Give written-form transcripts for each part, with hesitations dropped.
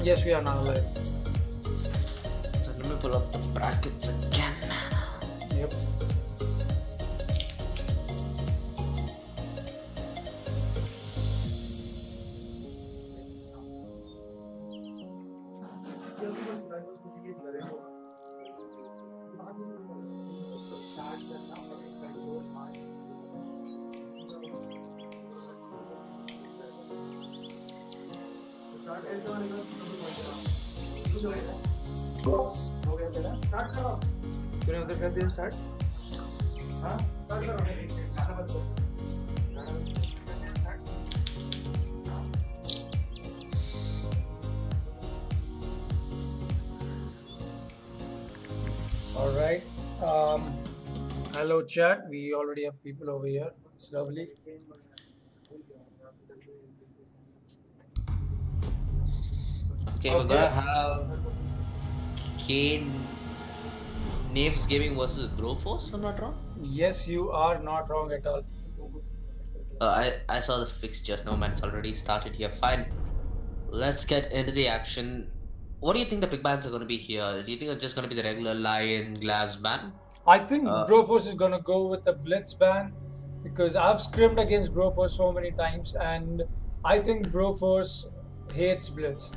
Yes, we are now live. So let me pull up the brackets again. Yep. तूने उधर कर दिया start? हाँ? All right. Hello chat. We already have people over here. It's lovely. Okay, we're gonna have Knaves Gaming versus Broforce, if I'm not wrong. Yes, you are not wrong at all. I saw the fix just now, man. It's already started here. Fine. Let's get into the action. What do you think the big bans are gonna be here? Do you think it's just gonna be the regular Lion Glass ban? I think Broforce is gonna go with the Blitz ban because I've scrimmed against Broforce so many times, and I think Broforce hates Blitz.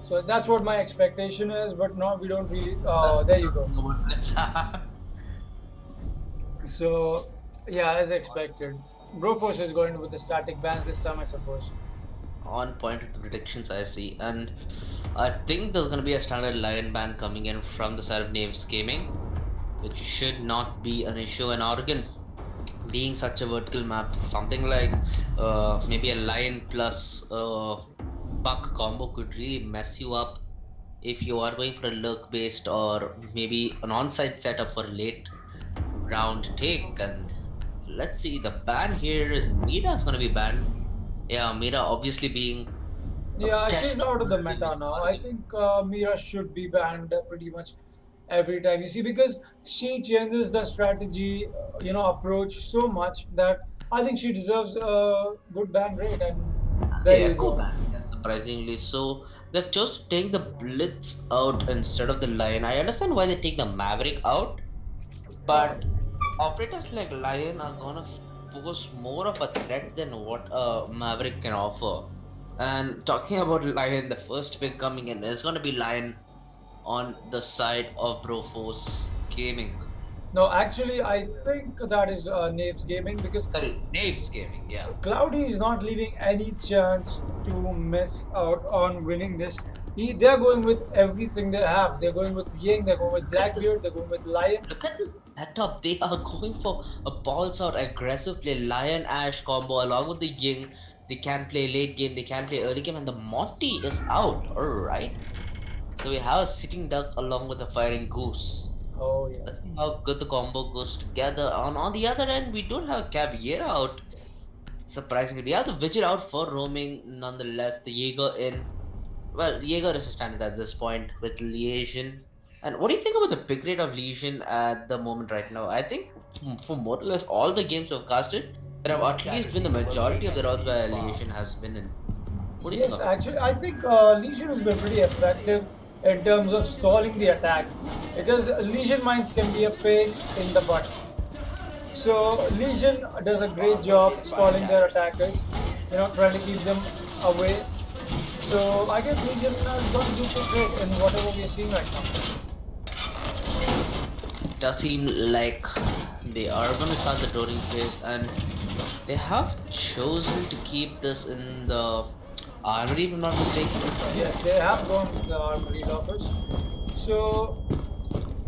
So that's what my expectation is, but no, we don't really. There you go. So yeah, as expected, Broforce is going with the static bans this time, I suppose. On point with the predictions I see, and I think there's gonna be a standard Lion ban coming in from the side of Knaves Gaming, which should not be an issue. And Oregon being such a vertical map, something like maybe a Lion plus Buck combo could really mess you up if you are going for a lurk based or maybe an onside setup for late round take. And let's see, the ban here, Mira is gonna be banned. Yeah, Mira obviously being Yeah, she's out of the meta now. I think Mira should be banned pretty much every time. You see, because she changes the strategy, approach so much that I think she deserves a good ban rate. And there you go. Ban, yeah, surprisingly. So they've chose to take the Blitz out instead of the Lion. I understand why they take the Maverick out, but operators like Lion are gonna pose more of a threat than what Maverick can offer. And talking about Lion, the first pick coming in is gonna be Lion on the side of Broforce Gaming. No, actually, I think that is Knaves Gaming because Knaves Gaming, yeah. Cloudy is not leaving any chance to miss out on winning this. They're going with everything they have. They're going with Ying, they're going with Blackbeard, they're going with Lion. Look at this setup. They are going for a balls out aggressive play, Lion Ash combo along with the Ying. They can play late game, they can play early game, and the Monty is out. Alright. So we have a sitting duck along with a firing goose. Oh yeah. Let's see how good the combo goes together. On the other end, we don't have Caviera out. Surprisingly, we have the Vigil out for roaming. Nonetheless, the Jaeger in. Well, Jaeger is a standard at this point with Lesion. And what do you think about the pick rate of Lesion at the moment right now? I think for more or less all the games we've casted, there have at least been the majority of the rounds where Lesion has been in. What do you think? Actually, I think Lesion has been pretty effective in terms of stalling the attack because Lesion mines can be a pain in the butt. So Lesion does a great job stalling their attackers, trying to keep them away. So I guess Legion is going to do pretty great in whatever we are seeing right now. It does seem like they are going to start the droning phase, and they have chosen to keep this in the armory, if I'm not mistaken. Yes, they have gone with the armory lockers. So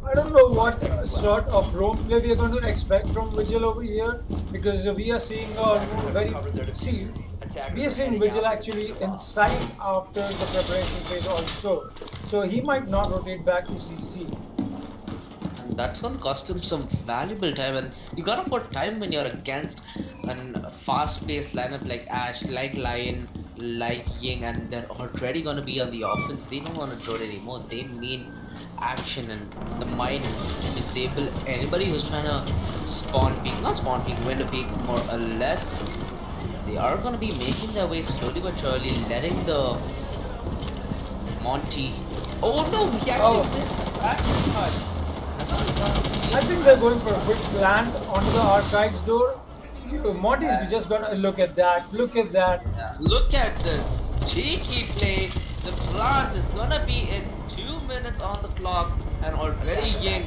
I don't know what sort of roam play we are going to expect from Vigil over here because we are seeing we are seeing Vigil actually inside after the preparation phase also. So he might not rotate back to CC. And that's gonna cost him some valuable time, and you gotta put time when you're against a fast-paced lineup like Ash, like Lion, like Ying, and they're already gonna be on the offense. They don't wanna throw it anymore. They mean action and the mind to disable anybody who's trying to not spawn peek, window peek more or less. They are gonna be making their way slowly but surely, letting the Monty. Oh no, he actually Oh, missed the back shot. And that's I think they're going for a quick plant onto the archives door. Monty's just gonna look at that. Look at that. Look at this cheeky play. The plant is gonna be in 2 minutes on the clock, and already Ying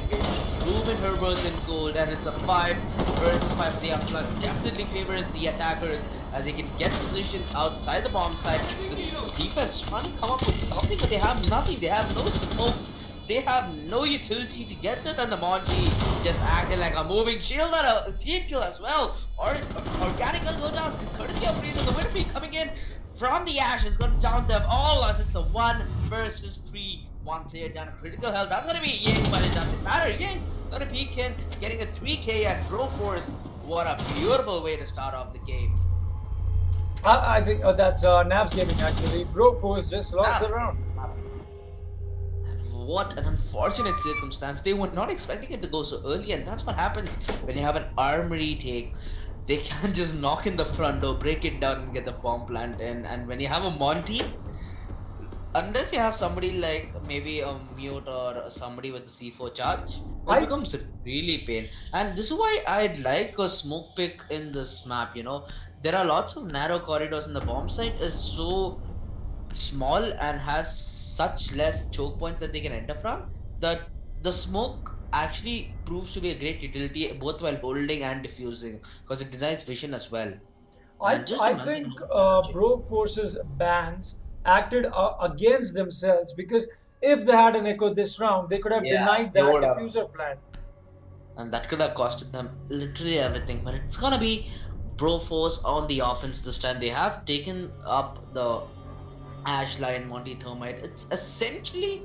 proven her worth in gold, and it's a 5 versus 5. The plant definitely favors the attackers as they can get positioned outside the bomb site. This defense trying to come up with something, but they have nothing. They have no smokes. They have no utility to get this, and the Monty just acted like a moving shield and a team kill as well. Organic will go down, courtesy of Freezer. The winner be coming in from the Ash is going to down them all as it's a 1 versus 3. One player down, critical health. That's going to be Ying, but it doesn't matter. Ying going to peek in, getting a 3k at Broforce. What a beautiful way to start off the game. I think that's Navs gaming actually. Broforce just lost the round. What an unfortunate circumstance. They were not expecting it to go so early, and that's what happens when you have an armory take. They can't just knock in the front door, break it down, and get the bomb plant in. And when you have a Monty, unless you have somebody like maybe a Mute or somebody with a C4 charge, it becomes really pain. And this is why I'd like a smoke pick in this map, you know. There are lots of narrow corridors, and the bomb site is so small and has such less choke points that they can enter from, that the smoke actually proves to be a great utility both while holding and diffusing, because it denies vision as well. I think Broforce's bans acted against themselves, because if they had an echo this round, they could have denied that diffuser plan. And that could have costed them literally everything. But it's gonna be Broforce on the offense this time. They have taken up the Ash Lion Monty Thermite. It's essentially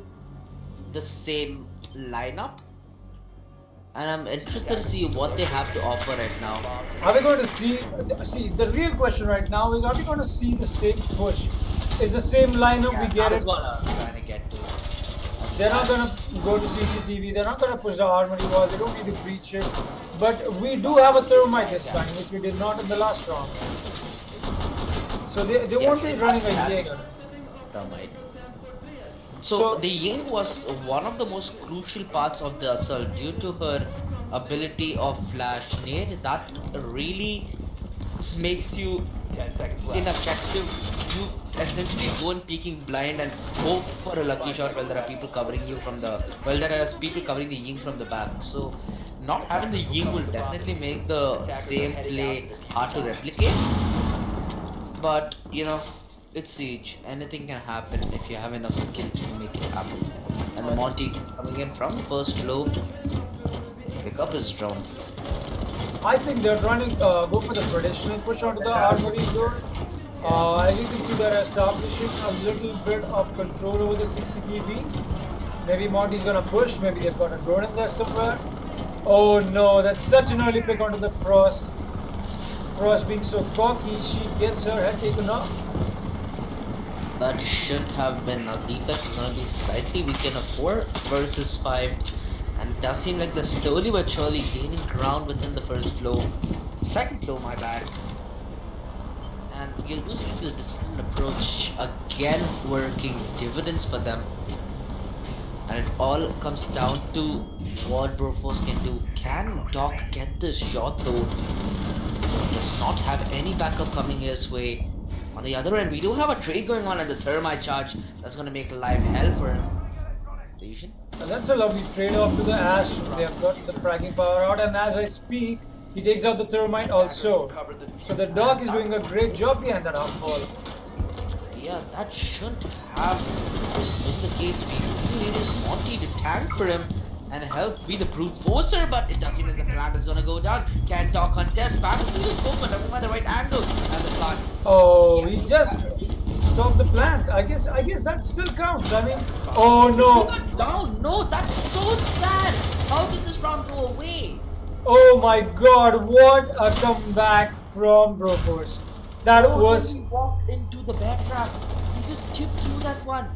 the same lineup, and I'm interested to see what they have to offer right now. Are we going to see the real question right now is, are we going to see the same push? Is the same lineup we get it? What I'm trying to get to. They're not going to go to CCTV, they're not going to push the armory wall, they don't need to breach it. But we do have a Thermite this time, which we did not in the last round. So they won't be running a Ying. Thermite. So the Ying was one of the most crucial parts of the assault due to her ability of flash nade. That really makes you ineffective. You essentially go in peeking blind and hope for a lucky shot while there are people covering you from the people covering the Ying from the back. So not having the Ying will definitely make the same play hard to replicate. But you know, it's Siege. Anything can happen if you have enough skill to make it happen. And the Monty coming in from the first floor, pick up his drone. I think they're trying to go for the traditional push onto the armory door. As you can see, they're establishing a little bit of control over the CCTV. Maybe Monty's gonna push, maybe they've got a drone in there somewhere. Oh no, that's such an early pick onto the Frost. Frost being so cocky, she gets her head taken off. That shouldn't have been. Our defense is gonna be slightly weaker in a 4 versus 5. And it does seem like they're slowly but surely gaining ground within the first floor. Second floor, my bad. And you do see the disciplined approach again working dividends for them. And it all comes down to what Broforce can do. Can Doc get this shot though? He does not have any backup coming his way. On the other end, we do have a trade going on at the Thermite charge that's going to make life hell for him. And that's a lovely trade off to the Ash. They have got the fragging power out, and as I speak, he takes out the Thermite also. So the Doc is doing a great job behind that half-wall. Yeah, that shouldn't have been the case. We really needed Monty to tank for him and help be the brute forcer, but it doesn't mean the plant is gonna go down. Can Doc contest back to the scope, but doesn't find the right angle, and the plant. Oh, he just stopped the plant. I guess that still counts. I mean, oh no. Down, no, that's so sad. How did this round go away? Oh my God! What a comeback from Broforce. That was. He walked into the bear trap. He just skipped through that one.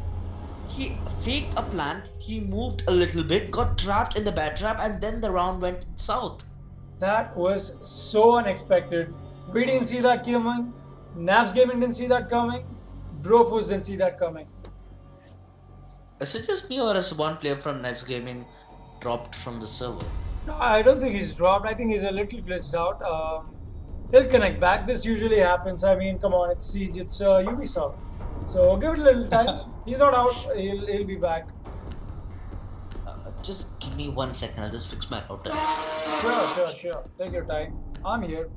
He faked a plant, he moved a little bit, got trapped in the bear trap, and then the round went south. That was so unexpected. We didn't see that coming. Navs Gaming didn't see that coming. Broforce didn't see that coming. Is it just me or is one player from Knives Gaming dropped from the server? No, I don't think he's dropped. I think he's a little glitched out. He'll connect back. This usually happens. I mean, come on, it's Siege, it's Ubisoft. So give it a little time. He's not out. He'll be back. Just give me 1 second. I'll just fix my router. Sure. Take your time. I'm here.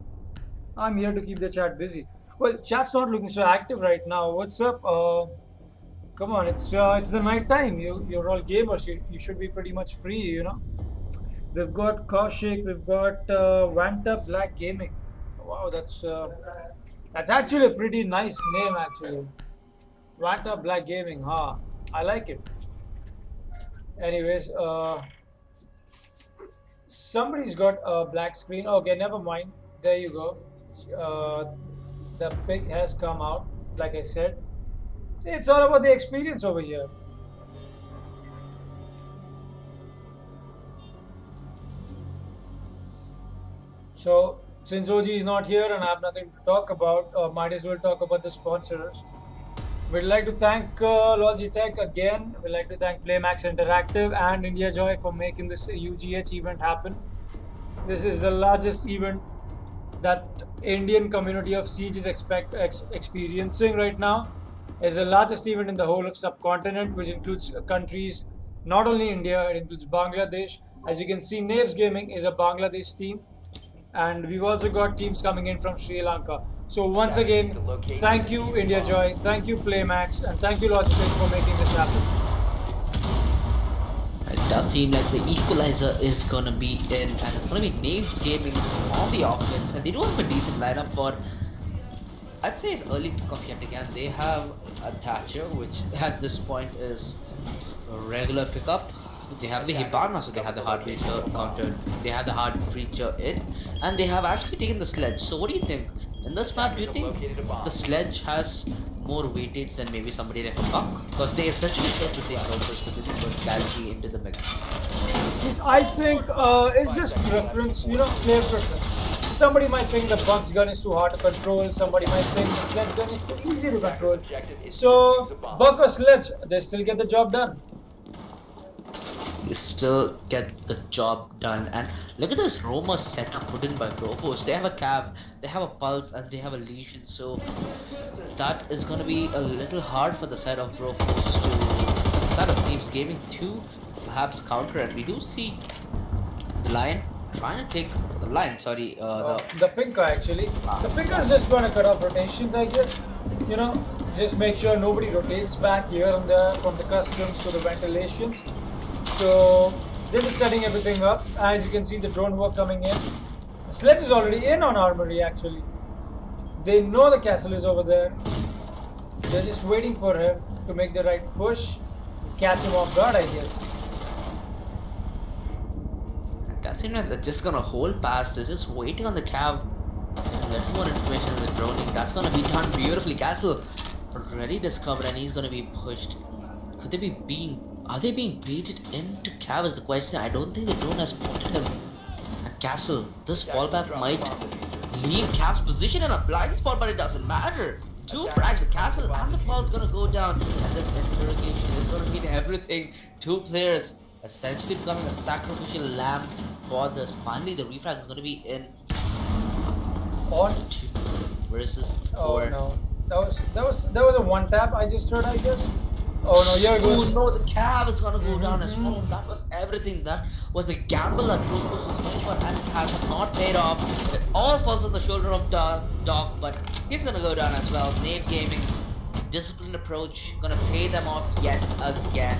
I'm here to keep the chat busy. Well, chat's not looking so active right now. What's up? Come on, it's the night time. You're all gamers. You should be pretty much free, you know. We've got Kaushik. We've got Vanta Black Gaming. Wow, that's actually a pretty nice name actually. Vanta Black Gaming, huh? I like it. Anyways, somebody's got a black screen. Okay, never mind. There you go. The pic has come out, like I said. See, it's all about the experience over here. So, since OG is not here and I have nothing to talk about, might as well talk about the sponsors. We'd like to thank Logitech again. We'd like to thank Playmax Interactive and India Joy for making this UGH event happen. This is the largest event that Indian community of Siege is experiencing right now. It's the largest event in the whole of subcontinent, which includes countries, not only India, it includes Bangladesh. As you can see, Knaves Gaming is a Bangladesh team, and we've also got teams coming in from Sri Lanka. So once again, thank you India Joy, thank you Playmax, and thank you Logitech for making this happen. It does seem like the equalizer is gonna be in, and it's gonna be Knaves Gaming on the offense, and they do have a decent lineup for, I'd say, an early pickoff yet again. They have a Thatcher, which at this point is a regular pickup. They have the Hibana, so they have the hard breacher countered, they have the hard breacher in, and they have actually taken the sledge. So what do you think? In this map, do you think the sledge has more weightage than maybe somebody like a Buck? Because they essentially said to say, I don't push the busy but Galaxy into the mix. Yes, I think it's just preference, you know, player preference. Somebody might think the Buck's gun is too hard to control, somebody might think the sledge gun is too easy to control. So, Buck or sledge, they still get the job done. They still get the job done, and look at this Roma setup put in by Brofos. They have a Cav, they have a Pulse, and they have a Legion, so that is gonna be a little hard for the side of Brofos to, the side of Knaves Gaming to perhaps counter it. We do see the Lion trying to take the Lion, sorry, the Finca actually. The Finca is just trying to cut off rotations, I guess. You know, just make sure nobody rotates back here and there from the customs to the ventilations. So they're just setting everything up. As you can see, the drone work coming in. The sledge is already in on Armory actually. They know the castle is over there. They're just waiting for him to make the right push, catch him off guard, I guess. It does seem like they're just gonna hold past. They're just waiting on the Cav. A little more information in the droning. That's gonna be done beautifully. Castle already discovered, and he's gonna be pushed. Could they be being? Are they being baited into Cav is the question. I don't think the drone has spotted him. And Castle, this fallback might leave Cav's position in a blind spot, but it doesn't matter. Two frags, the Castle and the Pulse gonna go down, and this interrogation is gonna mean everything. Two players essentially becoming a sacrificial lamb for this. Finally, the refrag is gonna be in on two versus four. Oh no, that was a one tap I just heard, I guess. Oh no, here it goes. Oh no, the Cav is gonna go down as well. That was everything. That was the gamble that Brofos was going for, and it has not paid off. It all falls on the shoulder of Doc, but he's gonna go down as well. Knave Gaming, disciplined approach, gonna pay them off yet again.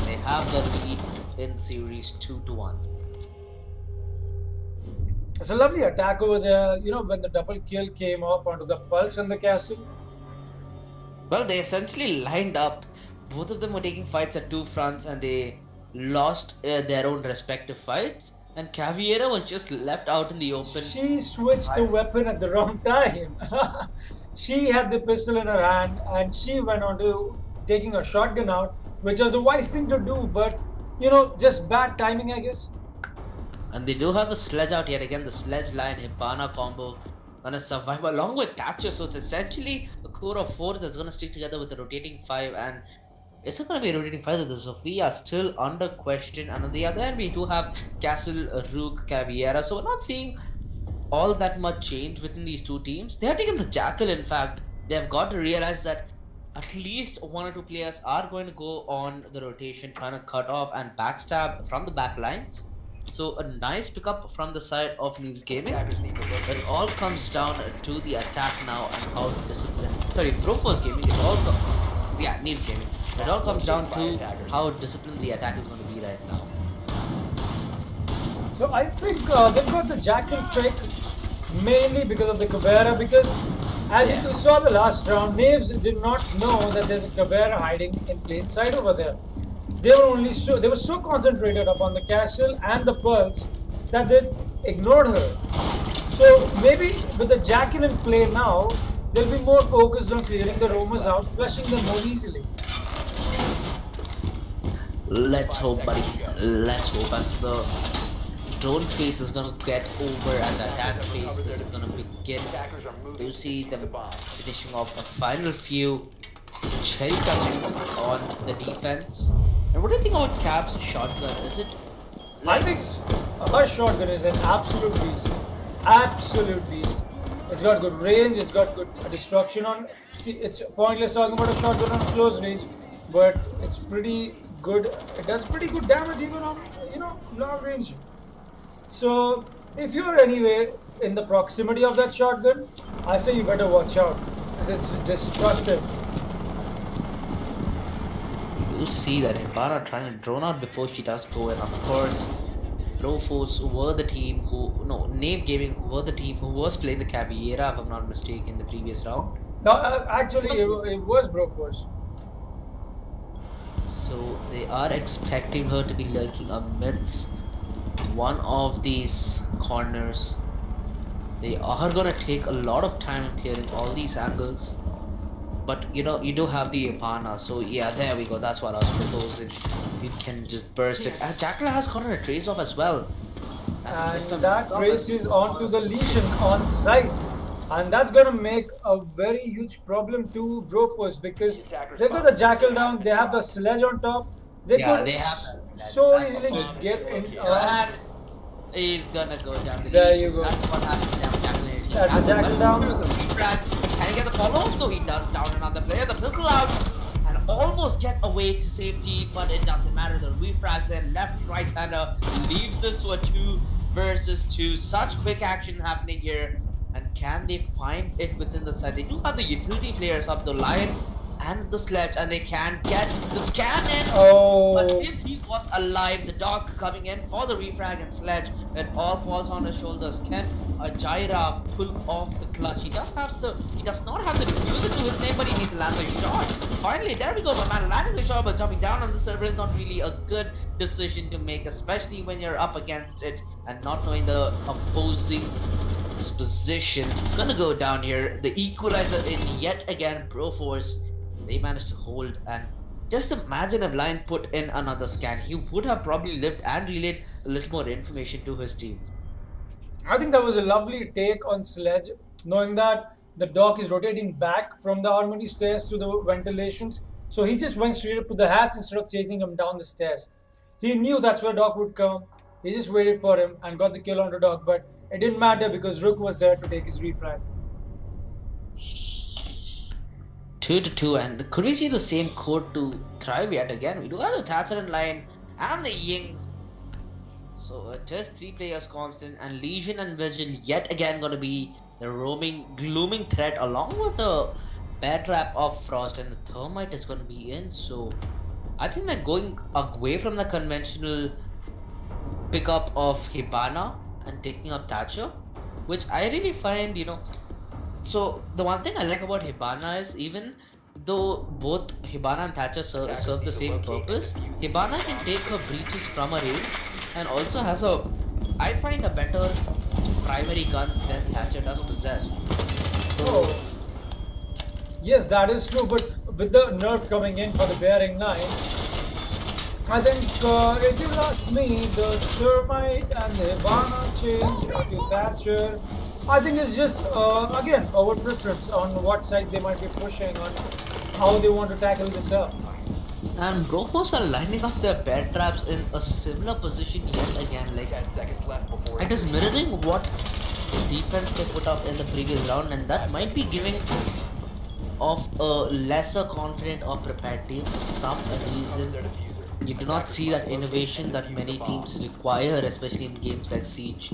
They have the lead in series 2-1. It's a lovely attack over there. You know, when the double kill came off onto the Pulse and the Castle. Well, they essentially lined up. Both of them were taking fights at two fronts, and they lost their own respective fights. And Caviera was just left out in the open. She switched the weapon at the wrong time. She had the pistol in her hand, and she went on to taking a shotgun out, which was the wise thing to do, but you know, just bad timing, I guess. And they do have the sledge out yet again. The sledge line Hibana combo gonna survive along with Thatcher, so it's essentially a core of 4 that's gonna stick together with the rotating 5, and It's not going to be a rotating fighter. The Sophia still under question, and on the other hand, we do have Castle, Rook, Caviera. So we're not seeing all that much change within these two teams. They have taken the Jackal. In fact, they have got to realize that at least one or two players are going to go on the rotation, trying to cut off and backstab from the back lines. So a nice pickup from the side of Knaves Gaming. But it all comes down to the attack now and how disciplined. Sorry, Broforce Gaming. Yeah, Knaves Gaming. It all comes down to how disciplined the attack is going to be right now. So I think they've got the Jackal pick mainly because of the Caveira, because as you saw the last round, Knaves did not know that there's a Caveira hiding in plain sight over there. They were so concentrated upon the castle and the Pulse that they ignored her. So maybe with the Jackal in play now, they'll be more focused on clearing the roamers out, flushing them more easily. Let's hope, buddy. Let's hope as the drone phase is gonna get over and the attack phase is gonna begin. You see them finishing off a final few cherry touchings on the defense. And what do you think about Cap's shotgun? Is it I think her shotgun is an absolute beast. Absolute beast. It's got good range, it's got good destruction on. See, it's pointless talking about a shotgun on close range, but it's pretty good. It does pretty good damage even on, long range. So if you're anyway in the proximity of that shotgun, I say you better watch out because it's destructive. You see that Hibana trying to drone out before she does go, and of course Broforce were the team Knave Gaming were the team who was playing the Caviera, if I'm not mistaken, in the previous round. No, actually it was Broforce. So they are expecting her to be lurking amidst one of these corners. They are gonna take a lot of time clearing all these angles. But you do have the Ivana, so yeah, there we go. That's what I was proposing. You can just burst it. And Jackal has gotten a trace off as well. And that trace is onto the Legion on site. And that's gonna make a very huge problem to Broforce because they've got the Jackal down, they have the Sledge on top. They could so easily get in. And he's gonna go down the There Legion. you go. That's what happens down Jackal. That's the Jackal down. Can he get the follow? No, he does down another player. The pistol out and almost gets away to safety, but it doesn't matter. The refrags in left, right hander leaves this to a 2 versus 2. Such quick action happening here. And can they find it within the side? They do have the utility players up, the Lion and the Sledge, and they can get the scan in. Oh. But if he was alive, the dog coming in for the refrag and Sledge, it all falls on his shoulders. Can a Giraffe pull off the clutch? He does not have the diffuser to his name, but he needs to land the shot. Finally, there we go, my man, landing the shot, but jumping down on the server is not really a good decision to make, especially when you're up against it and not knowing the opposing position. Gonna go down here. The equalizer in yet again. Broforce, they managed to hold, and just imagine if Lion put in another scan, he would have probably lived and relayed a little more information to his team. I think that was a lovely take on Sledge, knowing that the dock is rotating back from the Harmony stairs to the ventilations. So he just went straight up to the hatch instead of chasing him down the stairs. He knew that's where Doc would come. He just waited for him and got the kill on the Doc, but it didn't matter because Rook was there to take his refrag. 2-2, and could we see the same code to thrive yet again? We do have the Thatcher and Lion and the Ying. So it is 3 players constant, and Legion and Vigil yet again gonna be the roaming, glooming threat along with the bear trap of Frost, and the Thermite is gonna be in. So I think that going away from the conventional pickup of Hibana and taking up Thatcher, which I really find, so the one thing I like about Hibana is, even though both Hibana and Thatcher serve the same purpose, Hibana can take her breaches from a range and also has I find a better primary gun than Thatcher does possess. So, yes, that is true, but with the nerf coming in for the bearing 9, I think if you ask me, the Thermite and the Hibana change to Thatcher, I think it's just, again, our preference on what side they might be pushing, on how they want to tackle this up. And Brofos are lining up their bear traps in a similar position yet again. Like, it is mirroring what the defense they put up in the previous round, and that might be giving of a lesser confident or prepared team some reason. You do not see that innovation that many teams require, especially in games like Siege,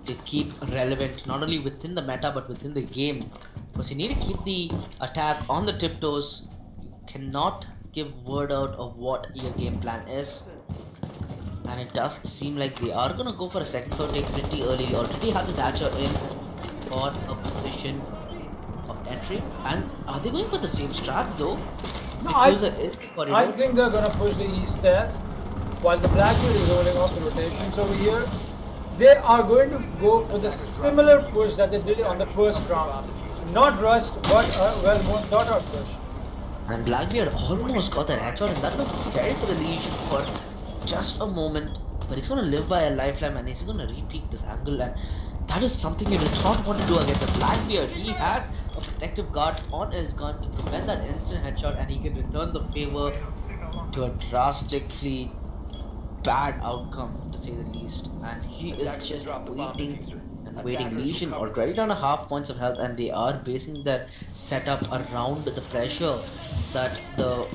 to keep relevant not only within the meta but within the game. Because you need to keep the attack on the tiptoes. You cannot give word out of what your game plan is. And it does seem like they are gonna go for a second floor take pretty early. Already have the Thatcher in for a position of entry. And are they going for the same strat though? No, I think they're gonna push the east stairs while the Blackbeard is holding off the rotations over here. They are going to go for the similar push that they did on the first round. Not rushed, but a well more thought out push. And Blackbeard almost got that headshot, and that looked scary for the Legion for just a moment. But he's gonna live by a lifeline, and he's gonna re-peek this angle, and that is something you do not want to do against the Blackbeard. He has a protective guard on his gun to prevent that instant headshot, and he can return the favor to a drastically bad outcome, to say the least. And he is just waiting and waiting. Legion already down a half points of health, and they are basing their setup around the pressure that the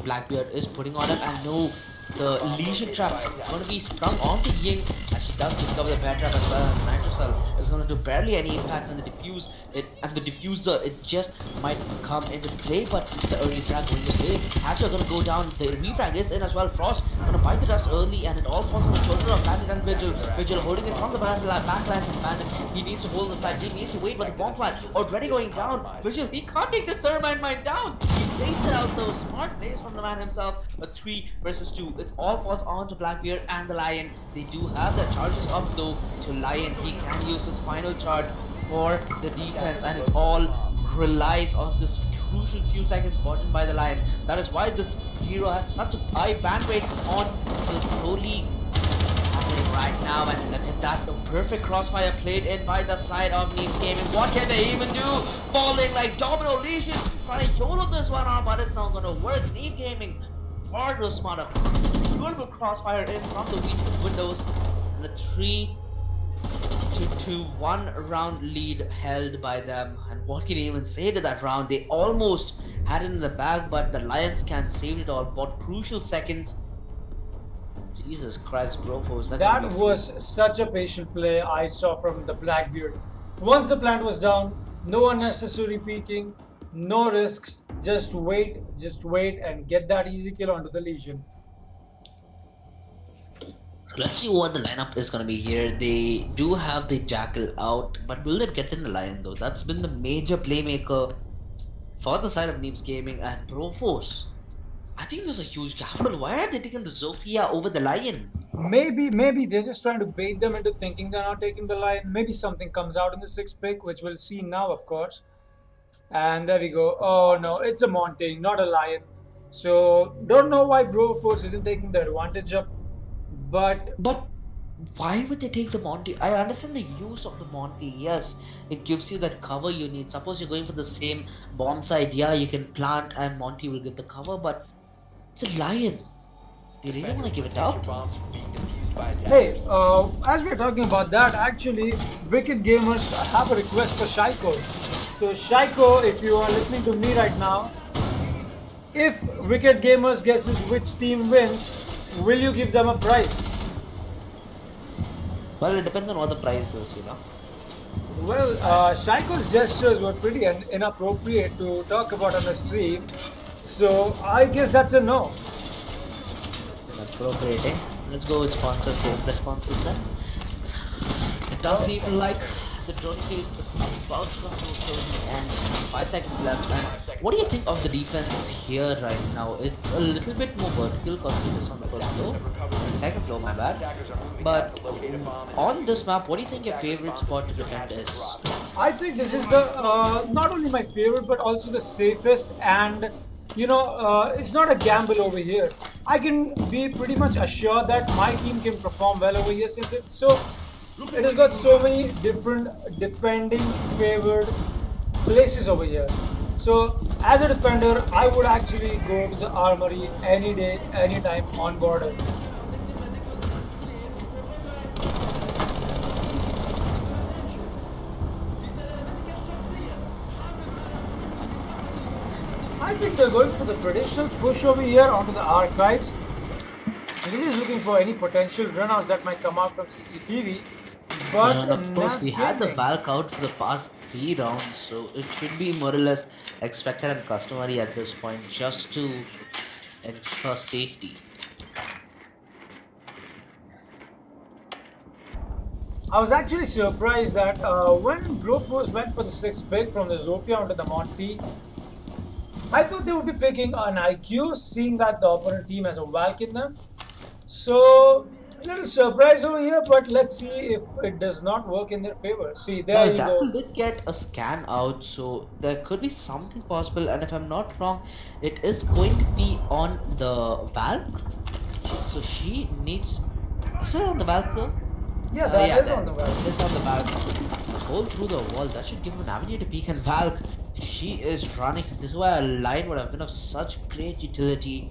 Blackbeard is putting on him. And no, the Legion trap is going to be sprung onto Ying, and she does discover the bear trap as well. And Nitrocell is going to do barely any impact on the diffuse. And the diffuser, it just might come into play, but the early frag going away. Hatcher going to go down. The refrag is in as well. Frost going to bite the dust early, and it all falls on the shoulder of Bandit and Vigil. Vigil holding it from the backlines, and Bandit, he needs to hold the side. He needs to wait, but the bomb flat already going down. Vigil, he can't take this thermite mine down. He takes it out though. Smart plays from the man himself. A 3 versus 2. It all falls on to Blackbeard and the Lion. They do have their charges up though to Lion. He can use his final charge for the defense, and it all relies on this crucial few seconds bought in by the Lion. That is why this hero has such a high band rate on the Pro League right now. And look at that, the perfect crossfire played in by the side of Knaves Gaming. What can they even do? Falling like domino. Legion trying to YOLO this one on, but it's not gonna work. Knaves Gaming far too smarter. Beautiful crossfire in from the windows, and a 3-2-1 round lead held by them. And what can you even say to that round? They almost had it in the bag, but the Lions can save it all. Bought crucial seconds. Jesus Christ, Brofos. That was such a patient play I saw from the Blackbeard. Once the plant was down, no unnecessary peeking, no risks. Just wait, and get that easy kill onto the Legion. So let's see what the lineup is going to be here. They do have the Jackal out, but will they get in the Lion though? That's been the major playmaker for the side of Knaves Gaming. And Brofos, I think there's a huge gamble. Why are they taking the Zofia over the Lion? Maybe they're just trying to bait them into thinking they're not taking the Lion. Maybe something comes out in the 6th pick, which we'll see now, of course. And there we go. Oh no, it's a Monte, not a Lion. So don't know why Brofos isn't taking the advantage up. But why would they take the Monty? I understand the use of the Monty. Yes, it gives you that cover you need. Suppose you're going for the same bomb side, yeah, you can plant and Monty will get the cover, but it's a Lion. Do you really want to give it up? Hey, as we're talking about that, actually, Wicked Gamers have a request for Shaiko. So Shaiko, if you are listening to me right now, if Wicked Gamers guesses which team wins, will you give them a prize? Well, it depends on what the price is, you know. Well, Shaiko's gestures were pretty inappropriate to talk about on the stream, so I guess that's a no. Inappropriate, eh? Let's go with sponsors, home responses then. It does seem like the drone phase is about to come to a closing end. 5 seconds left. And what do you think of the defense here right now? It's a little bit more vertical because it is on the first floor. Second floor, my bad. But on this map, what do you think your favorite spot to defend is? I think this is the not only my favorite but also the safest, and you know, it's not a gamble over here. I can be pretty much assured that my team can perform well over here since it's so. It has got so many different defending favored places over here. So as a defender, I would actually go to the armory any day, anytime on border. I think they're going for the traditional push over here onto the archives. This is looking for any potential runouts that might come out from CCTV. But And of course, we Nav's had the gaming. bulk out for the past 3 rounds, so it should be more or less expected and customary at this point just to ensure safety. I was actually surprised that when Broforce went for the 6th pick from the Zofia onto the Monty, I thought they would be picking an IQ, seeing that the opponent team has a Valk in them. So, a little surprise over here, but let's see if it does not work in their favor. See, there Well, you go. Jackal did get a scan out, so there could be something possible, and if I'm not wrong, it is going to be on the Valk. So she needs. Is it on the Valk though? Yeah, that Yeah, is on the Valk. it is on the Valk. A hole through the wall, that should give him an avenue to peek, and Valk, she is running. This is why a line would have been of such great utility.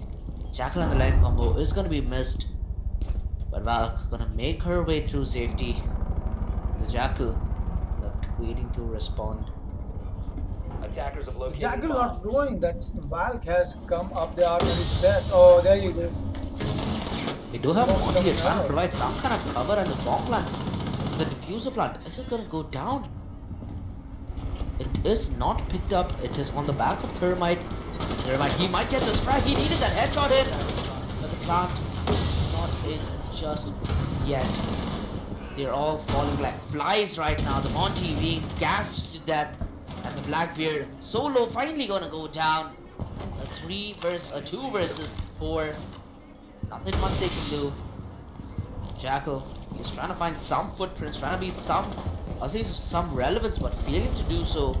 Jackal and the line combo is going to be missed, but Valk gonna make her way through safety. The Jackal left waiting to respond. Attackers have located Jackal the not bomb. knowing that Valk has come up the armory stairs. Oh, there you go. We do have Smoke's Monty here coming trying to out. provide some kind of cover, and the bomb plant, the diffuser plant, is it gonna go down? It is not picked up. It is on the back of Thermite. Thermite, he might get the strike. He needed that headshot in, but the plant is not in just yet. They're all falling like flies right now. The Monty being gassed to death, and the Blackbeard solo finally gonna go down. A 2 versus 4. Nothing much they can do. Jackal is trying to find some footprints, trying to be at least some relevance, but failing to do so.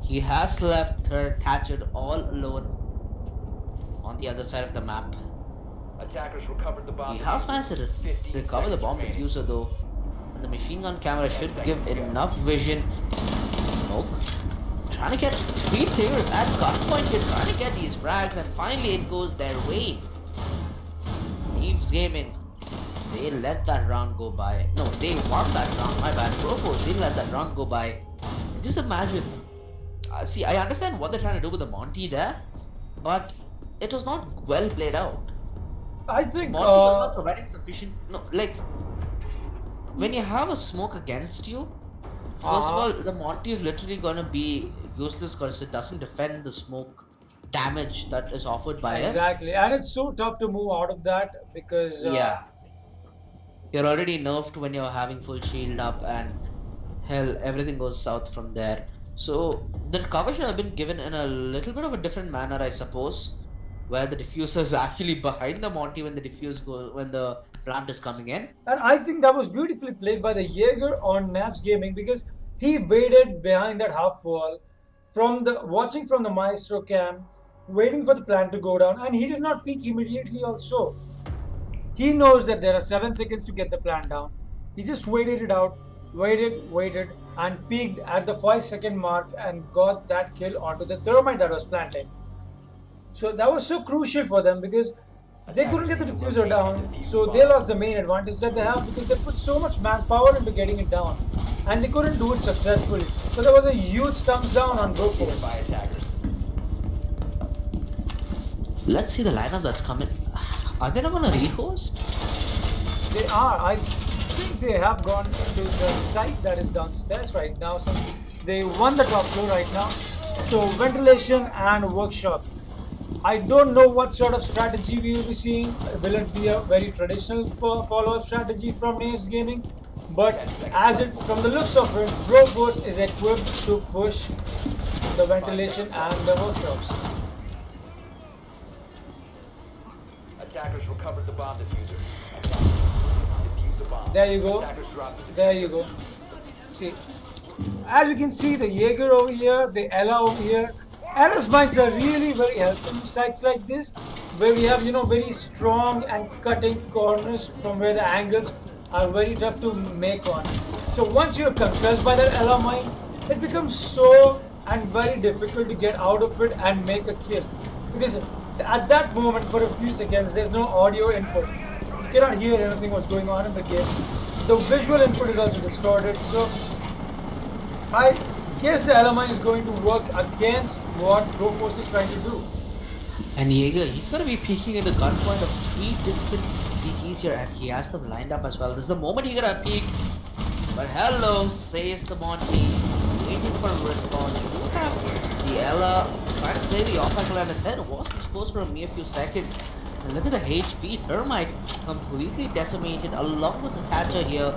He has left her captured all alone on the other side of the map. Attackers recovered the bomb. He has managed to recover the bomb diffuser though, and the machine gun camera should give enough vision. Smoke. Trying to get 3 players at gunpoint, they're trying to get these frags, and finally it goes their way. Knaves Gaming, they let that round go by. No, they won that round, my bad. Broforce, they let that round go by. Just imagine. See, I understand what they're trying to do with the Monty there, but it was not well played out. I think Monty was not providing sufficient. No, like when you have a smoke against you, first of all, the Monty is literally gonna be useless because it doesn't defend the smoke damage that is offered by it. exactly, and it's so tough to move out of that because Yeah, you're already nerfed when you're having full shield up, and hell, everything goes south from there. So the cover should have been given in a little bit of a different manner, I suppose, where the diffuser is actually behind the Monty when the plant is coming in. And I think that was beautifully played by the Jaeger on Navs Gaming because he waited behind that half wall from the watching from the Maestro cam, waiting for the plan to go down, and he did not peek immediately also. He knows that there are 7 seconds to get the plan down. He just waited it out, waited, and peeked at the 5-second mark and got that kill onto the thermite that was planted. So that was so crucial for them because they couldn't get the diffuser down, so they lost the main advantage that they have because they put so much manpower into getting it down, and they couldn't do it successfully. So there was a huge thumbs down on Broforce. by attackers. Let's see the lineup that's coming. Are they not gonna rehost? They are. I think they have gone into the site that is downstairs right now since they won the top floor right now. So ventilation and workshop. I don't know what sort of strategy we will be seeing. Will it be a very traditional follow-up strategy from Knaves Gaming? But as it, from the looks of it, Broforce is equipped to push the ventilation and the workshops. Attackers recovered the bomb diffuser. Defuse the bomb. There you go. Attackers dropped the There you go. See, as we can see, the Jaeger over here, the Ella over here. Ella's mines are really very helpful in sites like this, where we have, very strong and cutting corners from where the angles are very tough to make on. So once you're confessed by that Ella mine, it becomes so and very difficult to get out of it and make a kill. Because at that moment, for a few seconds, there's no audio input. You cannot hear anything what's going on in the game. The visual input is also distorted. So I guess the LMI is going to work against what Broforce is trying to do. And Jaeger, he's going to be peeking at the gunpoint of 3 different CTs here, and he has them lined up as well. This is the moment he's going to peek. But hello, says the Monty, waiting for a response. You do have the Ella trying to play the off-angle, and his head was exposed for a mere few seconds. And look at the HP, Thermite completely decimated along with the Thatcher here.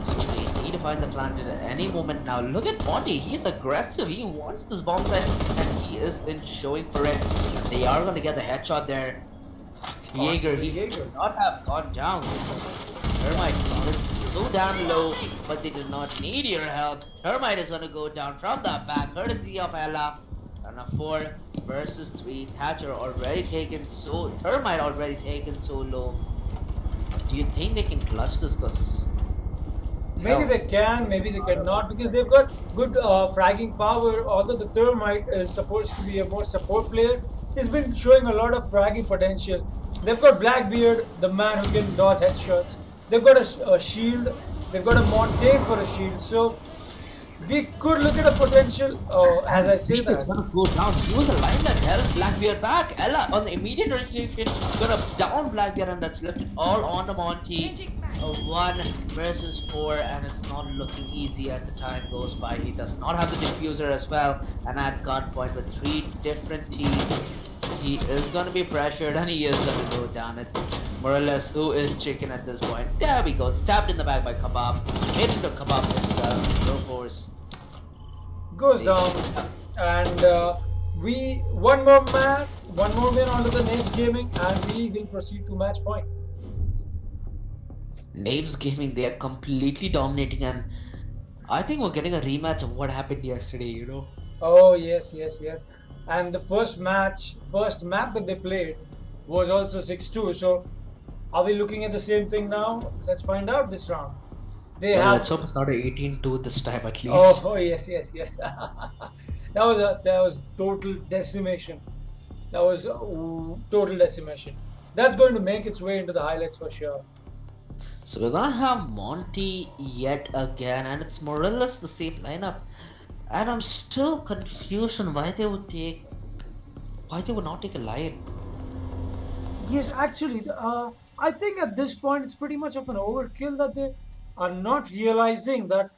So they need to find the plant at any moment now. Look at Monty, he's aggressive, he wants this bomb set and he is in showing for it. And they are going to get the headshot there. Jaeger, he could not have gone down. Thermite, he was so damn low, but they do not need your help. Thermite is going to go down from the back, courtesy of Ella. And a 4 versus 3, Thatcher already taken so, Thermite already taken so low. Do you think they can clutch this, Gus? Maybe they can, maybe they cannot, because they've got good fragging power. Although the Thermite is supposed to be a more support player, he's been showing a lot of fragging potential. They've got Blackbeard, the man who can dodge headshots. They've got a shield, they've got a Montaigne for a shield. So we could look at a potential, as I say that. Gonna go down. He was alive that held Blackbeard back. Ella on the immediate resolution gonna down Blackbeard, and that's left it all on the Monty. 1 versus 4, and it's not looking easy as the time goes by. He does not have the diffuser as well, and at gunpoint with 3 different T's. He is gonna be pressured, and he is gonna go down. It's more or less who is chicken at this point. There we go, stabbed in the back by Kebab. Hit into Kebab himself. Broforce goes down, and one more win onto the Knaves Gaming, and we will proceed to match point. Knaves Gaming, they are completely dominating, and I think we're getting a rematch of what happened yesterday, you know. Oh yes. And the first map that they played was also 6-2. So are we looking at the same thing now? Let's find out this round. Let's hope it's not a 18-2 this time at least. Oh yes. that was total decimation. That was total decimation. That's going to make its way into the highlights for sure. So we're gonna have Monty yet again, and it's more or less the same lineup. And I'm still confused on why they would not take a Lion. Yes, actually, I think at this point it's pretty much of an overkill that they are not realizing that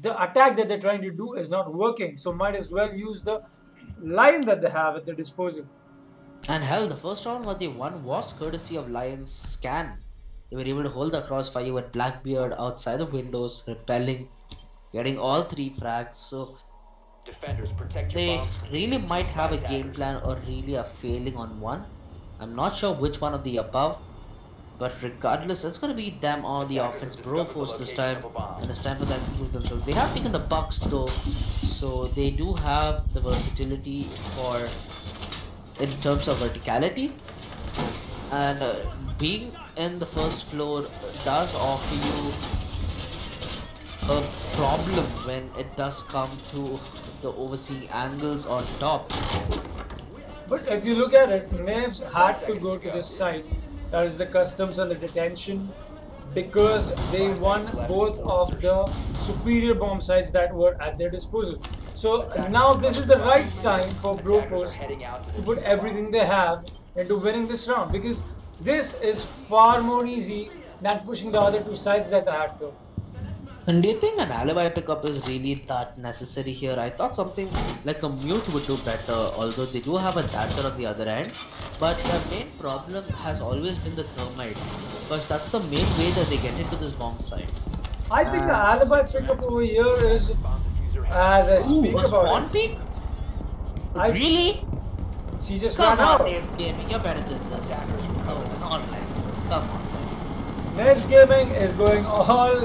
the attack that they're trying to do is not working. So might as well use the Lion that they have at their disposal. And hell, the first round what they won was courtesy of Lion's scan. They were able to hold the crossfire with Blackbeard outside the windows, repelling, getting all 3 frags. So Defenders, protect your they bombs. really might have a game plan, or really are failing on one. I'm not sure which one of the above, but regardless, it's going to be them on the offense. Broforce this time, and it's time for them to prove themselves. They have taken the Bucks though, so they do have the versatility for in terms of verticality, and being in the first floor does offer you a problem when it does come to the overseeing angles on top. But if you look at it, Knaves had to go to this side, that is the customs and the detention, because they won both of the superior bomb sites that were at their disposal. So now this is the right time for Broforce to put everything they have into winning this round, because this is far more easy than pushing the other 2 sides that I had to. And do you think an alibi pickup is really that necessary here? I thought something like a mute would do better, although they do have a Thatcher on the other end. But the main problem has always been the Thermite, because that's the main way that they get into this bomb site. I think the alibi pickup over here is, as I speak about one peak? Really? She just Come ran on, out. Knaves Gaming, you're better than this. Oh, not like this, come on. Knaves Gaming is going all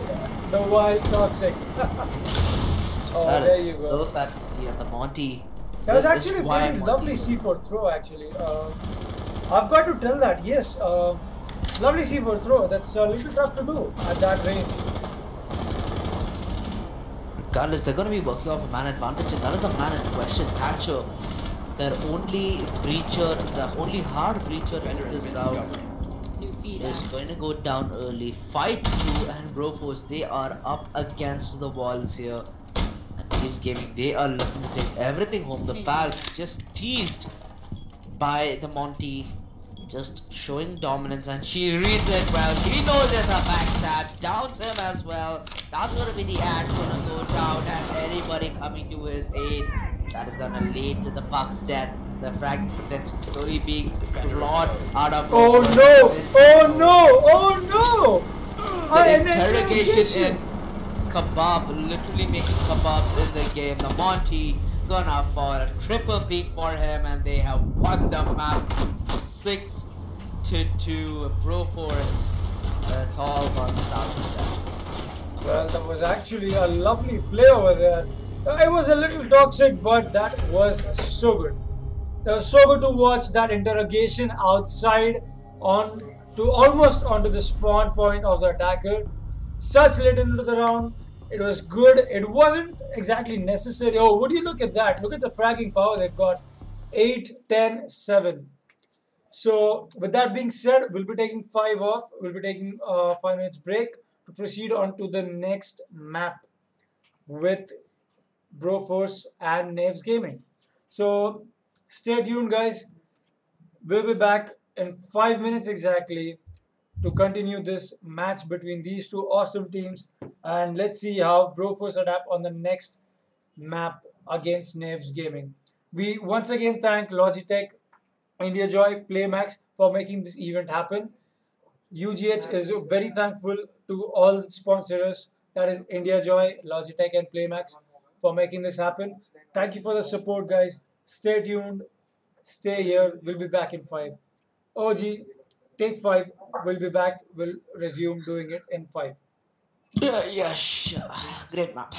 the while toxic. Oh, That there is you go. so sad to see, and the Monty. That was this actually is a why very Monty- lovely C4 throw actually. I've got to tell that, yes. Lovely C4 throw. That's a little tough to do at that range. Regardless, they're going to be working off a man advantage, and that is the man in question, Thatcher. Their only breacher, the only hard breacher in this round is going to go down early. 5-2, and Broforce, they are up against the walls here. And Knaves Gaming, they are looking to take everything home. The Valve just teased by the Monty, just showing dominance, and she reads it well. She knows there's a backstab, downs him as well. That's gonna be the axe gonna go down, and anybody coming to his aid, that is gonna lead to the Bucks death. The fragging potential slowly being clawed out of. Oh no! Oh no! Oh no! The interrogation in Kebab, literally making kebabs in the game. The Monty gonna fall a triple peak for him, and they have won the map 6-2. Broforce, it's all gone south for them. Well, that was actually a lovely play over there. It was a little toxic, but that was so good. That was so good to watch that interrogation outside on to almost onto the spawn point of the attacker. Such late into the round. It was good. It wasn't exactly necessary. Oh, would you look at that? Look at the fragging power they've got. 8, 10, 7. So, with that being said, we'll be taking 5 off. We'll be taking a 5 minutes break to proceed on to the next map with Broforce and Knaves Gaming. So, stay tuned, guys. We'll be back in 5 minutes exactly to continue this match between these two awesome teams, and let's see how Broforce adapt on the next map against Knaves Gaming. We once again thank Logitech, India Joy, Playmax for making this event happen. UGH is very thankful to all sponsors, that is India Joy, Logitech and Playmax, for making this happen. Thank you for the support, guys. Stay tuned. Stay here. We'll be back in 5. OG, take 5. We'll be back. We'll resume doing it in 5. Yeah, sure. Great map.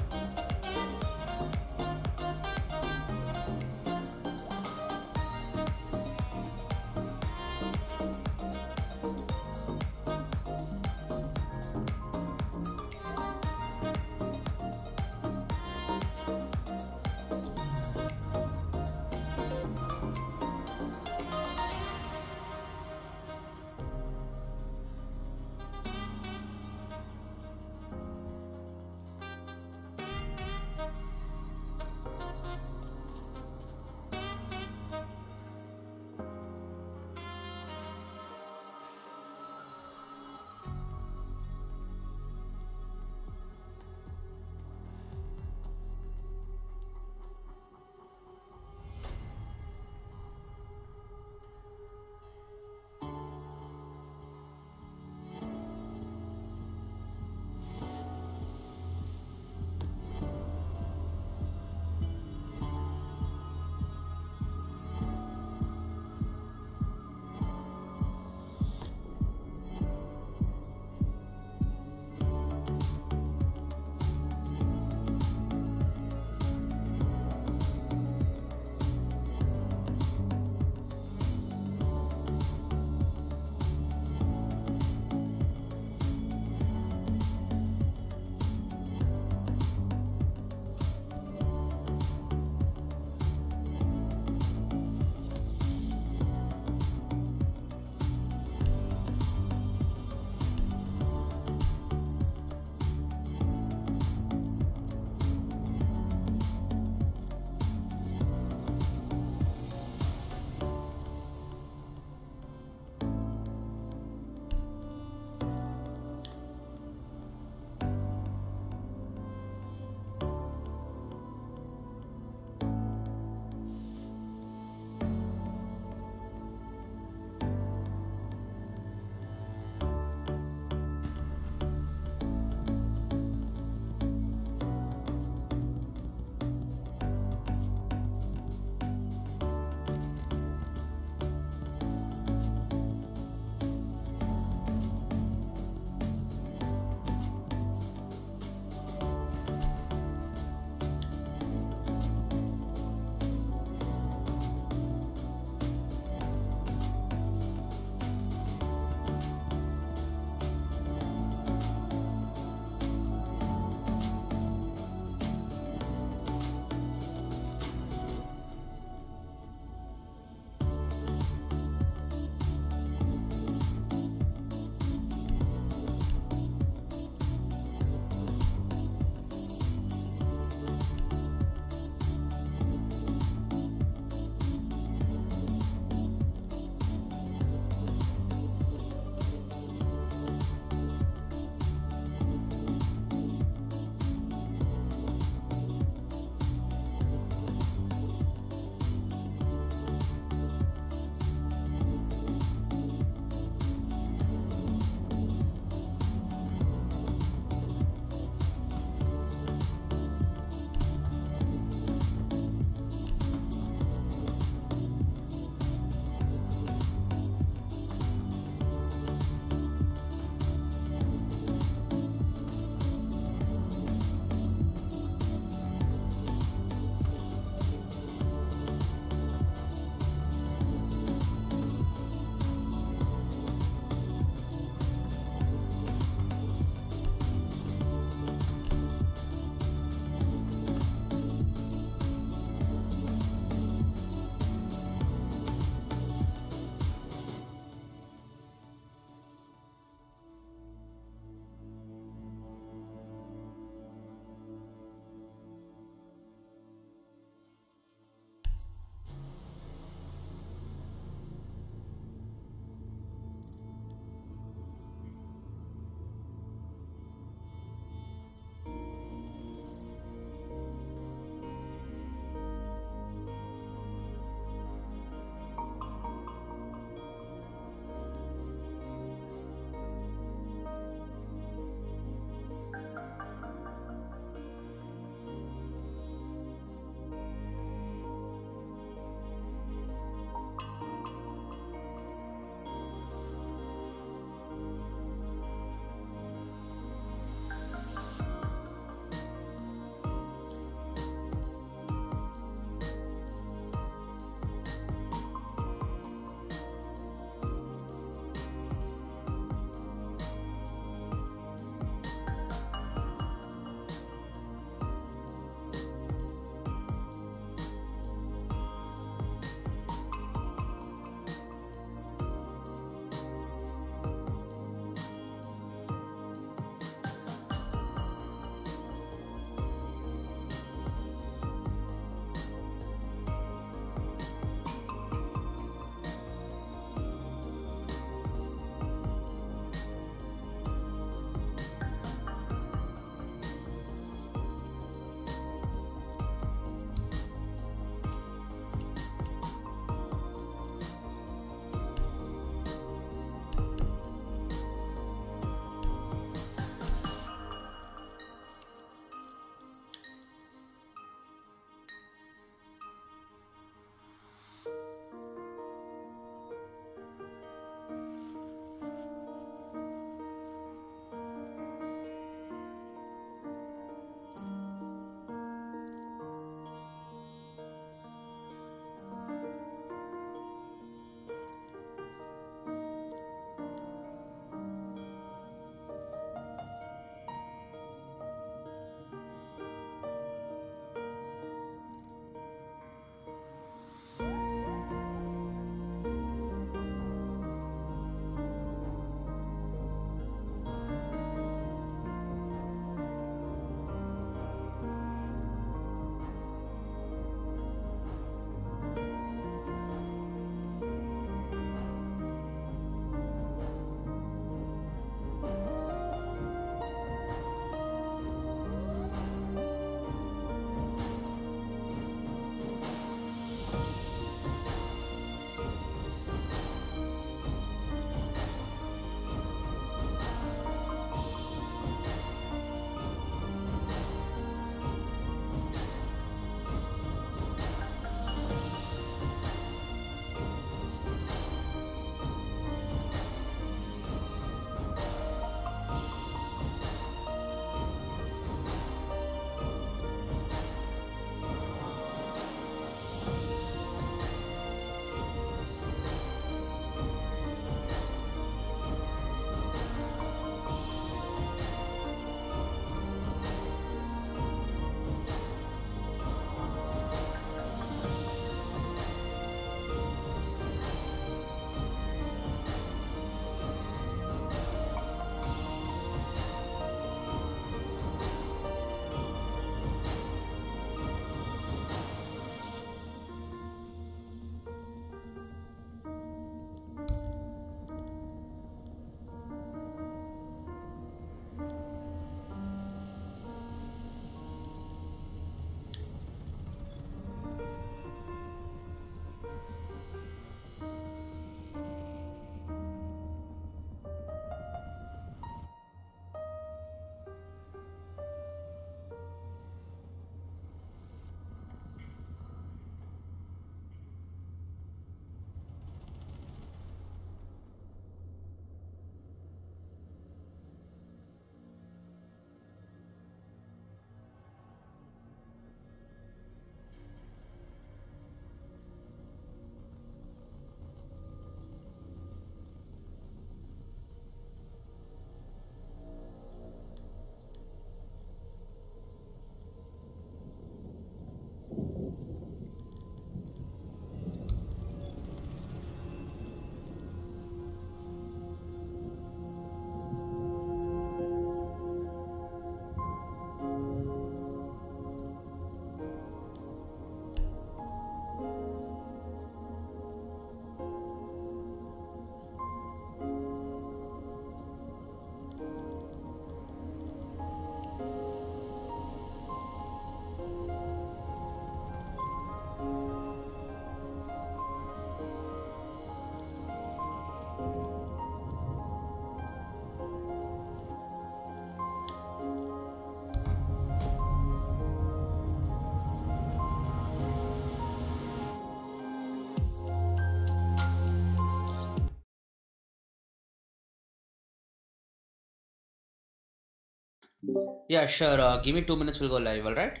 Yeah, sure. Give me 2 minutes. We'll go live. All right.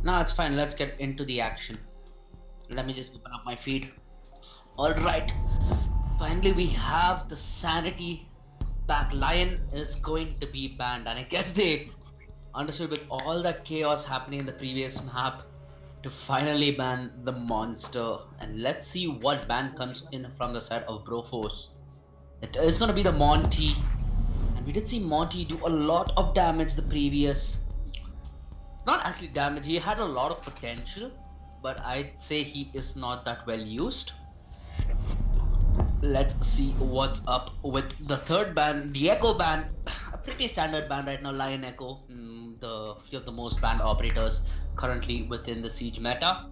No, it's fine. Let's get into the action. Let me just open up my feed. All right. Finally, we have the sanity back. Lion is going to be banned, and I guess they understood with all that chaos happening in the previous map to finally ban the monster. And let's see what ban comes in from the side of Broforce. It is going to be the Monty, and we did see Monty do a lot of damage the previous. Not actually damage, he had a lot of potential, but I'd say he is not that well used. Let's see what's up with the third ban, the Echo ban. A pretty standard ban right now, Lion Echo, the few of the most banned operators currently within the Siege meta.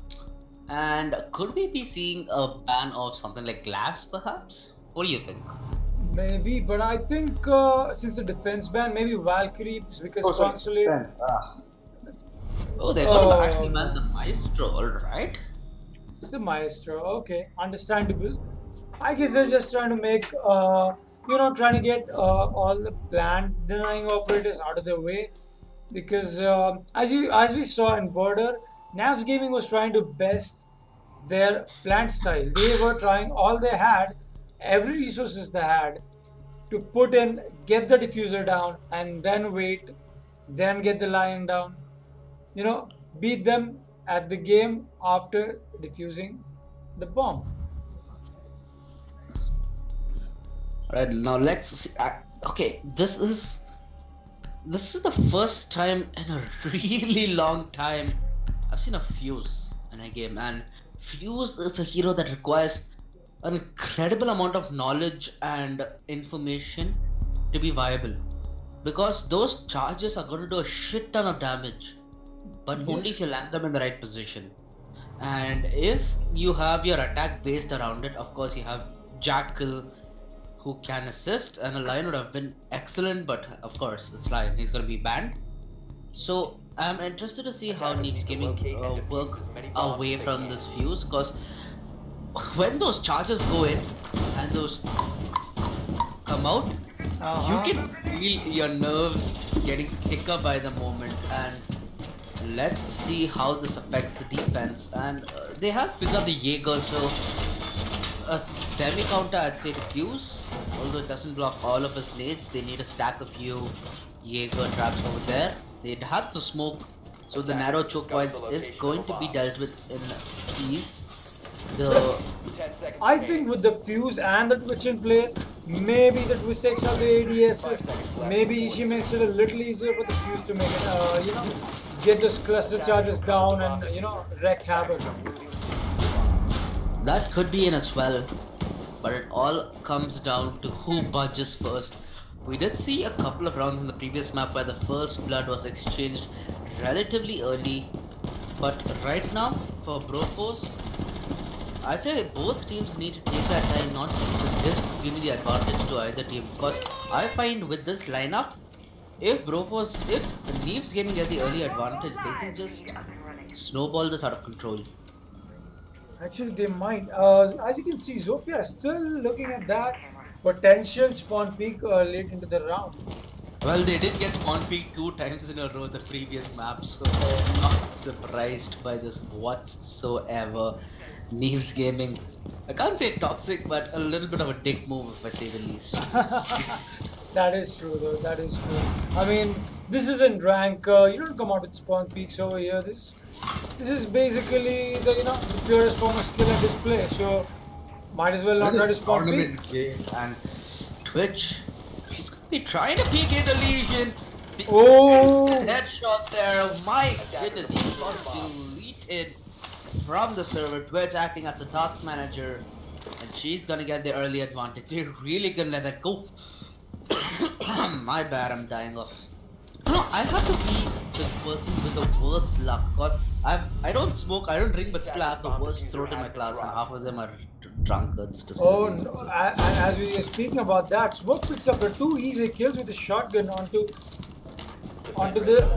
And could we be seeing a ban of something like Glass perhaps? What do you think? Maybe, but I think since the defense ban, maybe Valkyrie, because Consulate. Oh, they're gonna actually ban the Maestro, alright. It's the Maestro, okay, understandable. I guess they're just trying to make, trying to get all the plant denying operators out of their way. Because as we saw in Border, Knaves Gaming was trying to best their plant style. They were trying all they had, every resources they had, to put in, get the diffuser down, and then wait, then get the lion down. Beat them at the game after defusing the bomb. Right now, let's see. Okay, this is the first time in a really long time I've seen a Fuse in a game, and Fuse is a hero that requires an incredible amount of knowledge and information to be viable, because those charges are going to do a shit ton of damage, but only if you land them in the right position. And if you have your attack based around it, of course you have Jackal who can assist, and a Lion would have been excellent, but of course it's Lion, he's going to be banned. So I'm interested to see how Knaves Gaming work away from this Fuse, because when those charges go in and those come out, you can feel your nerves getting thicker by the moment. And let's see how this affects the defense. And they have picked up the Jaeger, so a semi counter I'd say to Fuse, although it doesn't block all of his nades. They need to stack a few Jaeger traps over there. They'd have to smoke, so the narrow choke points is going to be dealt with in ease. I think with the Fuse and the Twitch in play, maybe the Twitch takes out the ADSs. Maybe she makes it a little easier for the Fuse to make it, get those cluster charges down and wreak havoc. That could be in as well, but it all comes down to who budges first. We did see a couple of rounds in the previous map where the first blood was exchanged relatively early, but right now for Broforce, I'd say both teams need to take their time, not to risk giving the advantage to either team, because I find with this lineup, if Knaves Gaming get the early advantage, they can just snowball this out of control. Actually, they might. As you can see, Zofia is still looking at that potential spawn peak late into the round. Well, they did get spawn peak 2 times in a row the previous map, so I'm not surprised by this whatsoever. Knaves Gaming, I can't say toxic, but a little bit of a dick move if I say the least. That is true though, that is true. I mean, this isn't rank, you don't come out with spawn peaks over here. This is basically the purest form of skill and display, so might as well not try to spawn peak. And Twitch, she's gonna be trying to peek in the Legion. The instant headshot there, my goodness, he got deleted from the server. Twitch acting as a task manager, and she's gonna get the early advantage. They're really gonna let that go. My bad, I'm dying off. No, I have to be the person with the worst luck, because I don't smoke, I don't drink, but still I have the worst throat in my class, and half of them are drunkards. Oh no, as we were speaking about that, Smoke picks up the 2 easy kills with a shotgun onto the...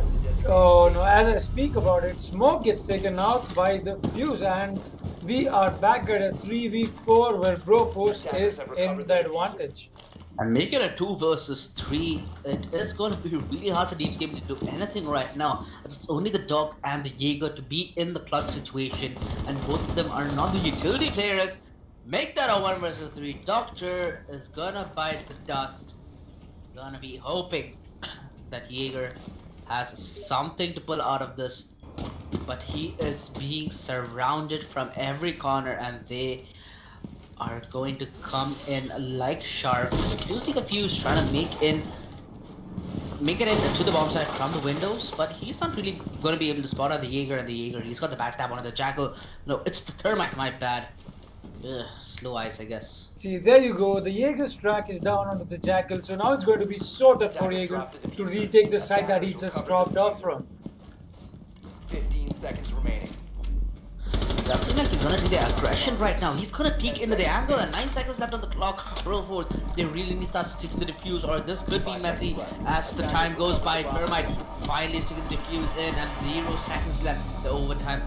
Oh no, as I speak about it, Smoke gets taken out by the Fuse, and we are back at a 3v4 where Broforce is in the advantage. And make it a 2 versus 3. It is going to be really hard for Knaves Gaming to do anything right now. It's only the Dog and the Jaeger to be in the clutch situation, and both of them are not the utility players. Make that a 1 versus 3. Doctor is gonna bite the dust. Gonna be hoping that Jaeger has something to pull out of this, but he is being surrounded from every corner, and they are going to come in like sharks. Do see the Fuse trying to make it into the bomb site from the windows, but he's not really going to be able to spot out the Jaeger and the Jaeger. He's got the backstab on the Jackal. No, it's the Thermite, my bad. Ugh, slow eyes, I guess. See, there you go. The Jaeger's track is down onto the Jackal, so now it's going to be so tough for Jaeger to retake the side that he just dropped off from. 15 seconds remaining. That seems like he's gonna do the aggression right now. He's gonna peek into the angle, and 9 seconds left on the clock. Broforce, they really need to start sticking the defuse, or this could be messy as the time goes by. Thermite finally sticking the defuse in, and 0 seconds left. The overtime,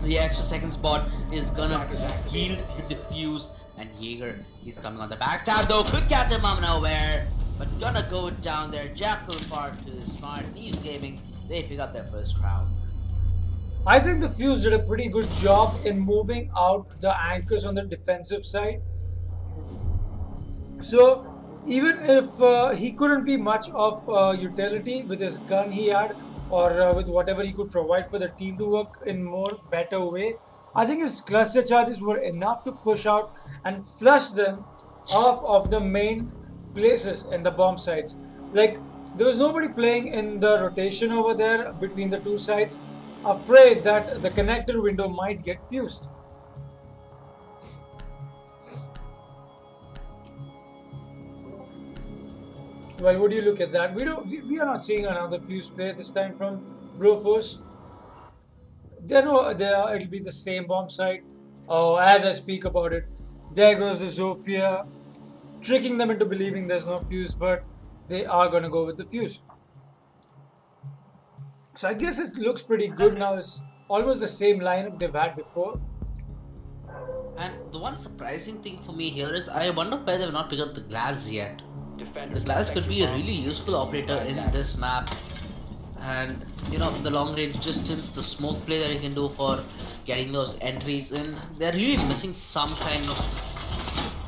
the extra second spot is gonna yield the defuse, and Jaeger, he's coming on the backstab though. Could catch him out of nowhere, but gonna go down there. Jackal far too smart. Knaves Gaming, they pick up their first round. I think the Fuse did a pretty good job in moving out the anchors on the defensive side. So even if he couldn't be much of utility with his gun he had, or with whatever he could provide for the team to work in more better way, I think his cluster charges were enough to push out and flush them off of the main places in the bomb sites. Like, there was nobody playing in the rotation over there between the two sides, afraid that the connector window might get fused. Well, would you look at that? We are not seeing another fuse play this time from Broforce. It'll be the same bomb site. Oh, as I speak about it, there goes the Zofia, tricking them into believing there's no fuse, but they are gonna go with the fuse. So I guess it looks pretty good now. It's almost the same lineup they've had before. And the one surprising thing for me here is I wonder why they've not picked up the glass yet. The glass could be a really useful operator in this map. And you know, the long range distance, the smoke play that you can do for getting those entries in, they're really missing some kind of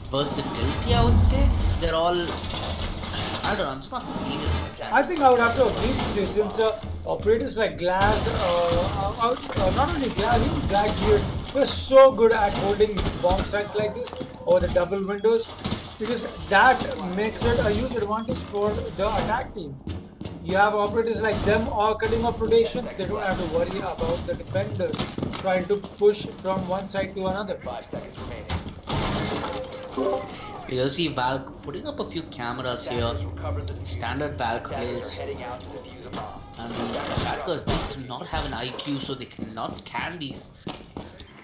versatility, I would say. They're all, I don't know, I'm just not feeling it. I think I would have to agree with this, since operators like Glass, not only Glass, even Blackbeard, they're so good at holding bomb sites like this, or the double windows, because that makes it a huge advantage for the attack team. You have operators like them all cutting off rotations, they don't have to worry about the defenders trying to push from one side to another. 5 seconds remaining. You'll see Valk putting up a few cameras here, standard Valk plays, Heading out to defuse a bomb. and the attackers, they do not have an IQ, so they cannot scan these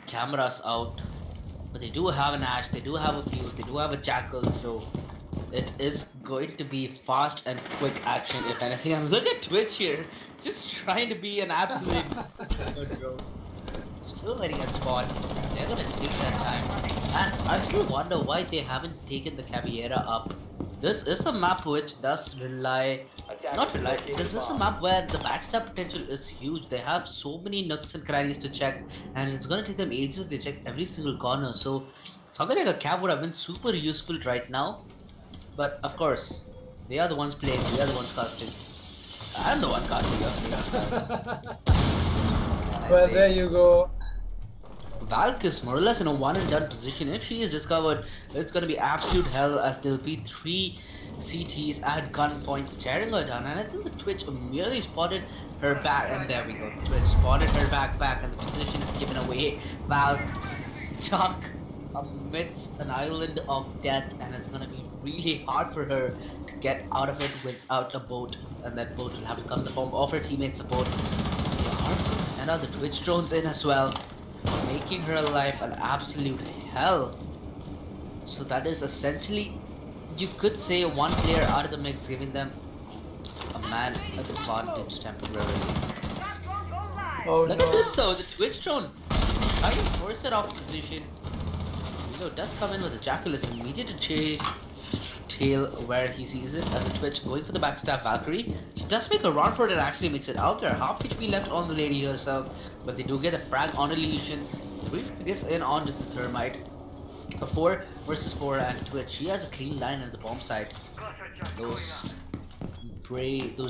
cameras out. But they do have an Ash, they do have a Fuse, they do have a Jackal, so it is going to be fast and quick action if anything. And look at Twitch here, just trying to be an absolute... Still letting it spawn. They're gonna take their time. And I still wonder why they haven't taken the Caballera up. This is a map which does rely... This is a map where the backstab potential is huge. They have so many nooks and crannies to check, and it's gonna take them ages to check every single corner. So something like a cab would have been super useful right now. But of course, they are the ones playing, they are the ones casting. I'm the one casting. Well, there you go. Valk is more or less in a one and done position. If she is discovered, it's gonna be absolute hell, as there'll be 3 CTs at gunpoint staring her down. And I think the Twitch merely spotted her back, and there we go. The Twitch spotted her back, and the position is given away. Valk stuck amidst an island of death, and it's gonna be really hard for her to get out of it without a boat, and that boat will have to come in the form of her teammate support. They are going to send out the Twitch drones in as well, making her life an absolute hell. So that is essentially, you could say, one player out of the mix, giving them a man advantage temporarily. Oh, Look at this though, the Twitch drone trying to force it off position. Leo does come in with a Jackal, is immediate to chase tail where he sees it, and the Twitch going for the backstab Valkyrie. She does make a run for it and actually makes it out there. Half HP left on the lady herself, but they do get a frag on a Legion. The brief gets in onto the Thermite. A 4 versus 4 and Twitch. She has a clean line at the bomb site. Those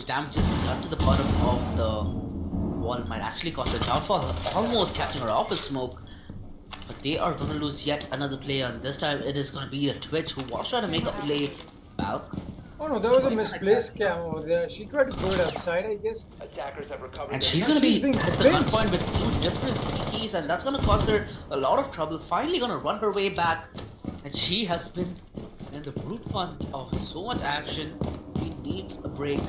damages done to the bottom of the wall might actually cause a downfall, almost catching her off with smoke. But they are gonna lose yet another player, and this time it is gonna be a Twitch who was trying to make a play. Valk. Oh no, there was a misplaced cam over there. She tried to throw it outside, I guess. Attackers have recovered. And she's gonna be at the gunpoint with 2 different CTs, and that's gonna cause her a lot of trouble. Finally gonna run her way back, and she has been in the brute front of so much action. She needs a break,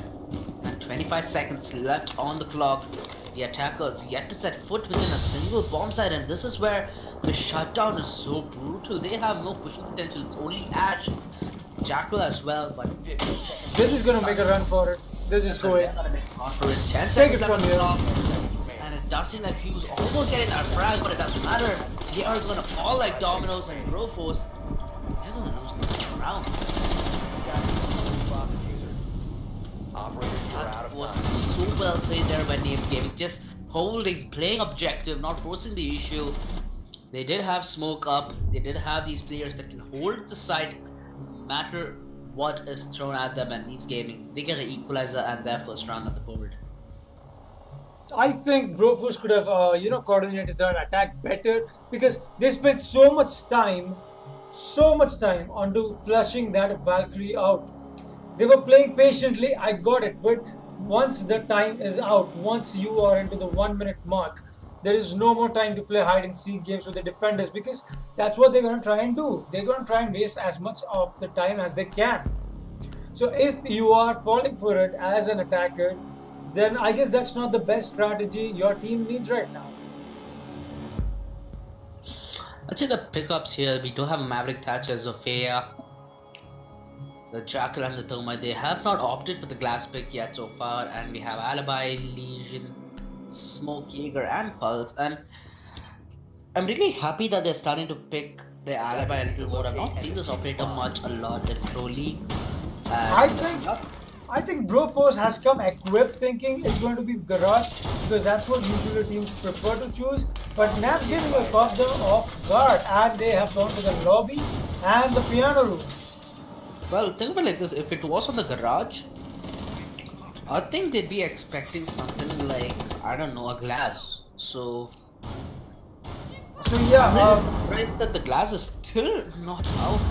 and 25 seconds left on the clock. The attackers yet to set foot within a single bomb site, and this is where the shutdown is so brutal. They have no pushing potential. It's only Ash, Jackal as well, but This is gonna make a run for it. This is going. 10 Take it seconds left from on the here. clock, and it does seem like Fuse almost getting that frag, but it doesn't matter. They are gonna fall like dominoes, and Broforce, they're gonna lose this second round. That was so well played there by Knaves Gaming, just holding, playing objective, not forcing the issue. They did have smoke up, they did have these players that can hold the site no matter what is thrown at them, and Knaves Gaming, they get an equalizer and their first round of the board. I think Broforce could have, coordinated their attack better because they spent so much time onto flushing that Valkyrie out. They were playing patiently, I got it, but once the time is out, once you are into the 1 minute mark, there is no more time to play hide and seek games with the defenders, because that's what they're going to try and do. They're going to try and waste as much of the time as they can. So if you are falling for it as an attacker, then I guess that's not the best strategy your team needs right now. I'd say the pickups here, we do have Maverick Thatcher, Zofia, the Jackal and the Thermite. They have not opted for the glass pick yet so far, and we have Alibi, Legion, Smoke, Jaeger and Pulse, and I'm really happy that they're starting to pick their Alibi a little more. I've not seen this operator a lot in Pro League. I think Broforce has come equipped thinking it's going to be Garage, because that's what usually teams prefer to choose. But Knaves Gaming have caught them off guard, and they have gone to the lobby and the piano room. Well, think of it like this, if it was on the Garage, I think they'd be expecting something like, I don't know, a glass. So yeah, I'm really surprised that the glass is still not out.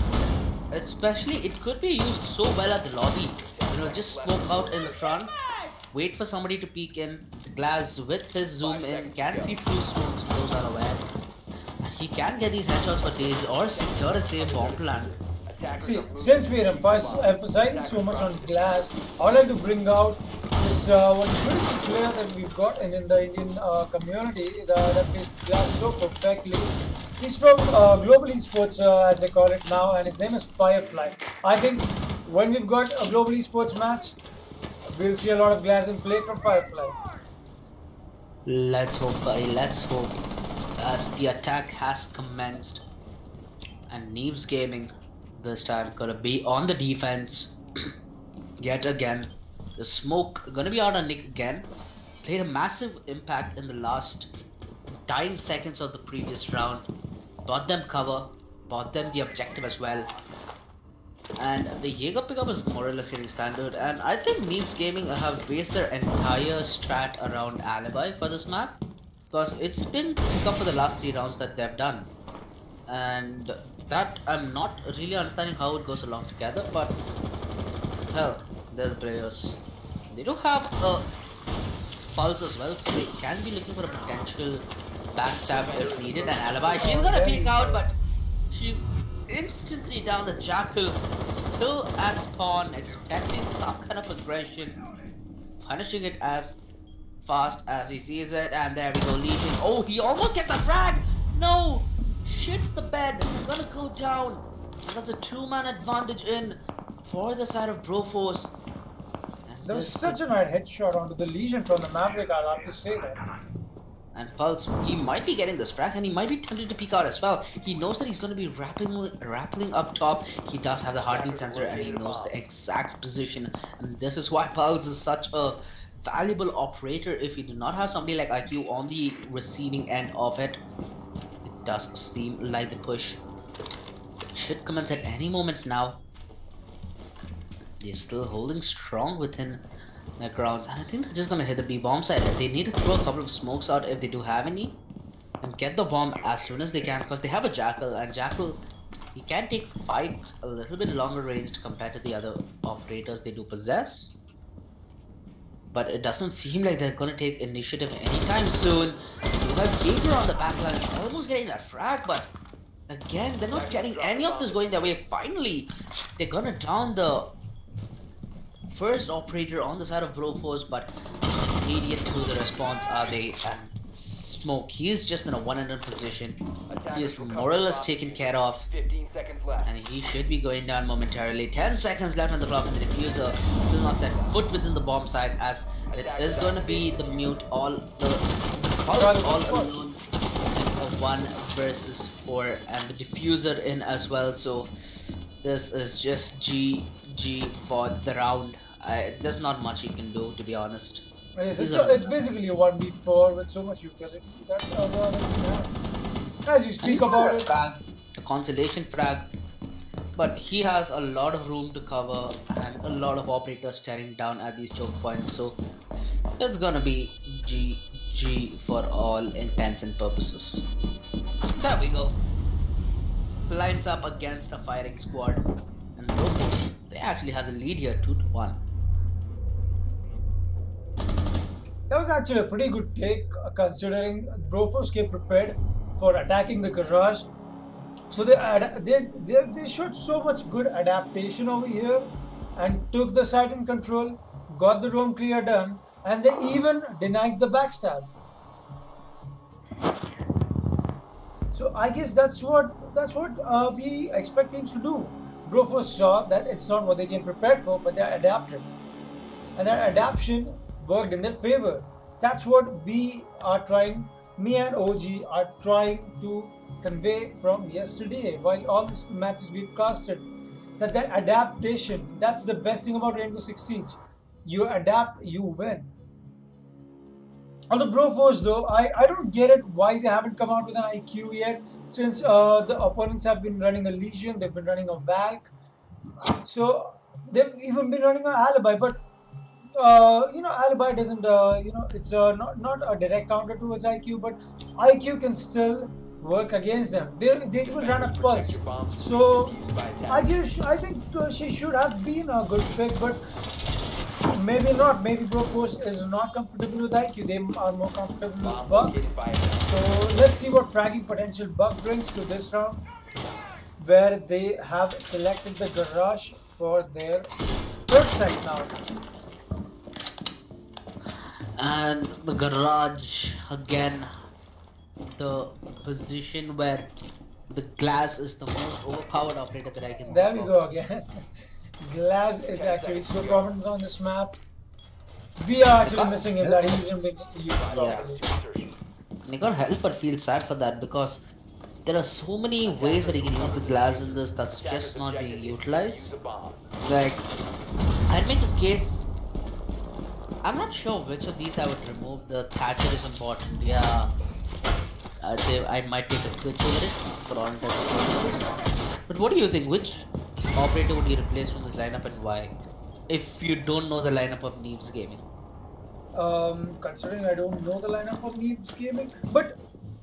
Especially, it could be used so well at the lobby. You know, just smoke out in the front, wait for somebody to peek in. Glass with his zoom in can see through smokes, those are aware. He can get these headshots for days or secure a safe bomb plant. see, since we are emphasizing so much on glass, I'd like to bring out this one beautiful player that we've got in the Indian community that plays glass so perfectly. He's from Global Esports, as they call it now, and his name is Firefly. I think when we've got a Global Esports match, we'll see a lot of glass in play from Firefly. Let's hope, buddy, let's hope. As the attack has commenced, and Knaves Gaming this time gonna be on the defense yet again. The smoke gonna be out on Nick again. Played a massive impact in the last dying seconds of the previous round. Bought them cover, bought them the objective as well. And the Jaeger pickup is more or less getting standard, and I think Knaves Gaming have based their entire strat around Alibi for this map, because it's been pickup for the last 3 rounds that they've done. And that I'm not really understanding how it goes along together, but hell, they're the players. They do have a Pulse as well, so they can be looking for a potential backstab if needed. And Alibi, she's gonna peek out, but she's instantly down. The Jackal still at spawn, expecting some kind of aggression, punishing it as fast as he sees it. And there we go, Legion. Oh, he almost gets a frag. No, shits the bed, gonna go down, and that's a 2-man advantage in for the side of Broforce. There was such a nice headshot onto the Legion from the Maverick, I'll have to say that. And Pulse, he might be getting this frag and he might be tempted to peek out as well. He knows that he's going to be rappelling up top. He does have the heartbeat sensor and he knows the exact position. And this is why Pulse is such a valuable operator. If you do not have somebody like IQ on the receiving end of it, it does seem like the push should commence at any moment now. They're still holding strong within the grounds, and I think they're just gonna hit the B bomb side. They need to throw a couple of smokes out if they do have any, and get the bomb as soon as they can, because they have a Jackal, and Jackal, he can take fights a little bit longer ranged compared to the other operators they do possess. But it doesn't seem like they're gonna take initiative anytime soon. You have Jaeger on the backline, almost getting that frag, but again, they're not getting any of this going their way. Finally, they're gonna down the first operator on the side of Broforce, but immediate to the response are they, and Smoke, he is just in a 1-1 position. He is more or less taken care of, 15 seconds left. and he should be going down momentarily. 10 seconds left on the clock, and the diffuser still not set foot within the bomb site, as it is going to be the mute all alone in a 1 versus 4, and the diffuser in as well. So this is just GG for the round. There's not much you can do, to be honest. Yes, it's basically a 1v4 with so much utility. That's all that he has. As you speak about it, a consolation frag, but he has a lot of room to cover and a lot of operators staring down at these choke points. So it's gonna be GG for all intents and purposes. There we go. Lines up against a firing squad, and Broforce, they actually have the lead here, 2-1. that was actually a pretty good take, considering Broforce came prepared for attacking the garage. So they showed so much good adaptation over here, and took the site in control, got the roam clear done, and they even denied the backstab. So I guess that's what we expect teams to do. Broforce saw that it's not what they came prepared for, but they adapted, and that adaptation worked in their favor. That's what we are trying, me and OG are trying to convey from yesterday while all these matches we've casted, that adaptation, that's the best thing about Rainbow Six Siege. You adapt, you win. Although Broforce though, I don't get it why they haven't come out with an IQ yet, since the opponents have been running a Legion, they've been running a Valk, so they've even been running an Alibi, but Alibi doesn't, it's not a direct counter towards IQ, but IQ can still work against them. They even run a Pulse, so I think she should have been a good pick, but maybe not. Maybe Broforce is not comfortable with IQ. They are more comfortable with Bug. So let's see what fragging potential Bug brings to this round, where they have selected the garage for their third site now. And the garage again, the position where the Glass is the most overpowered operator that I can. There we go again. Glass is actually so prominent on this map. We are actually missing him, that he isn't being used properly. I can't help but feel sad for that, because there are so many ways that you can use the Glass in this that's just not being utilized. Like, I'd make a case. I'm not sure which of these I would remove. The Thatcher is important, yeah. I'd say I might take a Twitch over it for all intents and purposes. But what do you think? Which operator would you replace from this lineup and why? If you don't know the lineup of Knaves Gaming. Considering I don't know the lineup of Knaves Gaming, but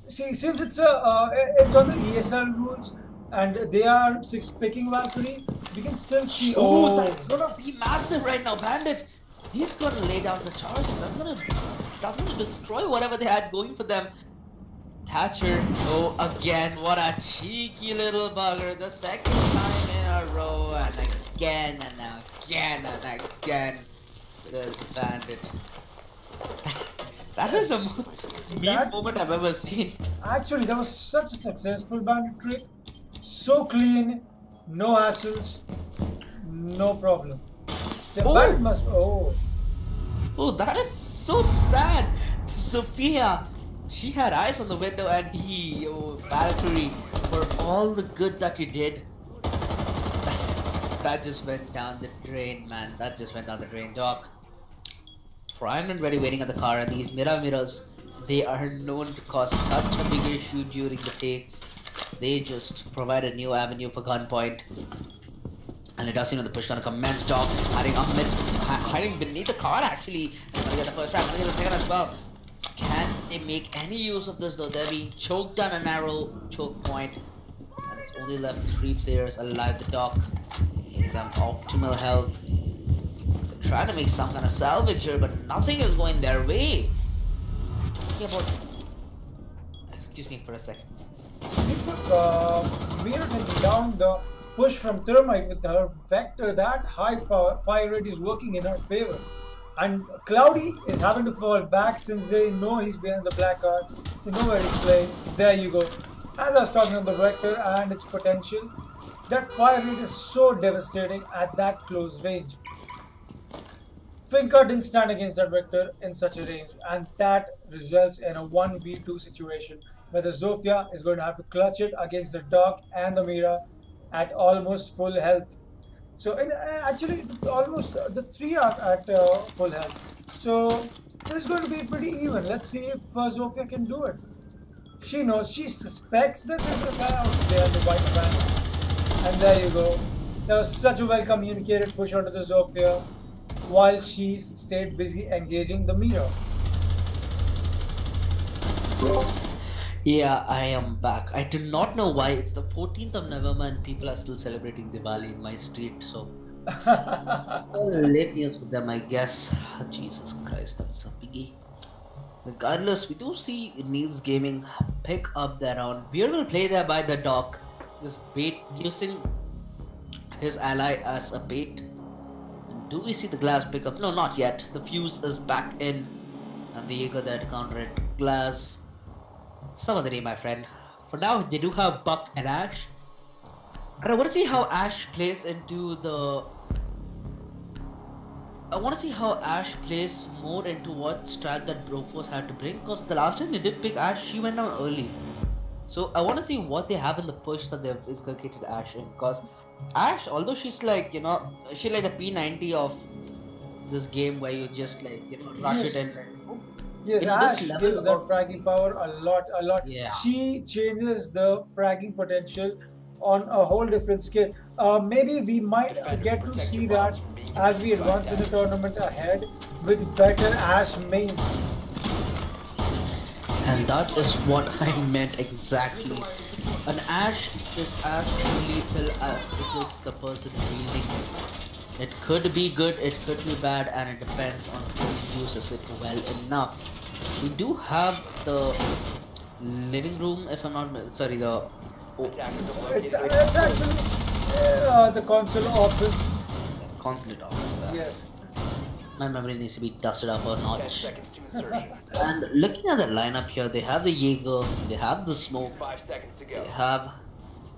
see, since it's on the ESL rules and they are 6 picking Valkyrie, we can still see. Oh, that's gonna be massive right now, Bandit. He's gonna lay down the charge. That's gonna destroy whatever they had going for them. Thatcher, oh again, what a cheeky little bugger, the second time in a row, and again and again and again, this Bandit. That is the most meme moment I've ever seen. Actually, that was such a successful Bandit trick, so clean, no hassles, no problem. Bandit must, oh, that is so sad. Sophia, She had eyes on the window, and he, oh, Valkyrie, for all the good that you did, that just went down the drain, man. That just went down the drain, Doc. Primed and ready waiting at the car, and these mirrors, they are known to cause such a big issue during the takes. They just provide a new avenue for gunpoint. And it does seem that the push gonna commence, Doc, hiding beneath the car actually. I'm gonna get the first round, I'm gonna get the second as well. Can they make any use of this though? They're being choked on a narrow choke point. And it's only left 3 players alive. The Doc giving them optimal health. They're trying to make some kind of salvage here, but nothing is going their way. Talking about... Excuse me for a second. We are taking down the push from Thermite with her vector. That high power fire rate is working in her favor. And Cloudy is having to fall back since they know he's behind the black card. They know where he's playing. There you go. As I was talking about the vector and its potential, that fire rate is so devastating at that close range. Finca didn't stand against that vector in such a range, and that results in a 1v2 situation where the Zofia is going to have to clutch it against the Doc and the Mira at almost full health. So actually, almost the 3 are at full health. So this is going to be pretty even. Let's see if Zofia can do it. She knows, she suspects that there's a guy out there, the white fan. And there you go. That was such a well communicated push onto the Zofia while she stayed busy engaging the Mira. Yeah, I am back. I do not know why it's the 14th of November and people are still celebrating Diwali in my street, so... late news for them, I guess. Jesus Christ, that's a biggie. Regardless, we do see Knaves Gaming pick up their round. Beer will play there by the Doc, just bait, using his ally as a bait. And do we see the glass pick up? No, not yet. The fuse is back in, and the Jaeger there to counter it. Glass. Some of the day, my friend. For now, they do have Buck and Ash. And I want to see how Ash plays into the... I want to see how Ash plays more into what strat that Broforce had to bring. Because the last time they did pick Ash, she went down early. So I want to see what they have in the push that they've inculcated Ash in. Because Ash, although she's like, you know, she's like the P90 of this game where you just like, you know, rush it and... Yes, Ash gives that fragging power a lot. Yeah. She changes the fragging potential on a whole different scale. Maybe we might get to see that as we advance in the tournament ahead with better Ash mains. And that is what I meant exactly. An Ash is as lethal as it is the person wielding it. It could be good, it could be bad, and it depends on who uses it well enough. We do have the living room, if I'm not sorry, the it's actually the console office. consulate office. Yes. My memory needs to be dusted up a notch. And looking at the lineup here, they have the Jaeger, they have the Smoke, 5 seconds to go. they have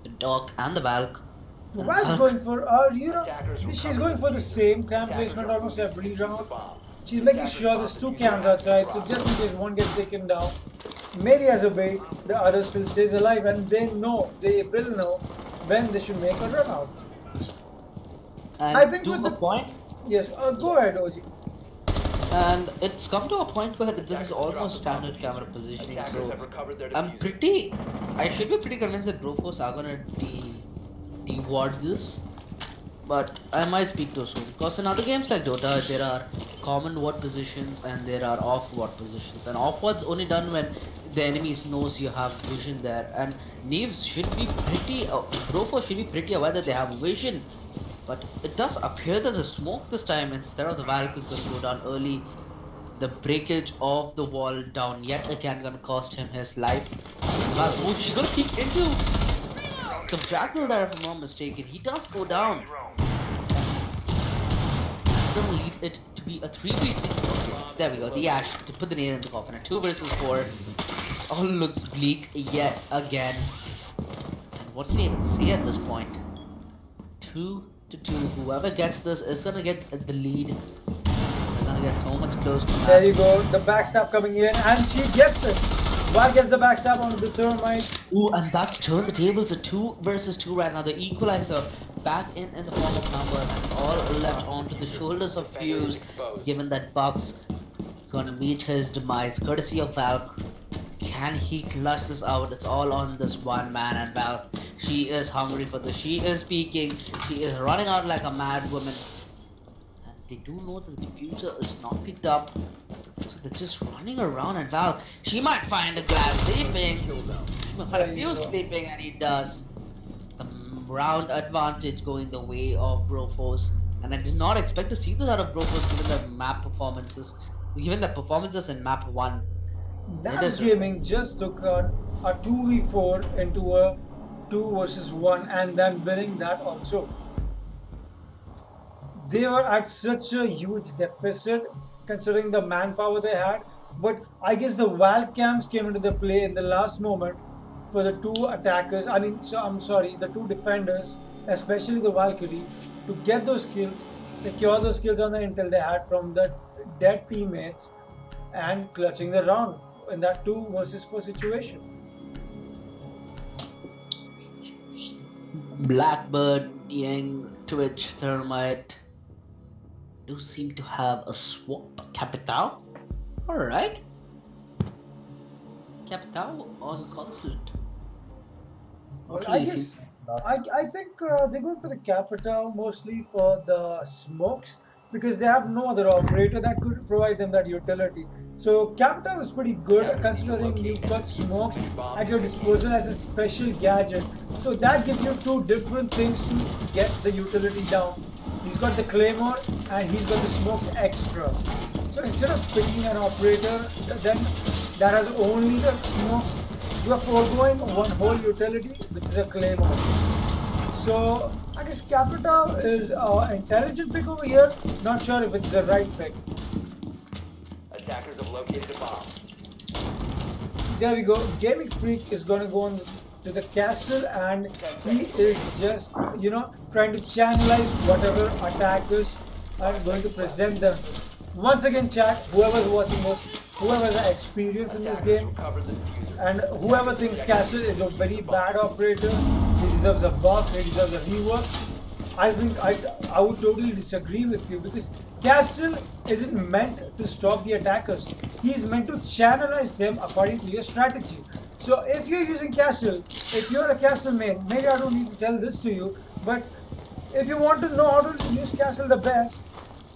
the Doc and the Valk. The Valk's going for, you know, she's going for the same cam placement almost every round. She's making sure there's 2 cams outside, so just in case one gets taken down, maybe as a bait, the other still stays alive, and they will know when they should make a run out. And I think to with the the point, yes, go ahead, OG. and it's come to a point where this is almost standard camera positioning, so I should be pretty convinced that Broforce are gonna de-ward this. But I might speak too soon, because in other games like Dota, there are common ward positions and there are off ward positions, and off ward's only done when the enemy knows you have vision there. And Knaves should be pretty, Broforce should be pretty aware that they have vision, but it does appear that the Smoke this time, instead of the Valk, is going to go down early. The breakage of the wall down yet again gonna cost him his life. But she's gonna peek into the Jackal there, if I'm not mistaken. He does go down. It's gonna lead it to be a 3v6. There we go, the Ash to put the nail in the coffin. A 2 versus 4. All looks bleak yet again. And what can you even say at this point? 2 to 2. Whoever gets this is gonna get the lead. They're gonna get so much close to that. There you go, the backstab coming in, and she gets it. Val gets the backstab onto the thermite. Ooh, and that's turned the tables to 2 versus 2 right now. The equalizer back in the form of numbers, and all left onto the shoulders of Fuse, given that Buck's gonna meet his demise courtesy of Valk. Can he clutch this out? It's all on this one man, and Valk, she is hungry for this. She is peeking. She is running out like a mad woman. And they do know that the diffuser is not picked up. So they're just running around, and Valk, she might find a glass sleeping. She might find a Fuse sleeping, and he does. The round advantage going the way of Broforce. And I did not expect to see this out of Broforce given the map performances. Given the performances in map 1. Knaves Gaming just took a 2v4 into a 2 versus 1 and then winning that also. They were at such a huge deficit considering the manpower they had, but I guess the Val cams came into the play in the last moment for the 2 attackers. The 2 defenders, especially the Valkyrie, to get those kills, secure those kills on the intel they had from the dead teammates, and clutching the round in that 2 versus 4 situation. Blackbird, Yang, Twitch, Thermite do seem to have a swap. Capital? Alright. Capital on Consulate. Well, I guess I think they're going for the Capital mostly for the smokes, because they have no other operator that could provide them that utility. So Capital is pretty good considering you've got smokes at your disposal as a special gadget. So that gives you 2 different things to get the utility down. He's got the Claymore and he's got the smokes extra. So instead of picking an operator then that has only the smokes, you are foregoing one whole utility, which is a Claymore. So I guess Capital is an intelligent pick over here. Not sure if it's the right pick. Attackers have located a bomb. There we go. Gaming Freak is going to go on to the castle, and he is just, trying to channelize whatever attackers are going to present them. Once again, chat, whoever's watching this, whoever has experience in this game, and whoever thinks Castle is a very bad operator, he deserves a buff, he deserves a rework, I think I would totally disagree with you, because Castle isn't meant to stop the attackers. He's meant to channelize them according to your strategy. So if you're using Castle, if you're a Castle main, maybe I don't need to tell this to you, but if you want to know how to use Castle the best,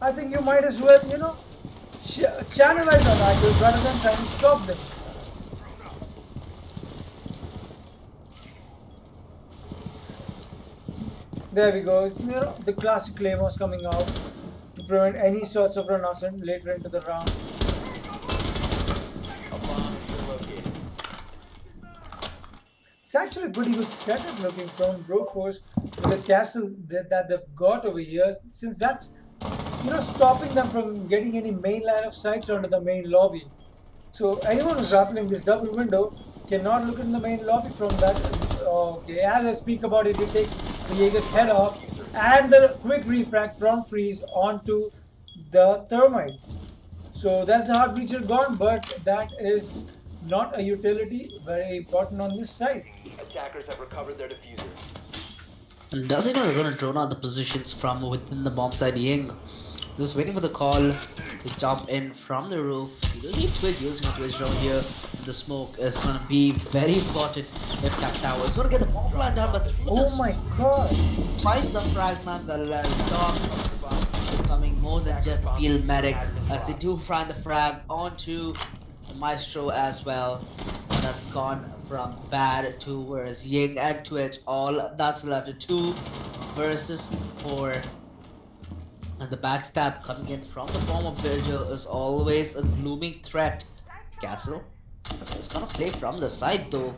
I think you might as well, channelize attackers rather than trying to stop them. There we go. The classic claymores coming out to prevent any sorts of runouts later into the round. It's actually a pretty good setup looking from Broforce with the castle that they've got over here, since that's stopping them from getting any main line of sights onto the main lobby. So anyone who's rappelling this double window cannot look in the main lobby from that. Okay, as I speak about it, it takes the Jaeger's head off and the quick refract from Freeze onto the Thermite. So that's the Heart Breacher gone, but that is not a utility, very important on this side. Attackers have recovered their diffuser. And does he know they're going to drone out the positions from within the bomb side? Ying just waiting for the call to jump in from the roof. He doesn't need Twitch, using a Twitch down here. The smoke is going to be very important if Cap Tower is going to get the bomb plant down, but oh my god! Find the fragment that allows Storm becoming more than just a field medic, as they do find the frag onto the Maestro as well. That's gone from bad to worse. Ying and Twitch, all that's left, 2 versus 4. And the backstab coming in from the form of Virgil is always a glooming threat. Castle is gonna play from the side though,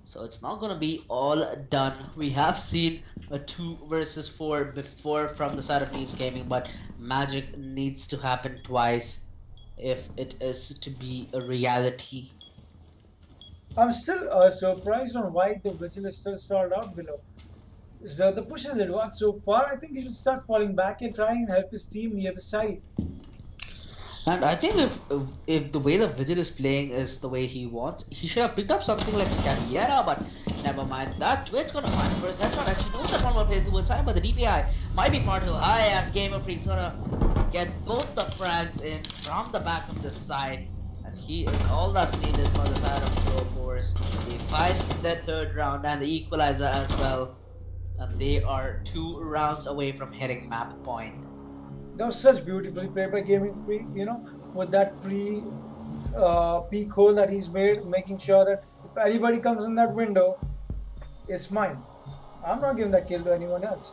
so it's not gonna be all done. We have seen a 2 versus 4 before from the side of Knaves Gaming, but magic needs to happen twice if it is to be a reality. I'm still surprised on why the Vigil is still stalled out below. So the push has advanced so far, I think he should start falling back and try and help his team near the side. And I think if the way the Vigil is playing is the way he wants, he should have picked up something like a Caviera, but never mind that. Twitch gonna find first headshot, and she knows that one more plays towards side, but the DPI might be far too high as Gamer Freak's gonna get both the frags in from the back of the side, and he is all that's needed for the side of Pro Force. They fight the third round and the equalizer as well, and they are 2 rounds away from hitting map point. That was such beautifully played by Gaming Freak, you know, with that peek hole that he's made, making sure that if anybody comes in that window, it's mine. I'm not giving that kill to anyone else.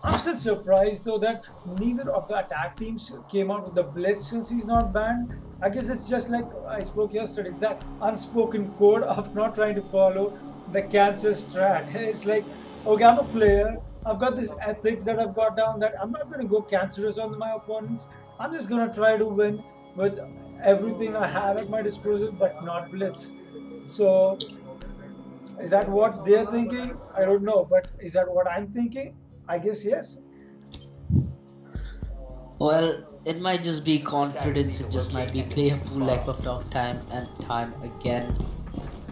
I'm still surprised though that neither of the attack teams came out with the blitz since he's not banned. I guess it's just like I spoke yesterday, it's that unspoken code of not trying to follow the cancer strat. It's like, okay, I'm a player, I've got this ethics that I've got down that I'm not going to go cancerous on my opponents. I'm just going to try to win with everything I have at my disposal, but not blitz. So, is that what they're thinking? I don't know, but is that what I'm thinking? I guess yes. Well, it might just be confidence, it just might be play a full lack of talk time and time again.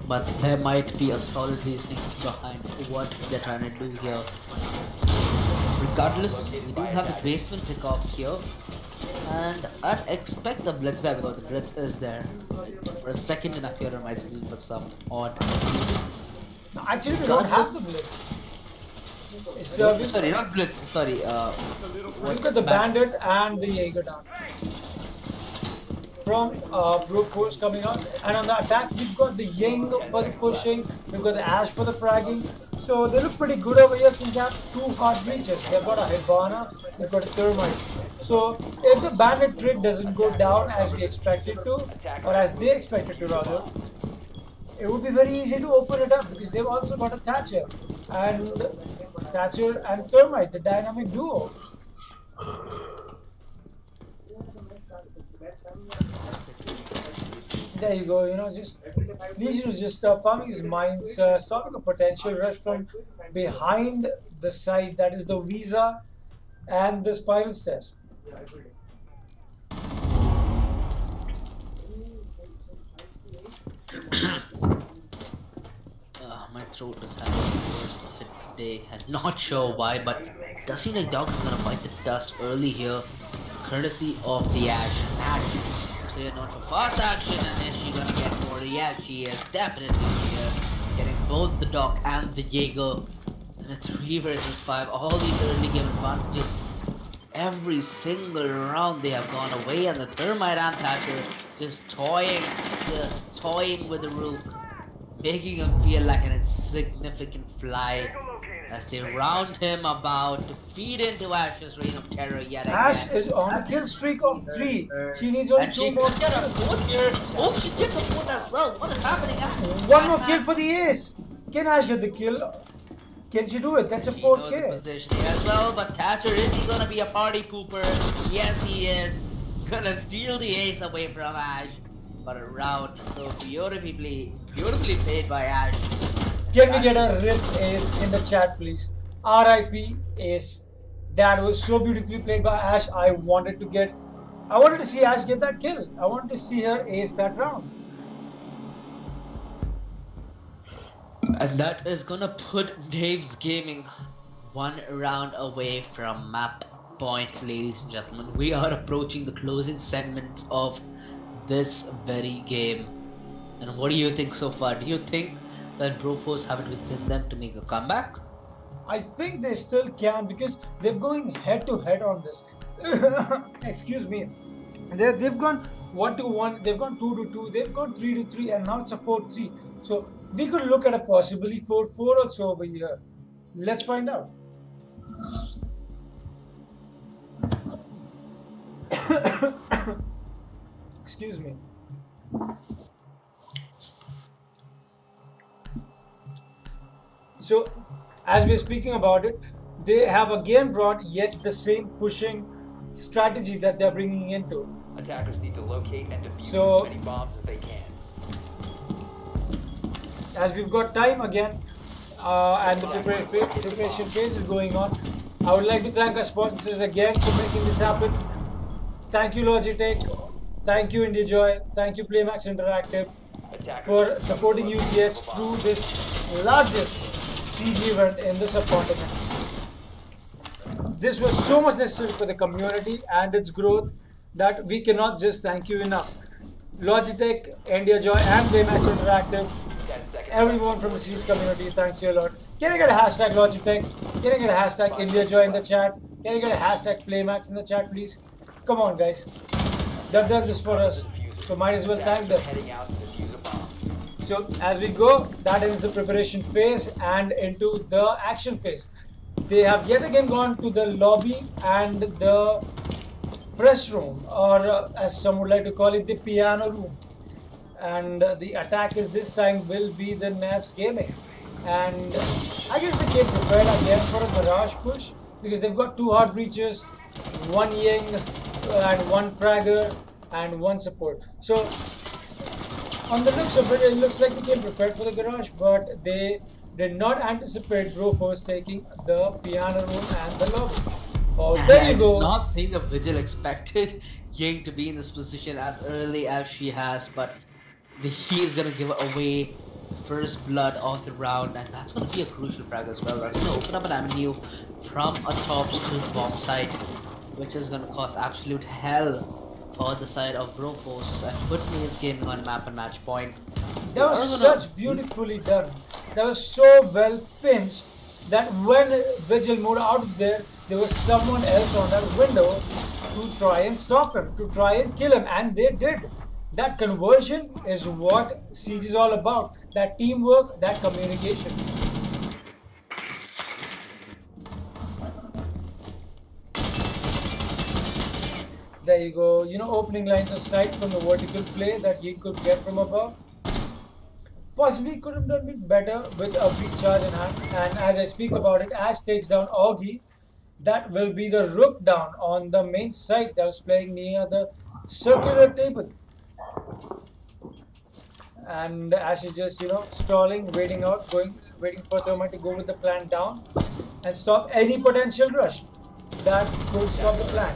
But there might be a solid reasoning behind what they're trying to do here. Regardless, we do have the basement pick off here. And I'd expect the blitz there because the blitz is there. For a second it appeared on my screen for some odd reason. Actually, we don't have the blitz. It's, sorry, not blitz. Sorry. Look at the bandit and the Jaeger down. From Brute Force coming out, and on the attack we've got the Ying for the pushing, we've got the Ash for the fragging. So they look pretty good over here since they have 2 hard breaches. They've got a Hibana, they've got a Thermite. So if the bandit trick doesn't go down as we expect it to, or as they expect it to rather, it would be very easy to open it up because they've also got a Thatcher and Thermite, the dynamic duo. There you go, you know, just Legion is just farming his mines, stopping a potential rush from behind the side, that is the Visa and the Spiral Stairs. My throat is having the worst of a day, and not sure why, but it does seem like Dog is gonna fight the dust early here, courtesy of the Ash. Clear known for fast action, and is she gonna get more? Yeah, she is, definitely she is. Getting both the Doc and the Jaeger in a 3 versus 5. All these early game advantages, every single round they have gone away, and the Thermite and Thatcher just toying with the Rook, making him feel like an insignificant fly as they round him about to feed into Ash's reign of terror yet again. Ash is on a kill streak of 3. She needs only 2 more kills. Oh, she gets a 4th as well. What is happening? 1 more kill for the ace. Can Ash get the kill? Can she do it? That's a 4K. Positioning as well, but Thatcher, is he gonna be a party pooper? Yes, he is. Gonna steal the ace away from Ash. But a round so beautifully played by Ash. Can we get a rip ace in the chat, please? RIP ace. That was so beautifully played by Ash. I wanted to see Ash get that kill. I wanted to see her ace that round. And that is gonna put Knaves Gaming 1 round away from map point, ladies and gentlemen. We are approaching the closing segments of this very game. And what do you think so far? Do you think that Broforce have it within them to make a comeback? I think they still can because they're going head to head on this. Excuse me. They've gone 1-1, they've gone 2-2, they've gone 3-3, and now it's a 4-3. So we could look at a possibly 4-4 also over here. Let's find out. Excuse me. So, as we're speaking about it, they have again brought yet the same pushing strategy that they're bringing into. Attackers need to locate and defuse So- as many bombs as they can. As we've got time again, and the preparation phase is going on, I would like to thank our sponsors again for making this happen. Thank you Logitech, thank you IndiaJoy, thank you Playmax Interactive for supporting UTH through this largest CG event in the subcontinent. This was so much necessary for the community and its growth that we cannot just thank you enough. Logitech, IndiaJoy and Playmax Interactive, 10 seconds. everyone from the Siege community, thanks you a lot. Can I get a hashtag Logitech? Can I get a hashtag IndiaJoy in the chat? Can I get a hashtag Playmax in the chat, please? Come on, guys. They've done this for us, so might as well thank them. Heading out to defuse a bomb. So as we go, that ends the preparation phase and into the action phase. They have yet again gone to the lobby and the press room, or as some would like to call it, the piano room. And the attack is this time will be the Knaves Gaming. And I guess they came prepared again for a barrage push because they've got 2 hard breachers, 1 Ying and 1 fragger and 1 support. So on the looks of it, it looks like they came prepared for the garage, but they did not anticipate Broforce taking the piano room and the lobby. Oh, there you I go. did not think the Vigil expected Ying to be in this position as early as she has, but he's gonna give away the first blood of the round, and that's gonna be a crucial frag as well. That's gonna open up an avenue from a top to bomb site, which is gonna cause absolute hell for the side of Broforce and put Knaves Gaming on map and match point. That was such beautifully done. That was so well pinched that when Vigil moved out of there, there was someone else on that window to try and stop him, to try and kill him, and they did. That conversion is what Siege is all about. That teamwork, that communication. There you go. You know, opening lines of sight from the vertical play that he could get from above. Possibly could have done it better with a big charge in hand. And as I speak about it, Ash takes down Augie. That will be the rook down on the main site that was playing near the circular table. And Ash is just, stalling, waiting out, waiting for Thermite to go with the plan down and stop any potential rush that could stop the plan.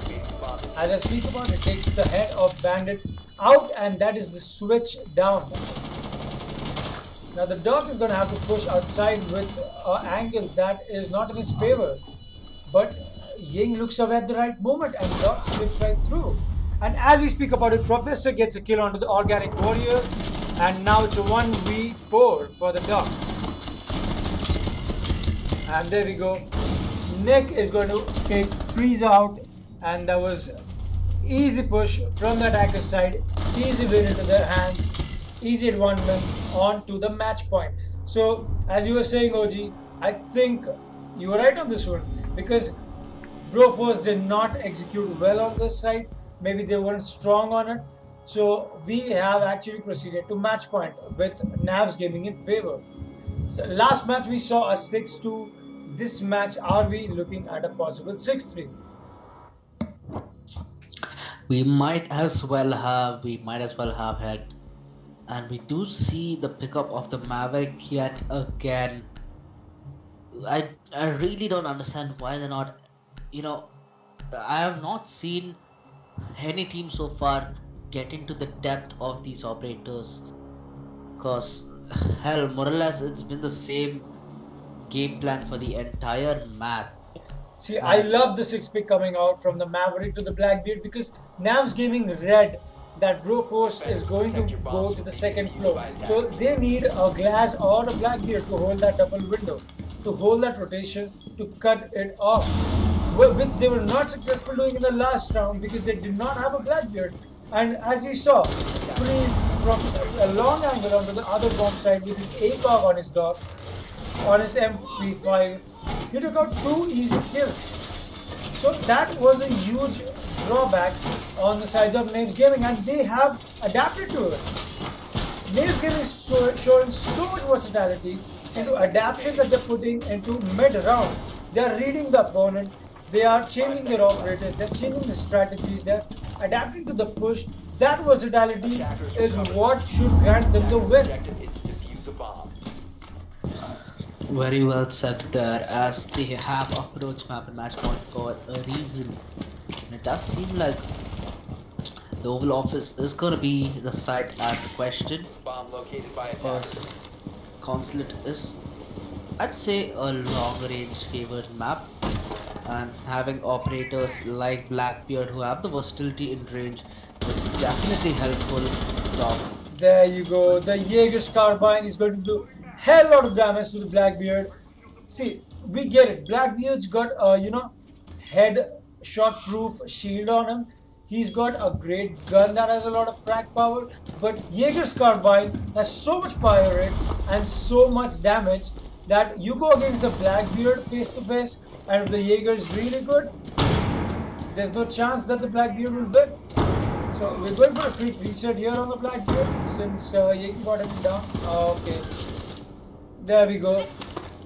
As I speak about it, takes the head of Bandit out, and that is the switch down. Now the dog is going to have to push outside with an angle that is not in his favor. But Ying looks away at the right moment and dog slips right through. And as we speak about it, Professor gets a kill onto the Organic Warrior. And now it's a 1v4 for the dog. And there we go. Nick is going to take Freeze out. And that was easy push from the attacker's side. Easy win into their hands. Easy advancement on to the match point. So, as you were saying, OG, I think you were right on this one. Because Broforce did not execute well on this side. Maybe they weren't strong on it. So we have actually proceeded to match point with Knaves Gaming in favor. So last match we saw a 6-2. This match, are we looking at a possible 6-3? We might as well have had, and we do see the pickup of the Maverick yet again. I really don't understand why they're not, I have not seen any team so far get into the depth of these operators, because hell, more or less it's been the same game plan for the entire map. See, I love the 6-pick coming out from the Maverick to the Blackbeard, because Knaves Gaming read that Broforce is going to go to the second floor. So they need a Glass or a Blackbeard to hold that double window, to hold that rotation, to cut it off, which they were not successful doing in the last round because they did not have a Blackbeard. And as you saw, Freeze from a long angle onto the other bomb side with his ACOG on his dog, on his MP5, he took out 2 easy kills. So that was a huge drawback on the side of Knaves Gaming, and they have adapted to it. Knaves Gaming is showing so much versatility into adaptation that they're putting into mid-round. They are reading the opponent, they are changing their operators, they're changing the strategies there, adapting to the push. That versatility Attackers is recovered. what should grant them the win. Objective is to defuse a bomb. Very well said there, as they have approached map and match point for a reason. And it does seem like the Oval Office is gonna be the site at question, Bomb located by attackers. because Consulate is, I'd say, a long range favored map, and having operators like Blackbeard who have the versatility in range is definitely helpful to top. There you go. The Jaeger's carbine is going to do hell lot of damage to the Blackbeard. See, we get it. Blackbeard's got a head shot proof shield on him. He's got a great gun that has a lot of frag power. But Jaeger's carbine has so much fire rate and so much damage that you go against the Blackbeard face to face, and if the Jaeger is really good, there's no chance that the Blackbeard will win. So we're going for a quick reset here on the Blackbeard since Jaeger got him down. Okay, there we go.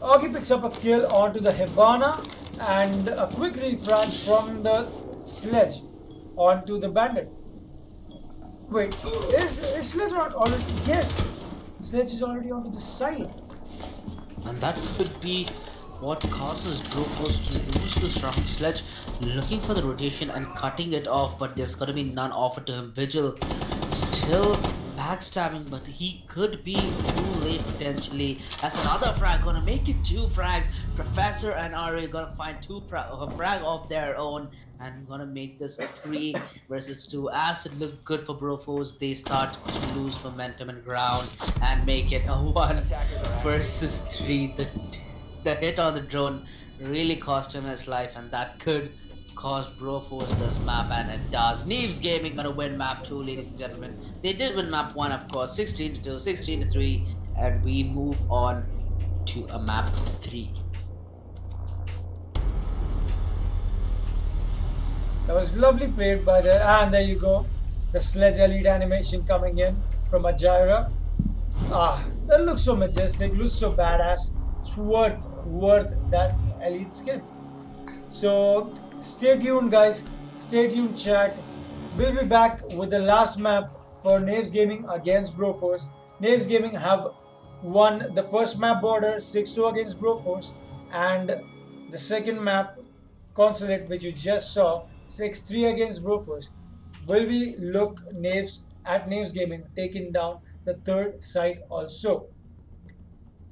Augie picks up a kill onto the Hibana and a quick refrag from the sledge onto the bandit. Wait, is sledge not already? Yes, sledge is already onto the side. And that could be what causes Brofos to lose this round. Sledge looking for the rotation and cutting it off, but there's gonna be none offered to him. Vigil still backstabbing, but he could be too late potentially. As another frag gonna make it 2 frags. Professor and Ari gonna find a frag of their own and gonna make this a 3 versus 2. As it looked good for Brofos, they start to lose momentum and ground and make it a 1 versus 3. The hit on the drone really cost him his life, and that could cause Brofos this map, and it does. Knaves Gaming gonna win map 2, ladies and gentlemen. They did win map 1, of course, 16-2, 16-3, and we move on to a map 3. That was lovely played by there, and there you go. The sledge elite animation coming in from Ajira. That looks so majestic, looks so badass. It's worth that elite skin. So stay tuned, guys. Stay tuned, chat. We'll be back with the last map for Knaves Gaming against Broforce. Knaves Gaming have won the first map border 6-2 against Broforce, and the second map Consulate, which you just saw, 6-3 against Broforce. Will we look Knaves Gaming taking down the third side also?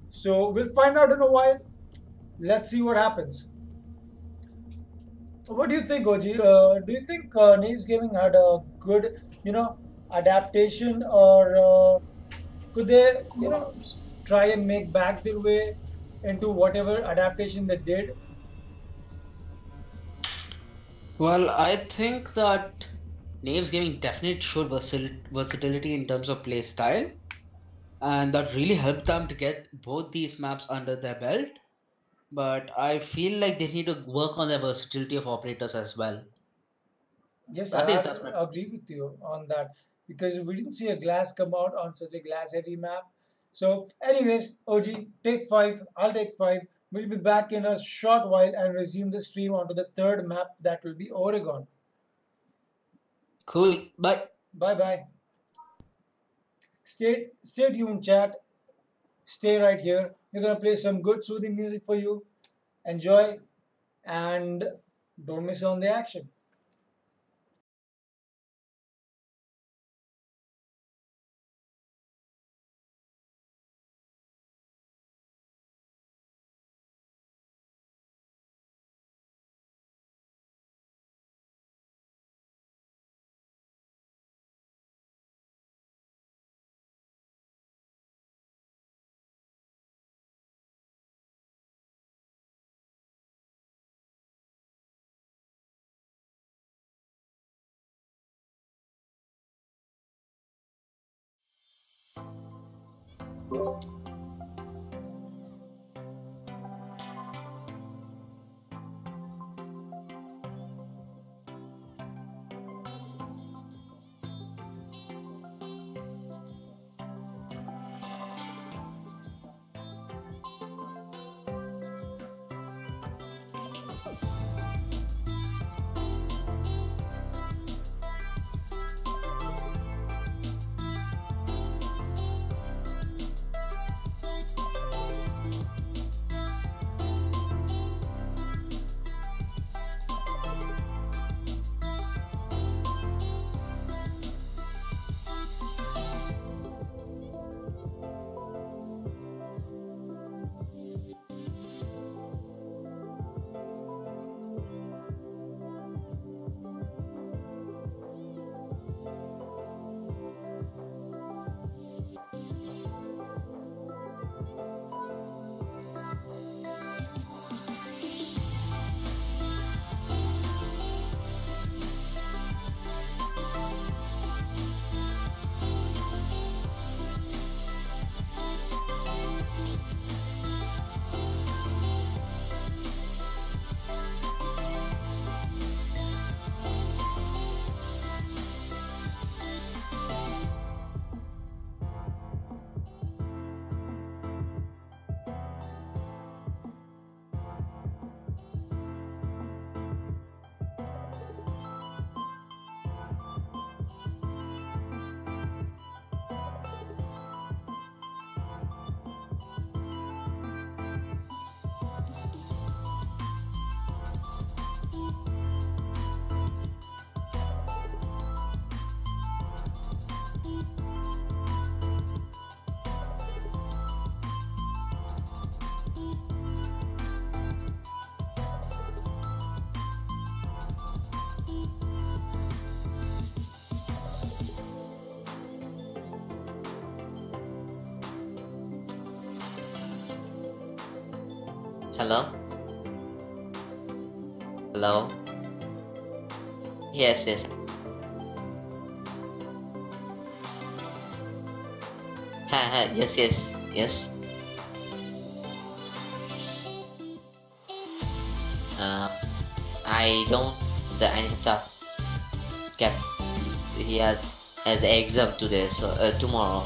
So we'll find out in a while. Let's see what happens. What do you think, OG? Do you think Knaves Gaming had a good, adaptation, or could they, try and make back their way into whatever adaptation they did? Well, I think that Knaves Gaming definitely showed versatility in terms of play style, and that really helped them to get both these maps under their belt. But I feel like they need to work on their versatility of operators as well. Yes, That I is have that's my to agree with you on that because we didn't see a glass come out on such a glass heavy map. So, anyways, OG, take 5. I'll take 5. We'll be back in a short while and resume the stream onto the third map, that will be Oregon. cool. Bye. Bye bye. Stay tuned, chat. Stay right here. We're gonna play some good soothing music for you. Enjoy and don't miss on the action. Hello? Hello? Yes, yes. Ha ha, yes, yes, yes. Uh, I don't. The Anita kept. He has exam today, so tomorrow.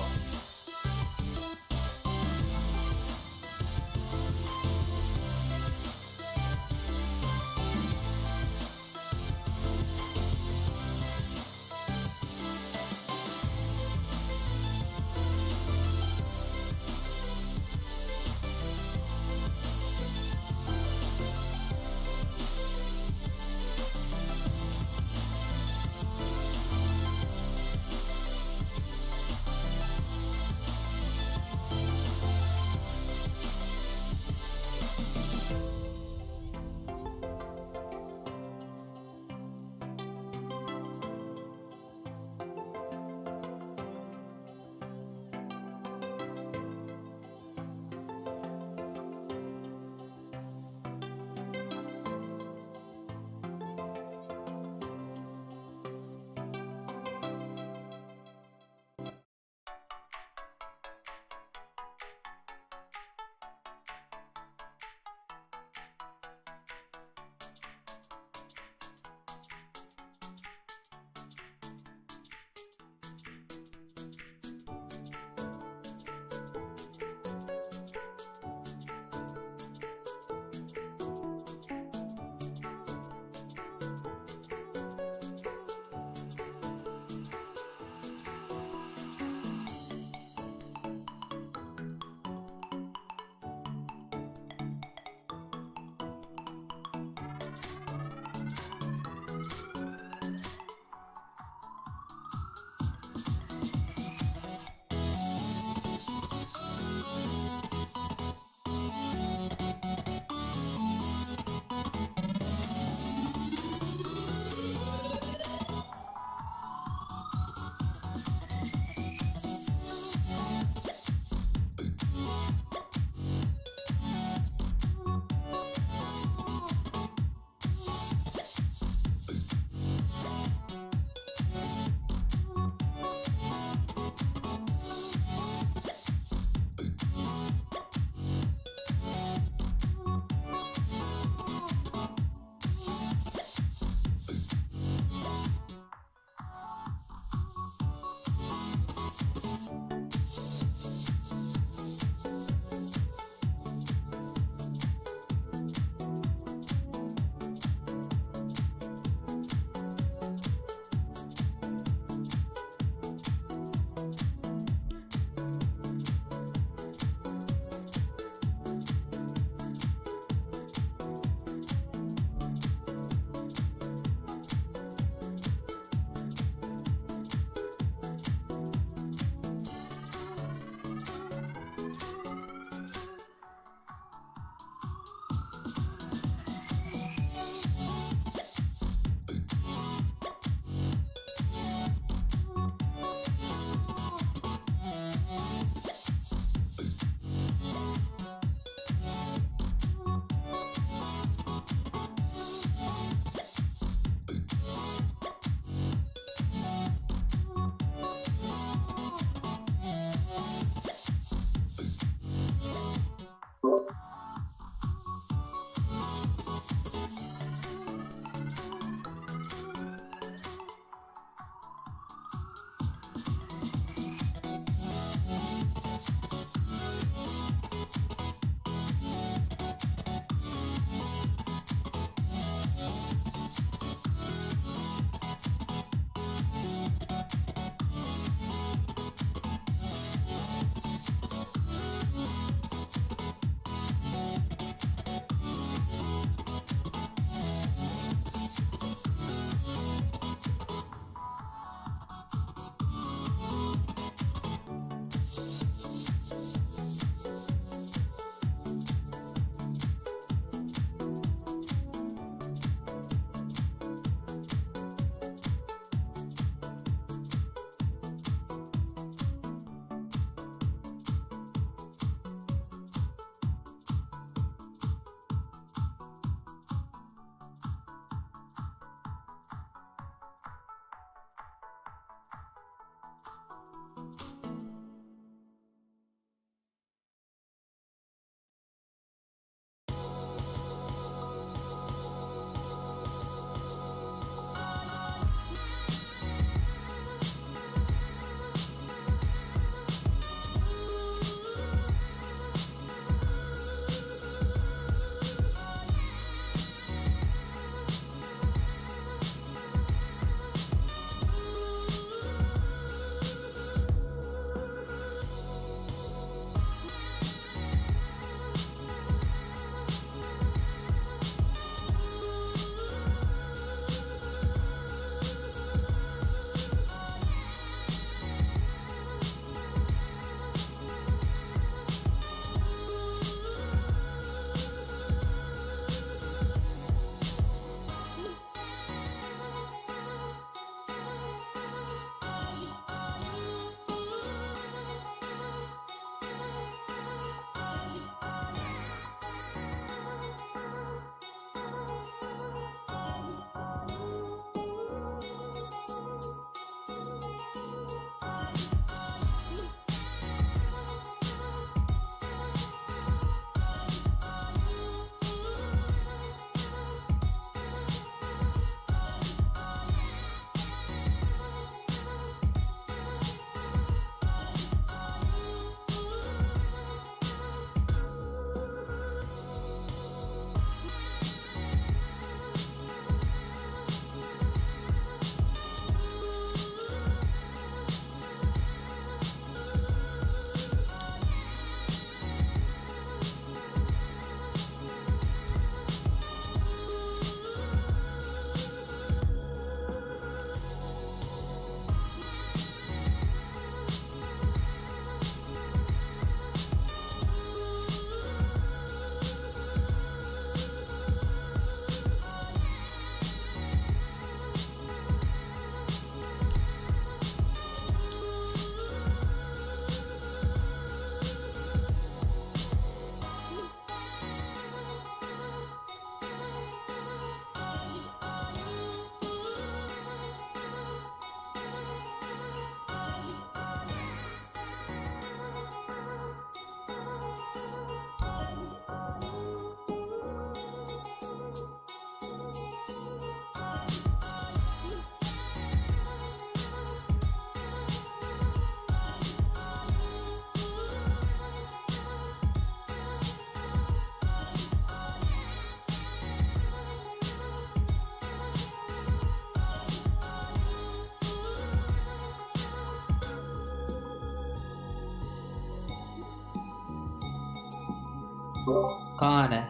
कौन है?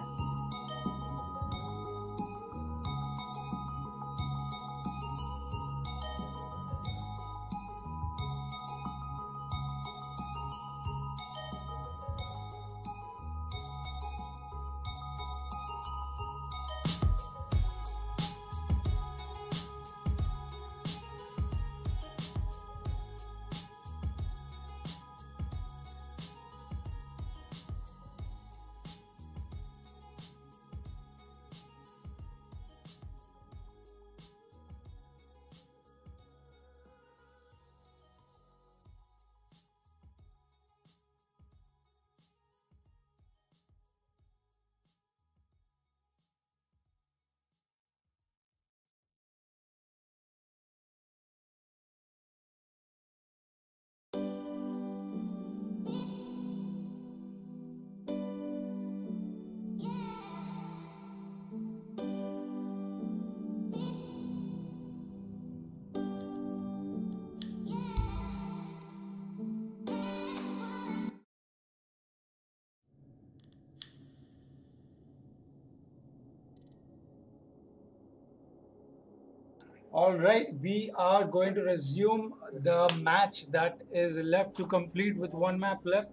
All right, we are going to resume the match that is left to complete with one map left.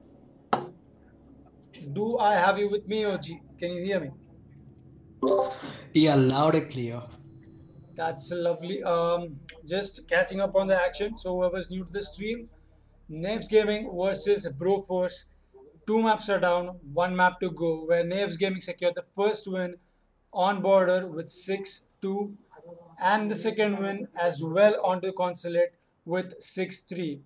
Do I have you with me, OG? Can you hear me? Yeah, loud and clear. That's lovely. Just catching up on the action. So whoever's new to the stream, Knaves Gaming versus Broforce. Two maps are down, one map to go. Where Knaves Gaming secured the first win on border with 6-2, and the second win as well on the consulate with 6-3.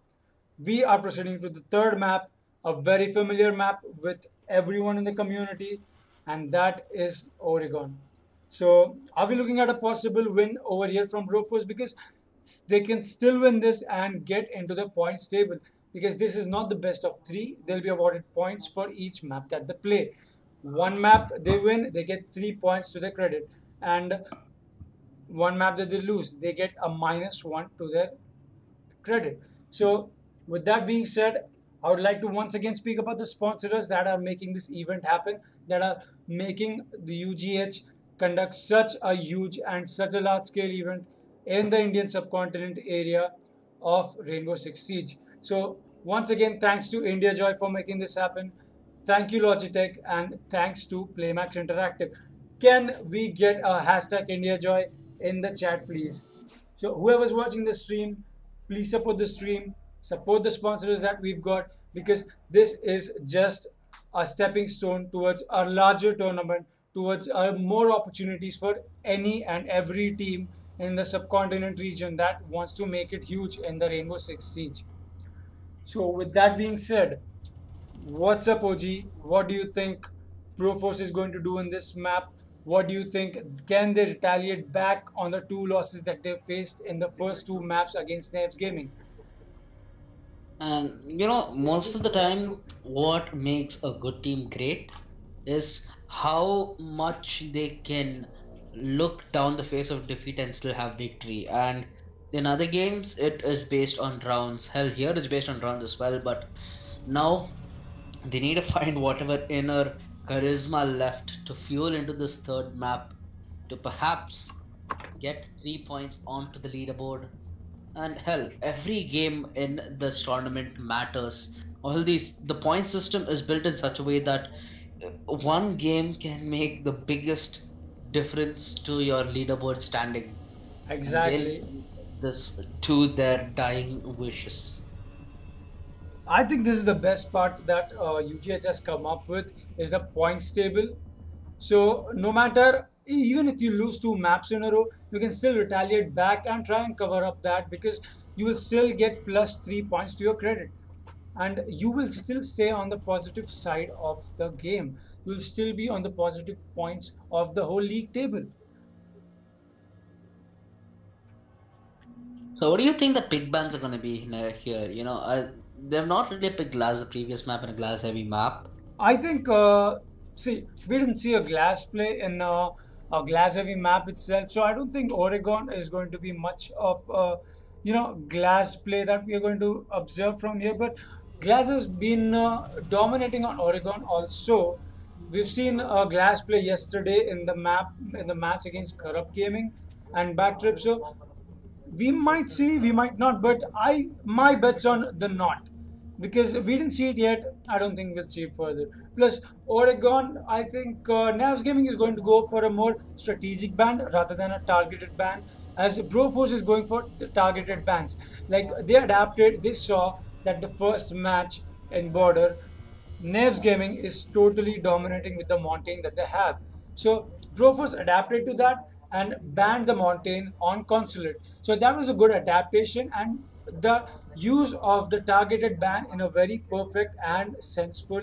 We are proceeding to the third map, a very familiar map with everyone in the community, and that is Oregon. So, are we looking at a possible win over here from Broforce? Because they can still win this and get into the points table. Because this is not the best of three, they'll be awarded points for each map that they play. One map they win, they get 3 points to their credit, and one map that they lose, they get a -1 to their credit. So, with that being said, I would like to once again speak about the sponsors that are making this event happen, that are making the UGH conduct such a huge and such a large scale event in the Indian subcontinent area of Rainbow Six Siege. So, once again, thanks to India Joy for making this happen. Thank you, Logitech, and thanks to Playmax Interactive. Can we get a hashtag India Joy in the chat, please? So, whoever's watching the stream, please support the stream, support the sponsors that we've got, because this is just a stepping stone towards a larger tournament, towards more opportunities for any and every team in the subcontinent region that wants to make it huge in the Rainbow Six Siege. So, with that being said, what's up, OG? What do you think Proforce is going to do in this map? What do you think? Can they retaliate back on the two losses that they faced in the first two maps against Knaves Gaming? And most of the time, what makes a good team great is how much they can look down the face of defeat and still have victory. And in other games, it is based on rounds. Hell, here it's based on rounds as well. But now they need to find whatever inner charisma left to fuel into this third map to perhaps get 3 points onto the leaderboard. And hell, every game in this tournament matters. The point system is built in such a way that one game can make the biggest difference to your leaderboard standing. And they'll Exactly. this to their dying wishes. I think this is the best part that UGH has come up with is the points table. So no matter, even if you lose two maps in a row, you can still retaliate back and try and cover up that, because you will still get +3 points to your credit, and you will still stay on the positive side of the game. You will still be on the positive points of the whole league table. So what do you think the big bans are going to be here? They've not really picked glass the previous map and a glass heavy map. I think, see, we didn't see a glass play in a glass heavy map itself, so I don't think Oregon is going to be much of glass play that we are going to observe from here. But glass has been dominating on Oregon also. We've seen Glass play yesterday in the match against Corrupt Gaming and Backtrip. So we might see, we might not, but my bet's on the not, because we didn't see it yet. I don't think we'll see it further. Plus, Oregon, I think Knaves Gaming is going to go for a more strategic ban rather than a targeted ban, as Broforce is going for the targeted bans. Like they adapted, they saw that the first match in Border, Knaves Gaming is totally dominating with the Mountain that they have. So Broforce adapted to that and banned the Mountain on Consulate. So that was a good adaptation, and the use of the targeted ban in a very perfect and senseful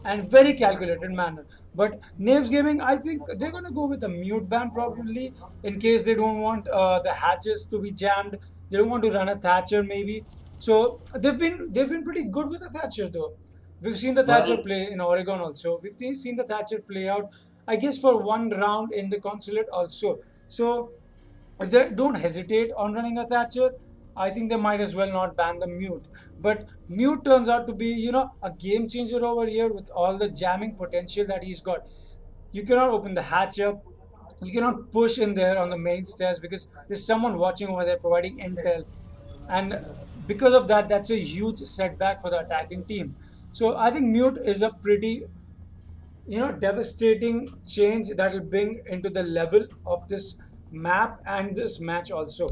and very calculated manner. But Knaves Gaming, I think they're gonna go with a mute ban probably, in case they don't want the hatches to be jammed. They don't want to run a Thatcher maybe. So they've been pretty good with the Thatcher though. We've seen the Thatcher Well, play in Oregon also. Seen the Thatcher play out, I guess, for one round in the Consulate also. So if they don't hesitate on running a Thatcher, I think they might as well not ban the mute. But mute turns out to be, a game changer over here with all the jamming potential that he's got. You cannot open the hatch up. You cannot push in there on the main stairs because there's someone watching over there providing intel. And because of that, that's a huge setback for the attacking team. So I think mute is a pretty devastating change that will bring into the level of this map and this match also.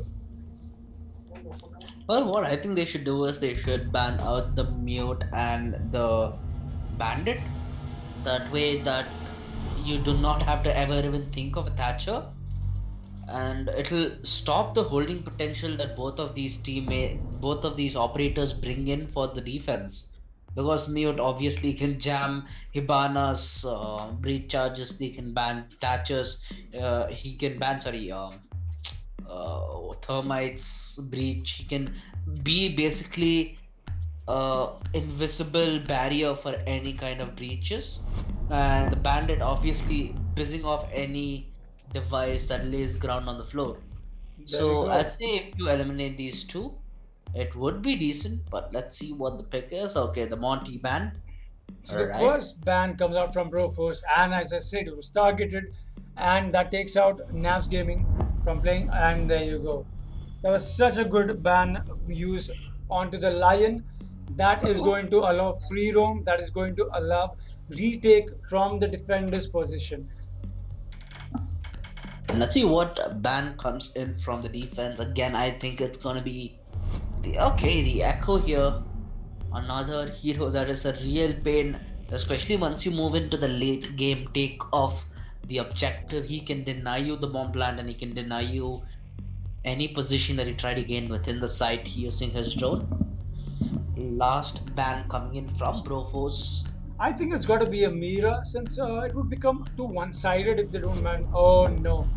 well, what I think they should do is they should ban out the mute and the bandit. That way, that you do not have to ever even think of a Thatcher, and it'll stop the holding potential that both of these operators bring in for the defense. Because mute obviously can jam Hibana's breach charges, they can ban Thatchers, he can ban Thermite's breach, he can be basically invisible barrier for any kind of breaches, and the bandit obviously pissing off any device that lays ground on the floor. There you So go. I'd say if you eliminate these two, it would be decent, but let's see what the pick is. Okay, the Monty ban. So the Alright. first ban comes out from Broforce, and as I said, it was targeted, and that takes out Navs Gaming from playing. And there you go. That was such a good ban use onto the Lion. That is going to allow free roam. That is going to allow retake from the defender's position. And let's see what ban comes in from the defense. Again, I think it's gonna be the Echo here. Another hero that is a real pain, especially once you move into the late game take of the objective. He can deny you the bomb plant, and he can deny you any position that you try to gain within the site using his drone. Last ban coming in from Broforce. I think it's got to be a Mira, since it would become too one-sided if they don't ban. Oh no,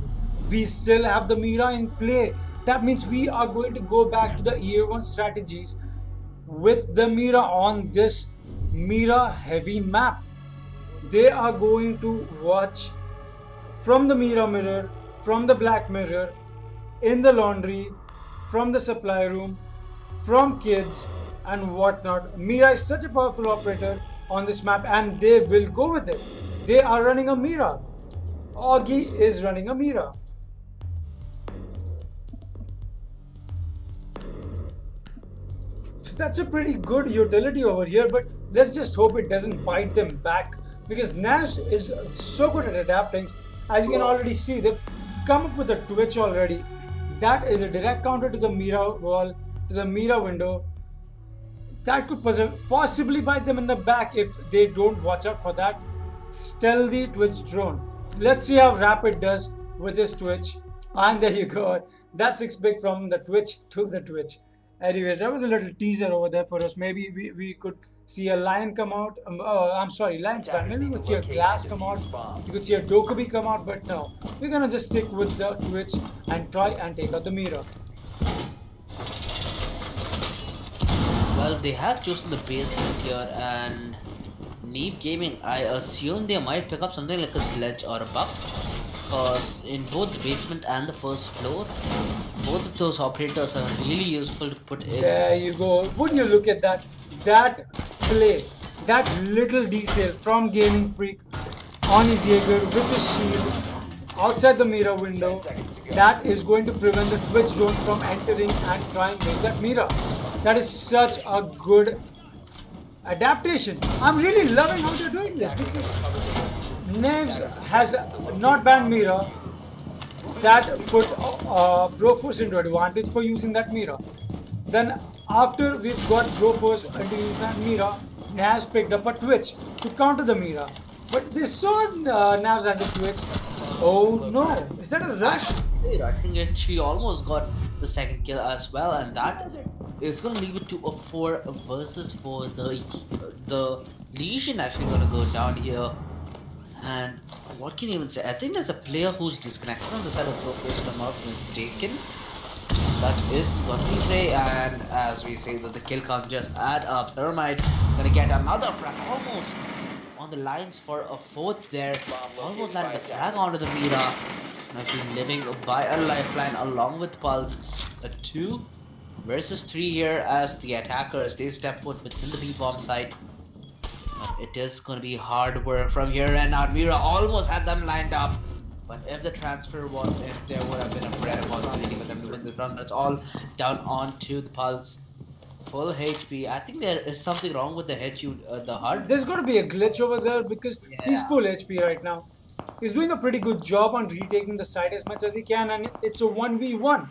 we still have the Mira in play. That means we are going to go back to the year one strategies with the Mira on this Mira heavy map. They are going to watch from the Mira mirror, from the black mirror, in the laundry, from the supply room, from kids and whatnot. Mira is such a powerful operator on this map, and they will go with it. They are running a Mira. Augie is running a Mira. So that's a pretty good utility over here, but let's just hope it doesn't bite them back, because Nash is so good at adapting. As you can already see, they've come up with a Twitch already. That is a direct counter to the Mira wall, to the Mira window. That could possibly bite them in the back if they don't watch out for that stealthy Twitch drone. Let's see how Rapid does with his Twitch. And there you go. That's 6 big from the Twitch to the Twitch. Anyways, that was a little teaser over there for us. Maybe we could see a lion come out. I'm sorry, lion span. Maybe we could see a glass come out. You could see a Dokubi come out, but no. We're gonna just stick with the Twitch and try and take out the Mira. Well, they have chosen the basement here, and Neve Gaming, I assume they might pick up something like a sledge or a buck, because in both the basement and the first floor, both of those operators are really useful to put in. There you go. Would you look at that? That play, that little detail from Gaming Freak. on his Jaeger with his shield outside the mirror window. That is going to prevent the Twitch drone from entering and trying to break that mirror. That is such a good adaptation. I'm really loving how they're doing this because Knaves has not banned mirror. That put Broforce into advantage for using that mirror. Then after we've got Broforce to use that mirror, Knaves picked up a Twitch to counter the mirror. But they saw Knaves as a Twitch. Oh no, is that a rush? Rushing it, she almost got the second kill as well, and that is gonna leave it to a 4 versus 4. The Legion actually gonna go down here. And what can you even say? I think there's a player who's disconnected on the side of Broforce, if I'm not mistaken. That is gonna be Ray, and as we say that the kill can't just add up. Thermite gonna get another frag, almost on the lines for a 4th there. Almost landed the frag onto the Mira. Now she's living by a lifeline along with Pulse. A 2 versus 3 here as the attackers, they step foot within the B-bomb site. It is going to be hard work from here, and Admira almost had them lined up. But if the transfer was, if there would have been a better possibility for them to win this round, that's all down onto the Pulse. Full HP. I think there is something wrong with the the HUD. There's got to be a glitch over there because he's full HP right now. He's doing a pretty good job on retaking the site as much as he can, and it's a 1v1.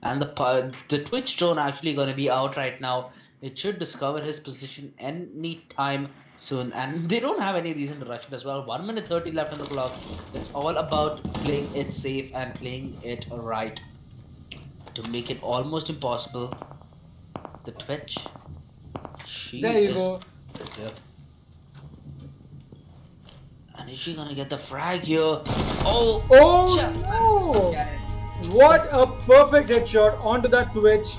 And the Twitch drone actually going to be out right now. It should discover his position any time soon, and they don't have any reason to rush it as well. 1 minute 30 left on the clock. It's all about playing it safe and playing it right to make it almost impossible. The Twitch, there you go. Here. And is she gonna get the frag here? Oh no! What a perfect headshot onto that Twitch.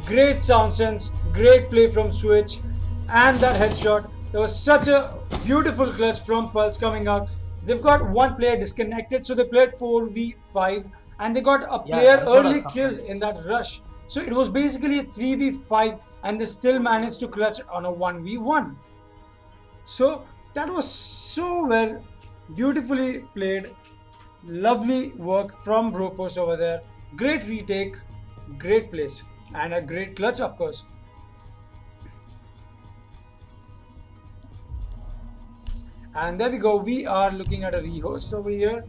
Great sound sense, great play from Switch, and that headshot. There was such a beautiful clutch from Pulse coming out. They've got one player disconnected, so they played 4v5, and they got a player early killed in that rush. So it was basically a 3v5, and they still managed to clutch on a 1v1. So that was so well, beautifully played. Lovely work from Broforce over there. Great retake, great place. And a great clutch, of course. And there we go. We are looking at a rehost over here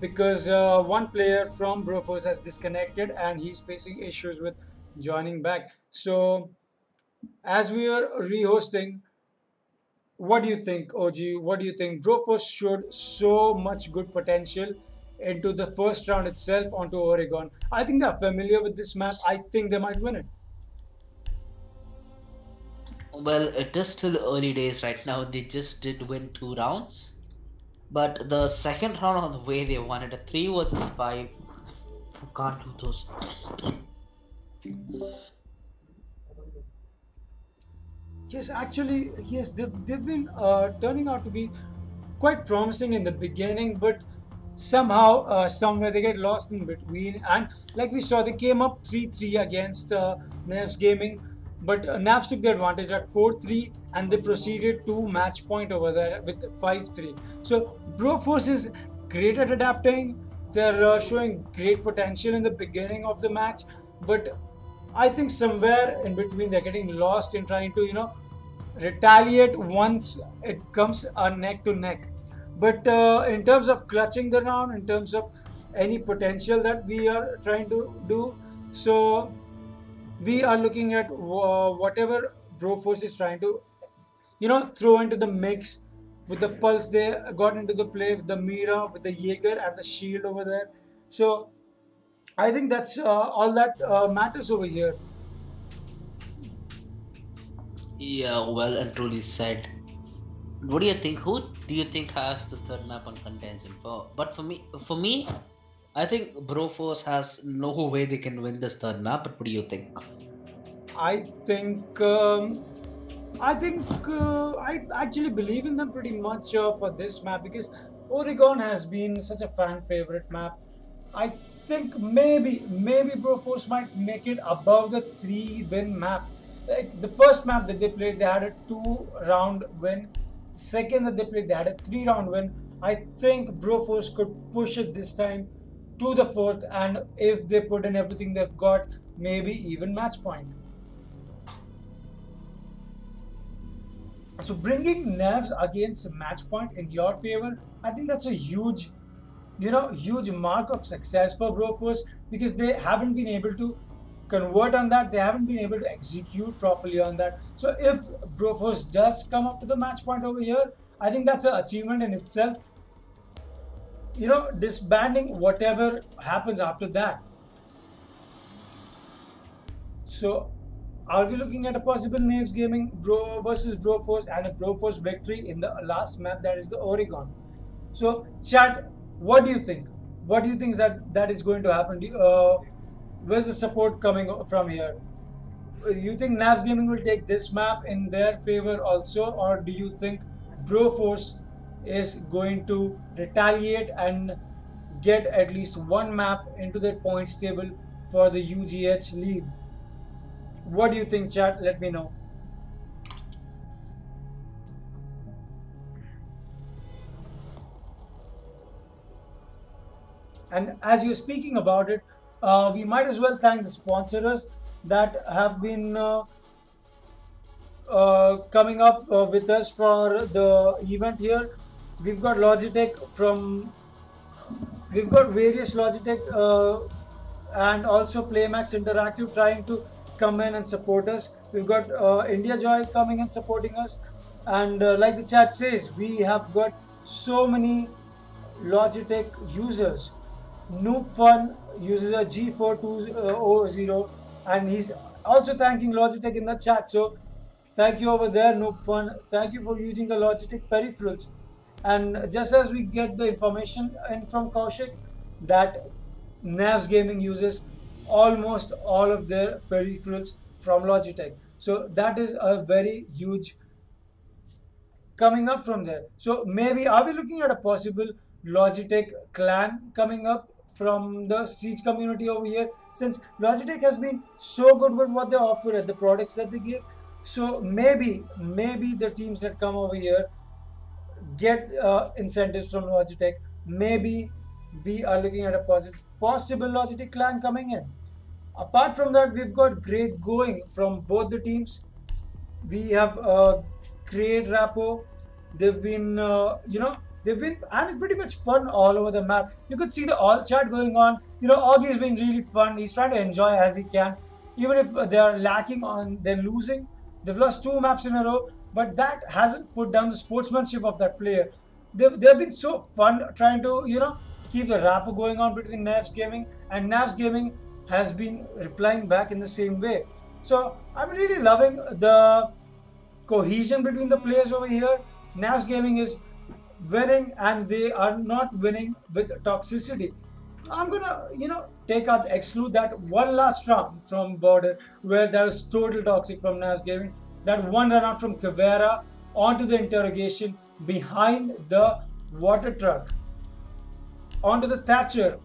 because one player from Broforce has disconnected and he's facing issues with joining back. So as we are rehosting, what do you think, OG? What do you think? Broforce showed so much good potential into the first round itself onto Oregon. I think they're familiar with this map. I think they might win it. Well, it is still early days right now. They just did win 2 rounds. But the second round on the way, they won it a 3 versus 5. You can't do those. Yes, actually, yes, they've been turning out to be quite promising in the beginning, but somehow, somewhere they get lost in between. And like we saw, they came up 3-3 against Knaves Gaming, but Knaves took the advantage at 4-3 and they proceeded to match point over there with 5-3. So Broforce is great at adapting. They're showing great potential in the beginning of the match, but I think somewhere in between they're getting lost in trying to, retaliate once it comes neck to neck. But in terms of clutching the round, in terms of any potential that we are trying to do, so we are looking at whatever Broforce is trying to, throw into the mix. With the Pulse, they got into the play with the Mira, with the Jaeger and the shield over there. So I think that's all that matters over here. Yeah, well and truly said. What do you think? Who do you think has the third map on contention for? But for me, I think Broforce has no way they can win this third map. But what do you think? I think I actually believe in them pretty much for this map because Oregon has been such a fan favorite map. I think maybe Broforce might make it above the 3-win map. Like the first map that they played, they had a 2-round win. Second that they played, they had a 3-round win. I think Broforce could push it this time to the fourth, and if they put in everything they've got, maybe even match point. So bringing Knaves against match point in your favor, I think that's a huge, huge mark of success for Broforce, because they haven't been able to convert on that. They haven't been able to execute properly on that. So if Broforce does come up to the match point over here, I think that's an achievement in itself. Disbanding whatever happens after that. So are we looking at a possible Knaves Gaming Bro versus Broforce and a Broforce victory in the last map, that is the Oregon? So chat, what do you think? What do you think that is going to happen? Where's the support coming from here? You think Knaves Gaming will take this map in their favor also, or do you think Broforce is going to retaliate and get at least one map into their points table for the UGH league? What do you think, chat? Let me know. And as you're speaking about it, we might as well thank the sponsors that have been coming up with us for the event here. We've got we've got various Logitech and also Playmax Interactive trying to come in and support us. We've got India Joy coming and supporting us, and like the chat says, we have got so many Logitech users. Noob Fun uses a G4200, and he's also thanking Logitech in the chat. So thank you over there, Noob Fun. Thank you for using the Logitech peripherals. And just as we get the information in from Kaushik that Knaves Gaming uses almost all of their peripherals from Logitech. So that is a very huge coming up from there. So maybe are we looking at a possible Logitech clan coming up from the Siege community over here, since Logitech has been so good with what they offer and the products that they give. So maybe the teams that come over here get incentives from Logitech. Maybe we are looking at a possible Logitech clan coming in. Apart from that, we've got great going from both the teams. We have great rapport. They've been, they've been having pretty much fun all over the map. You could see the all chat going on. Augie is being really fun. He's trying to enjoy as he can. Even if they are lacking on, they're losing. They've lost 2 maps in a row, but that hasn't put down the sportsmanship of that player. They've been so fun trying to, keep the rapport going on between Knaves Gaming, and Knaves Gaming has been replying back in the same way. So I'm really loving the cohesion between the players over here. Knaves Gaming is winning, and they are not winning with toxicity. I'm gonna, exclude that one last round from Border where there was total toxic from Knaves Gaming. That one run out from Kavera onto the interrogation behind the water truck, onto the Thatcher.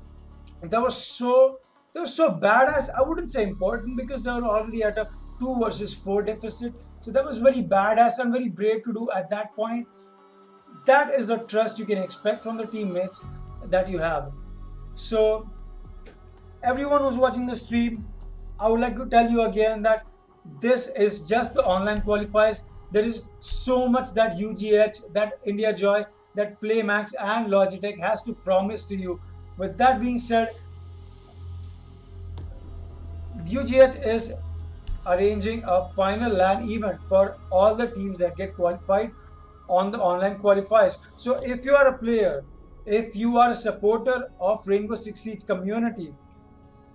That was so badass. I wouldn't say important because they were already at a 2 versus 4 deficit. So that was very badass and very brave to do at that point. That is the trust you can expect from the teammates that you have. So everyone who's watching the stream, I would like to tell you again that this is just the online qualifiers. There is so much that UGH, that India Joy, that Playmax and Logitech has to promise to you. With that being said, UGH is arranging a final LAN event for all the teams that get qualified on the online qualifiers. So if you are a player, if you are a supporter of Rainbow Six Siege community,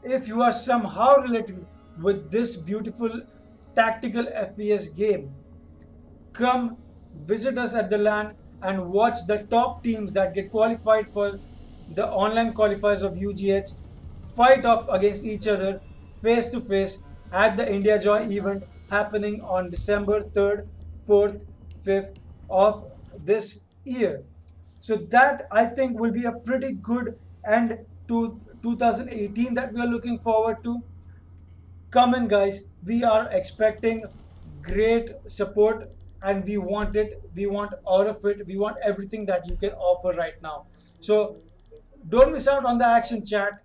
if you are somehow related with this beautiful tactical FPS game, come visit us at the LAN and watch the top teams that get qualified for the online qualifiers of UGH fight off against each other face to face at the India Joy event happening on December 3rd, 4th, 5th of this year. So that I think will be a pretty good end to 2018 that we are looking forward to. Come in guys, we are expecting great support and we want it. We want all of it. We want everything that you can offer right now. So don't miss out on the action, chat.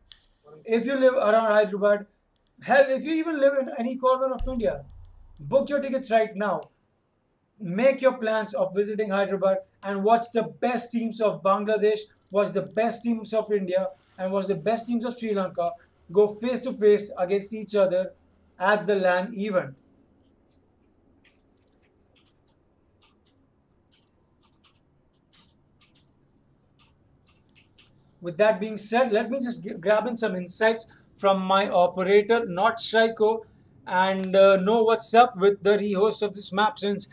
If you live around Hyderabad, hell, if you even live in any corner of India, book your tickets right now. Make your plans of visiting Hyderabad and watch the best teams of Bangladesh, watch the best teams of India, and watch the best teams of Sri Lanka go face to face against each other at the LAN event. With that being said, let me just grab in some insights from my operator, not Shryko, and know what's up with the rehost of this map since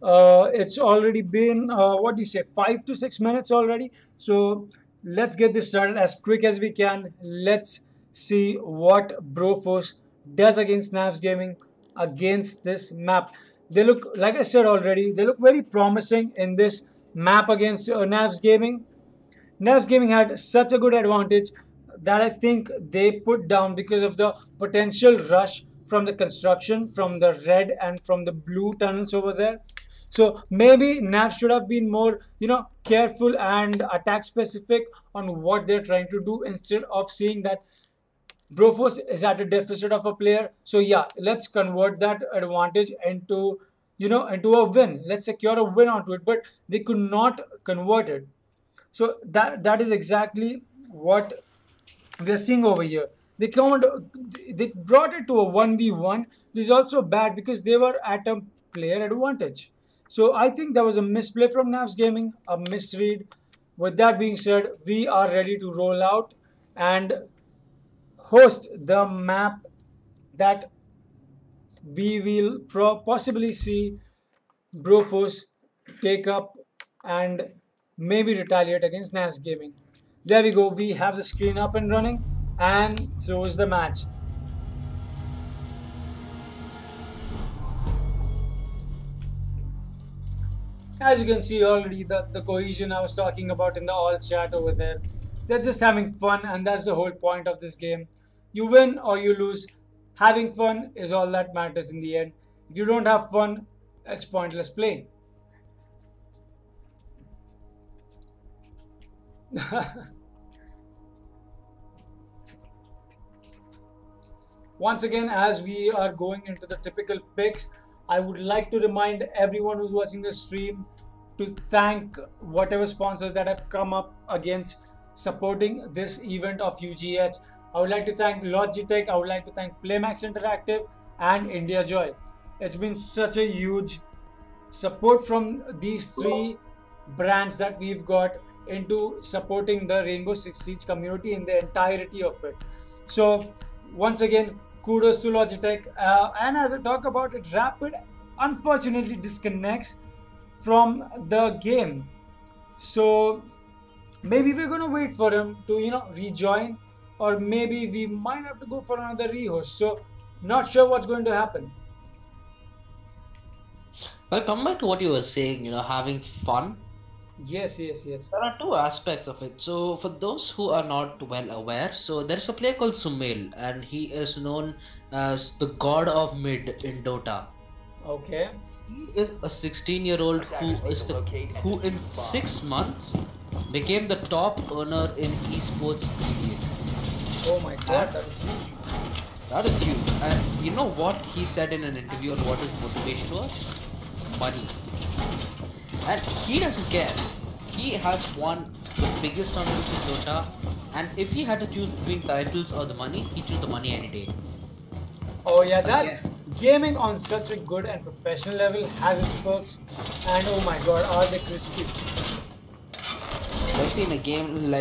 it's already been, what do you say, 5 to 6 minutes already. So let's get this started as quick as we can. Let's see what Broforce does against Knaves Gaming against this map. They look, like I said already, they look very promising in this map against Knaves Gaming. Knaves Gaming had such a good advantage that I think they put down because of the potential rush from the construction, from the red and from the blue tunnels over there. So maybe Nav should have been more, careful and attack specific on what they're trying to do instead of seeing that Broforce is at a deficit of a player. So yeah, let's convert that advantage into a win. Let's secure a win onto it. But they could not convert it. So that is exactly what we are seeing over here. They brought it to a 1v1. This is also bad because they were at a player advantage. So I think there was a misplay from Knaves Gaming, a misread. With that being said, we are ready to roll out and host the map that we will possibly see Broforce take up and maybe retaliate against Knaves Gaming. There we go. We have the screen up and running, and so is the match. As you can see already, the cohesion I was talking about in the all chat over there, they're just having fun, and that's the whole point of this game. You win or you lose, having fun is all that matters in the end. If you don't have fun, it's pointless play. Once again, as we are going into the typical picks, I would like to remind everyone who's watching the stream to thank whatever sponsors that have come up against supporting this event of UGH. I would like to thank Logitech, I would like to thank Playmax Interactive and India Joy. It's been such a huge support from these three brands that we've got into supporting the Rainbow Six Siege community in the entirety of it. So once again, kudos to Logitech. And as I talk about it, Rapid unfortunately disconnects from the game. So maybe we're gonna wait for him to rejoin, or maybe we might have to go for another rehost. So not sure what's going to happen. Well, come back to what you were saying, having fun. Yes. There are two aspects of it. So, for those who are not well aware, so there's a player called Sumail, and he is known as the god of mid in Dota. Okay. He is a 16-year-old who in 6 months became the top earner in esports period. Oh my god, that is huge. That is huge. And you know what he said in an interview on what his motivation was? Money. And he doesn't care. He has won the biggest tournaments in Dota, and if he had to choose between titles or the money, he'd choose the money any day. Oh yeah, that gaming on such a good and professional level has its perks, and oh my god, are they crispy. Especially in a game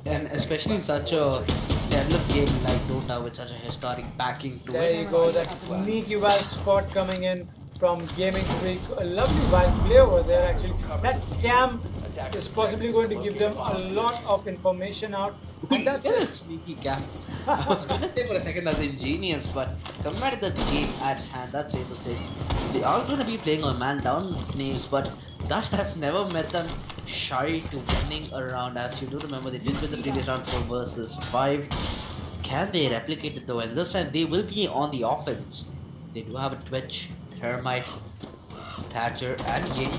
and especially in such a developed game like Dota with such a historic backing to it. There you go, that sneaky wild spot coming in from Gaming Freak. A lovely wild play over there actually. That cam is possibly going to give them a lot of information out. And that's it. Sneaky cam. I was gonna say for a second that's ingenious, but compared to the game at hand, that's Rainbow Six. They are gonna be playing on man down Knaves, but that has never made them shy to winning a round. As you do remember, they did win the previous round 4 versus 5. Can they replicate it though? And this time they will be on the offense. They do have a Twitch, Thermite, Thatcher and Ying.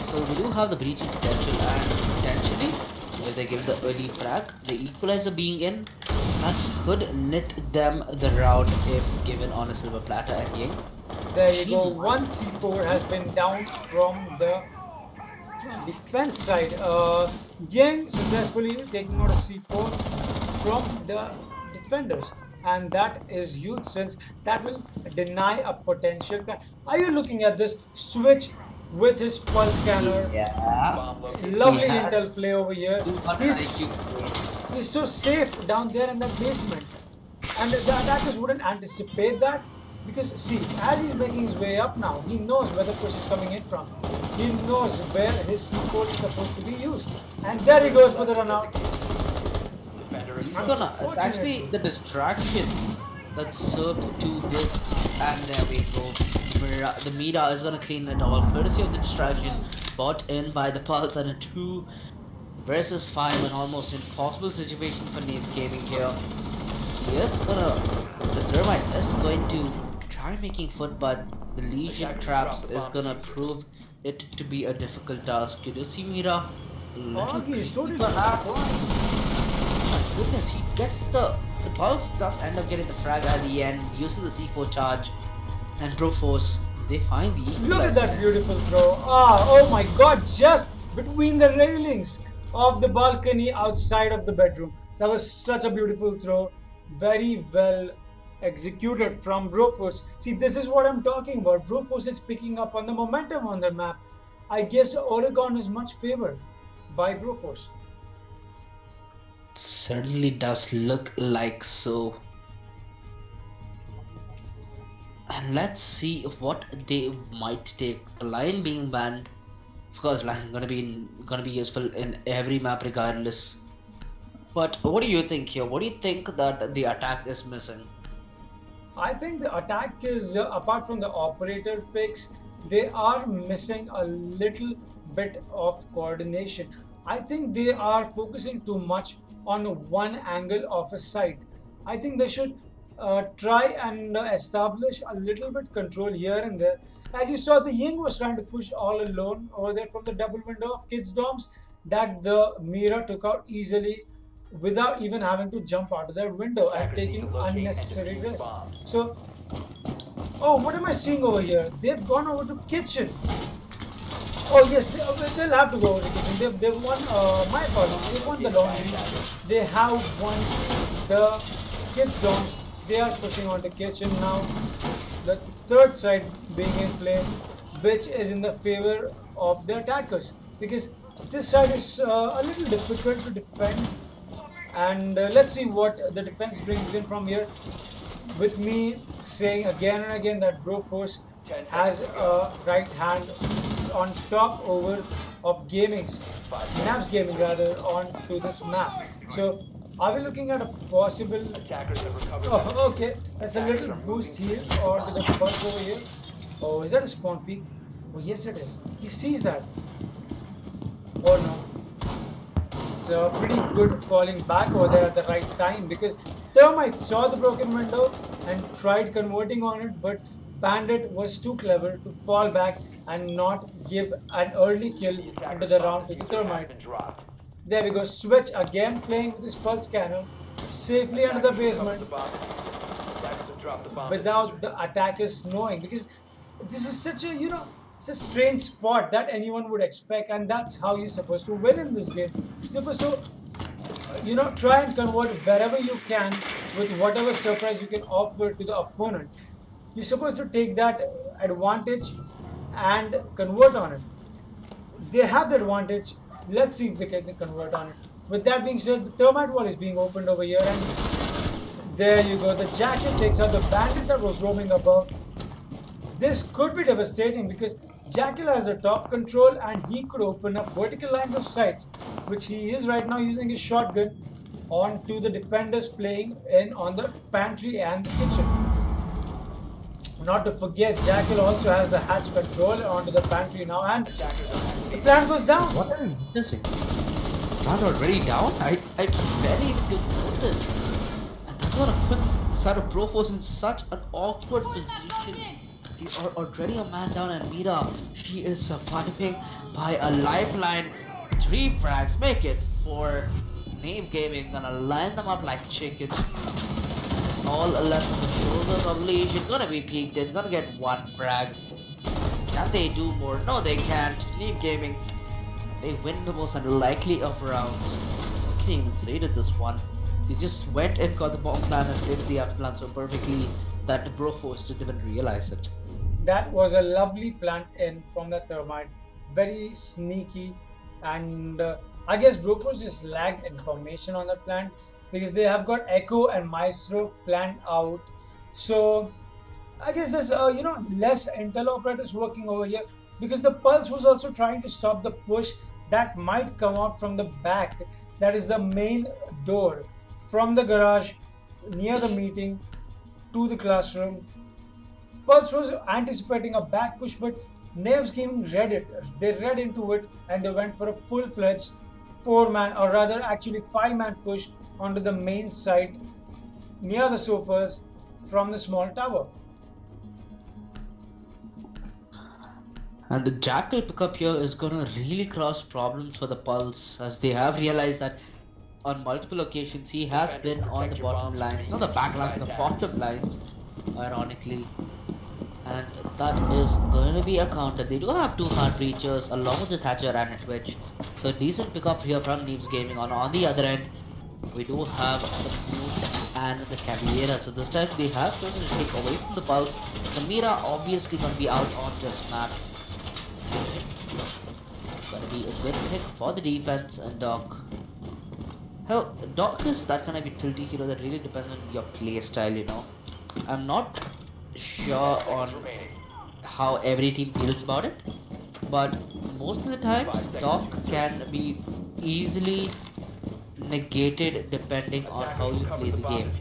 So they do have the breaching potential, and potentially, if they give the early frag, the equalizer being in, that could knit them the round if given on a silver platter. And Ying, There you go. One C4 has been down from the defense side. Yang successfully taking out a C4 from the defenders, and that is huge since that will deny a potential plan. Are you looking at this switch with his pulse scanner? yeah, Bomb located. Lovely He has intel play over here. 200 He's, IQ. he's so safe down there in that basement, and the attackers wouldn't anticipate that. Because see, as he's making his way up now, he knows where the push is coming in from. He knows where his C4 is supposed to be used. And there he goes for the run out. Defender is He's gonna, it's actually the distraction that served to his, and there we go. The Mira is gonna clean it all, courtesy of the distraction brought in by the Pulse, and a 2 versus 5, an almost impossible situation for Knaves Gaming here. He is gonna, the Thermite is going to try making foot, but the Legion traps is gonna prove it to be a difficult task. You do see Mira? Oh, he's totally My goodness, he gets the Pulse does end up getting the frag at the end, using the C4 charge, and Broforce, they find the equalizer. Look at that beautiful throw. Ah, oh my god, just between the railings of the balcony outside of the bedroom. That was such a beautiful throw. Very well executed from Broforce. See, this is what I'm talking about. Broforce is picking up on the momentum on the map. I guess Oregon is much favored by Broforce. Certainly does look like so. And let's see what they might take. The line being banned, of course, line gonna be useful in every map regardless. But what do you think here? What do you think that the attack is missing? I think the attack is, apart from the operator picks, they are missing a little bit of coordination. I think they are focusing too much on one angle of a site. I think they should try and establish a little bit control here and there. As you saw, the Ying was trying to push all alone over there from the double window of kids' dorms that the Mira took out easily without even having to jump out of their window and taking unnecessary risk. So, oh, what am I seeing over here? They've gone over to kitchen. Oh yes, they'll have to go over to kitchen. They've won, my apologies, they won the laundry. They have won the kids' dorms. They are pushing on the kitchen now. The third side being in play, which is in the favor of the attackers. Because this side is a little difficult to defend. And let's see what the defense brings in from here. With me saying again and again that Broforce has a right hand on top over of Knaves Gaming rather, onto this map. So are we looking at a possible... Attackers have recovered. Oh, okay. That's a little boost here onto the pulse over here. Oh, is that a spawn peak? Oh, yes it is. He sees that. Oh no. So pretty good falling back over there at the right time, because Thermite saw the broken window and tried converting on it, but Bandit was too clever to fall back and not give an early kill into the round to the Thermite. There we go, Switch again playing with his pulse scanner safely under the basement without the attackers knowing, because this is such a, it's a strange spot that anyone would expect, and that's how you're supposed to win in this game. You're supposed to, try and convert wherever you can with whatever surprise you can offer to the opponent. You're supposed to take that advantage and convert on it. They have the advantage. Let's see if they can convert on it. With that being said, the Thermite wall is being opened over here, and there you go. The Jacket takes out the Bandit that was roaming above. This could be devastating because Jackal has the top control and he could open up vertical lines of sights, which he is right now using his shotgun onto the defenders playing in on the pantry and the kitchen. Not to forget, Jackal also has the hatch control onto the pantry now, and the plant goes down. What am I witnessing? Plant already down? I barely even did notice. And that's what put Broforce in such an awkward position They are already a man down, and Mira, she is surviving by a lifeline. 3 frags make it for Knave Gaming, gonna line them up like chickens. It's all left on the shoulders of Legion. Gonna be peeked in, gonna get 1 frag. Can they do more? No, they can't. Knave Gaming, they win the most unlikely of rounds. I can't even say that this one. They just went and got the bomb plan and did the after plan so perfectly that the Broforce didn't even realize it. That was a lovely plant in from the Thermite. Very sneaky, and I guess Broforce just lagged information on that plant because they have got Echo and Maestro planned out. So I guess there's less intel operators working over here because the Pulse was also trying to stop the push that might come out from the back. That is the main door from the garage near the meeting to the classroom. Pulse was anticipating a back push, but Knaves Gaming read it. They read into it and they went for a full-fledged 4-man, or rather actually 5-man push onto the main site near the sofas from the small tower. And the Jackal pickup here is gonna really cause problems for the Pulse, as they have realized that on multiple occasions he has been on the bottom lines, not the back lines, the bottom lines, ironically. And that is going to be a counter. They do have 2 hard breachers along with the Thatcher and a Twitch. So decent pickup here from Knaves Gaming. On the other end, we do have the Moon and the Caballera. So this time they have chosen to take away from the Pulse. The Mira obviously going to be out on this map. Gonna be a good pick for the defense, and Doc. Hell, Doc is that kind of utility hero that really depends on your play style, you know. I'm not sure on how every team feels about it, but most of the times Doc can be easily negated depending on how you play the game.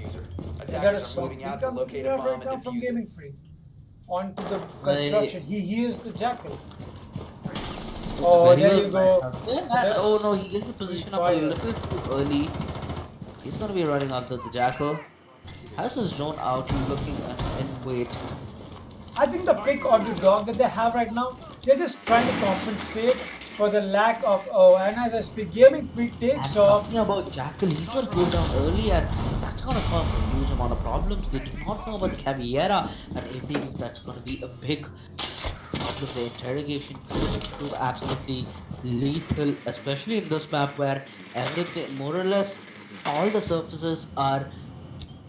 Is that a spot we have right now from Gaming Free? On to the construction. He is the Jackal. Oh, there you go. Oh no, he gets the position up a little too early. He's gonna be running after the Jackal. Has his drone out, looking and wait. I think the pick or the dog that they have right now, they're just trying to compensate for the lack of. Oh, and as I speak, Gaming Free takes off. Talking about Jackal, he's gonna go down early, and that's gonna cause a huge amount of problems. They do not know about the Caballera, and if they do, that's gonna be a big problem. The interrogation could prove absolutely lethal, especially in this map where everything, more or less, all the surfaces are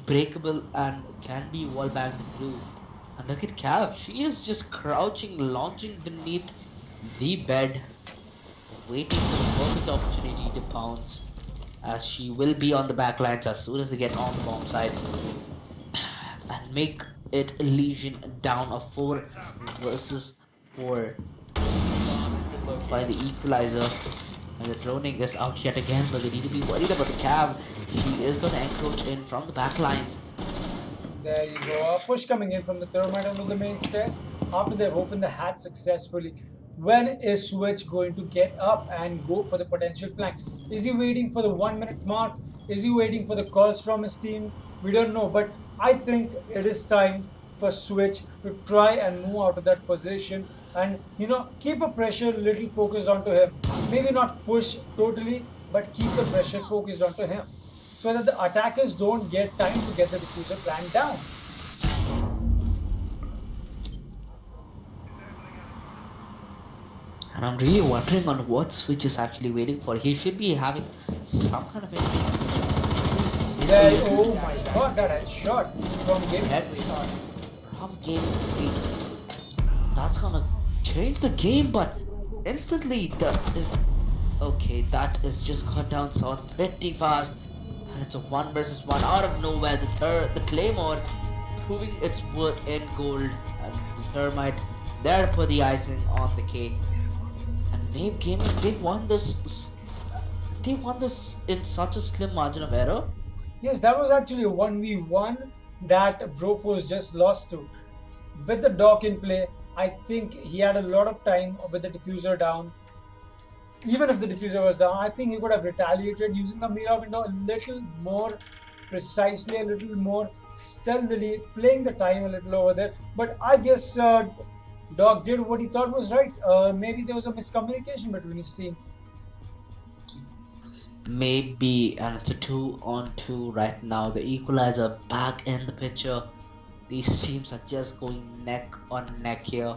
breakable and can be wall banged through. And look at Cav, she is just crouching, launching beneath the bed, waiting for the perfect opportunity to pounce, as she will be on the backlines as soon as they get on the bomb side and make it Legion down a 4 versus 4. Find the equalizer, and the droning is out yet again, but they need to be worried about the Cav. She is going to encroach in from the back lines. There you go. A push coming in from the Thermite onto the main stairs after they've opened the hatch successfully. When is Switch going to get up and go for the potential flank? Is he waiting for the 1-minute mark? Is he waiting for the calls from his team? We don't know, but I think it is time for Switch to try and move out of that position and, keep a pressure little focused onto him. Maybe not push totally, but keep the pressure focused onto him, so that the attackers don't get time to get the diffuser plan down. And I'm really wondering on what Switch is actually waiting for. He should be having some kind of Oh my god, that shot from Game From Game 3. That's gonna change the game, but instantly okay, that is just gone down south pretty fast. And it's a 1 versus 1 out of nowhere. The Claymore proving its worth in gold, and the Thermite there for the icing on the cake. And Knave Gaming, they won this in such a slim margin of error. Yes, that was actually a 1v1 that Broforce just lost to. With the Doc in play, I think he had a lot of time with the diffuser down. Even if the diffuser was down, I think he could have retaliated using the Mira window a little more precisely, a little more stealthily, playing the time a little over there. But I guess Doc did what he thought was right. Maybe there was a miscommunication between his team. Maybe, and it's a 2-on-2 right now. The equalizer back in the picture. These teams are just going neck on neck here.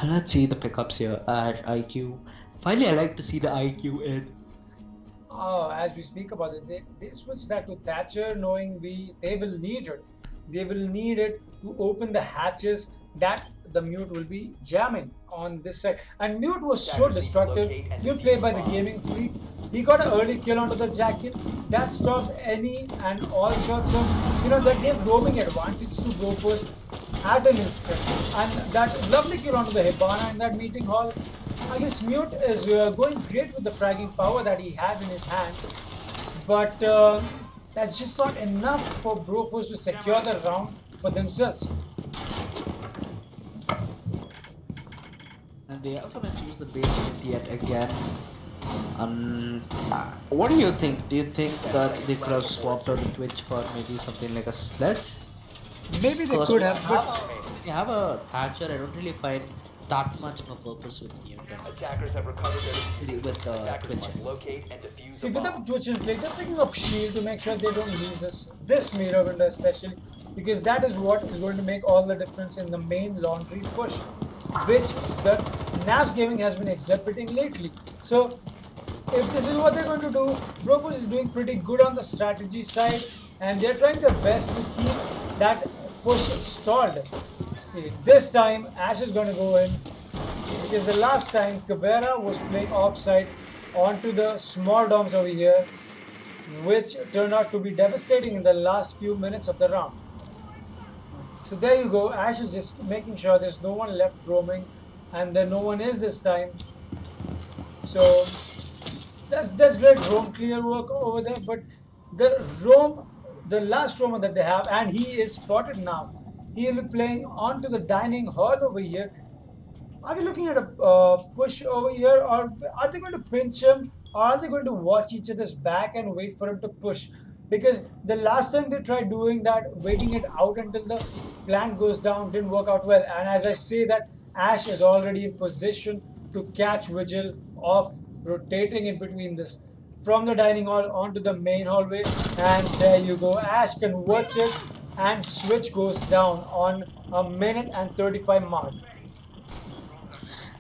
Let's see the pickups here. Ash, IQ. Finally, I like to see the IQ in. As we speak about it, they switched that to Thatcher, knowing they will need it. They will need it to open the hatches that the Mute will be jamming on this side. And Mute was so destructive. Mute played by the gaming fleet. He got an early kill onto the jacket. That stops any and all sorts of, that gave roaming advantage to Broforce at an instant. And that lovely kill onto the Hibana in that meeting hall. I guess Mute is going great with the fragging power that he has in his hands. But that's just not enough for Broforce to secure the round for themselves. And they are going to choose the basement yet again. What do you think? Do you think that they could have swapped out the Twitch for maybe something like a sledge? Maybe they could have, but when you have a Thatcher, I don't really find that much of a purpose with Mute. Attackers have recovered their With Attackers Twitch. must locate and defuse see, the with the bomb. Twitch in play, they're picking up shield to make sure they don't lose this mirror window especially, because that is what is going to make all the difference in the main laundry push, which the Knaves Gaming has been exhibiting lately. So if this is what they're going to do, Broforce is doing pretty good on the strategy side, and they're trying their best to keep that push stalled. See, this time Ash is going to go in, because the last time Caveira was playing offside onto the small doms over here, which turned out to be devastating in the last few minutes of the round. So there you go, Ash is just making sure there's no one left roaming, and there no one is this time. So that's great roam clear work over there, but the last roamer that they have, and he is spotted now, he will be playing onto the dining hall over here. Are we looking at a push over here, or are they going to pinch him, or are they going to watch each other's back and wait for him to push? Because the last time they tried doing that, waiting it out until the plant goes down, didn't work out well. And as I say that, Ash is already in position to catch Vigil off rotating in between this, from the dining hall onto the main hallway, and there you go, Ash converts it, and switch goes down on a minute and 35 mark.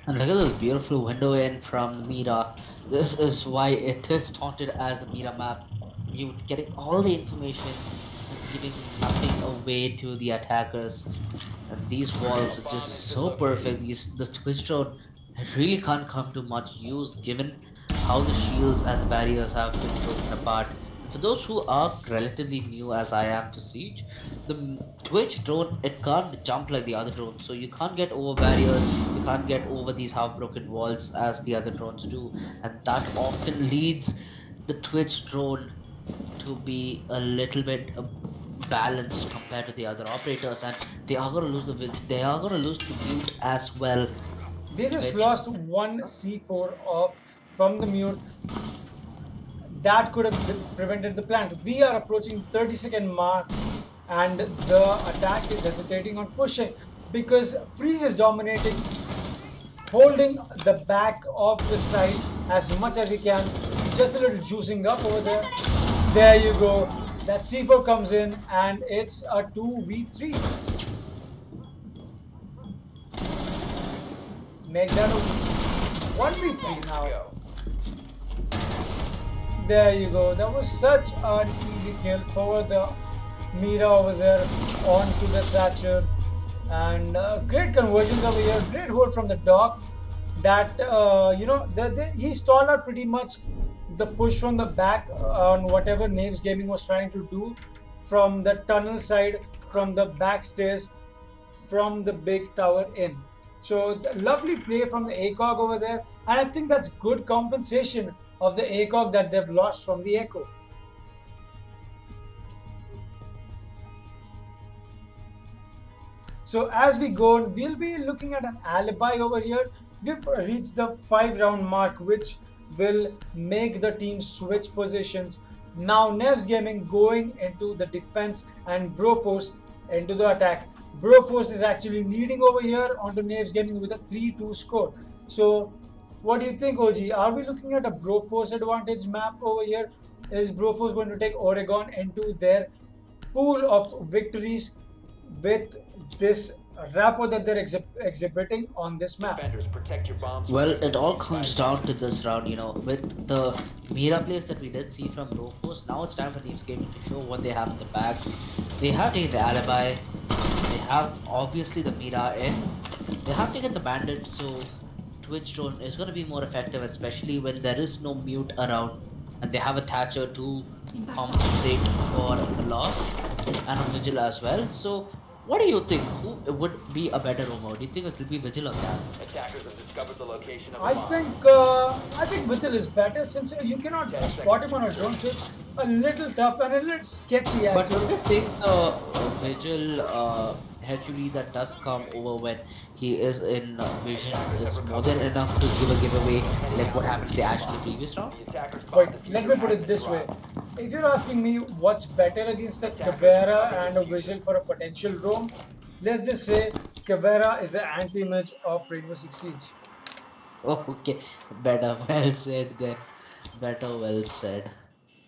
And look at this beautiful window in from Mira. This is why it is taunted as a Mira map. Mute getting all the information and giving nothing away to the attackers. And these walls are just so perfect. The Twitch drone really can't come to much use given how the shields and the barriers have been broken apart. For those who are relatively new as I am to Siege, the Twitch drone, it can't jump like the other drones, so you can't get over barriers, you can't get over these half broken walls as the other drones do, and that often leads the Twitch drone to be a little bit balanced compared to the other operators, and they are going to lose to Mute as well. They just lost one C4 off from the Mute. That could have prevented the plant. We are approaching 30-second mark, and the attack is hesitating on pushing because Freeze is dominating, holding the back of the side as much as he can. Just a little juicing up over there. There you go. That C4 comes in, and it's a 2v3. Make that a 1v3 now. There you go. That was such an easy kill for the Mira over there onto the Thatcher. And great conversions over here. Great hold from the Doc. That, he stalled out pretty much the push from the back on whatever Knaves Gaming was trying to do from the tunnel side, from the back stairs, from the big tower in. So lovely play from the ACOG over there, and I think that's good compensation of the ACOG that they've lost from the Echo. So as we go on, we'll be looking at an alibi over here. We've reached the 5-round mark, which will make the team switch positions Now Knaves Gaming going into the defense and Broforce into the attack. Broforce is actually leading over here onto Knaves Gaming with a 3-2 score. So what do you think, OG? Are we looking at a Broforce advantage map over here? Is Broforce going to take Oregon into their pool of victories with this rapport that they're exhibiting on this map? Defenders, protect your bombs. Well, it all comes down to this round, you know, with the Mira plays that we did see from Broforce. Now it's time for Knaves Gaming to show what they have in the bag. They have taken the alibi, they have obviously the Mira in, they have taken the bandit, so Twitch drone is going to be more effective, especially when there is no mute around, and they have a Thatcher to compensate for the loss, and a Vigil as well. So what do you think? Who would be a better roamer? Do you think it will be Vigil or that? Attackers have discovered the location of I the bomb. think Vigil is better since you cannot spot him on a drone, so it's a little tough and a little sketchy But actually. don't you think the Vigil HUD that does come over when he is in vision is more than enough to give a giveaway like what happened to the Ash in the previous round? The attackers But bomb let me put it this way. If you're asking me what's better against the Caveira and a Vigil for a potential roam, let's just say Caveira is the anti-image of Rainbow Six Siege. Oh, okay, better well said then. Better well said.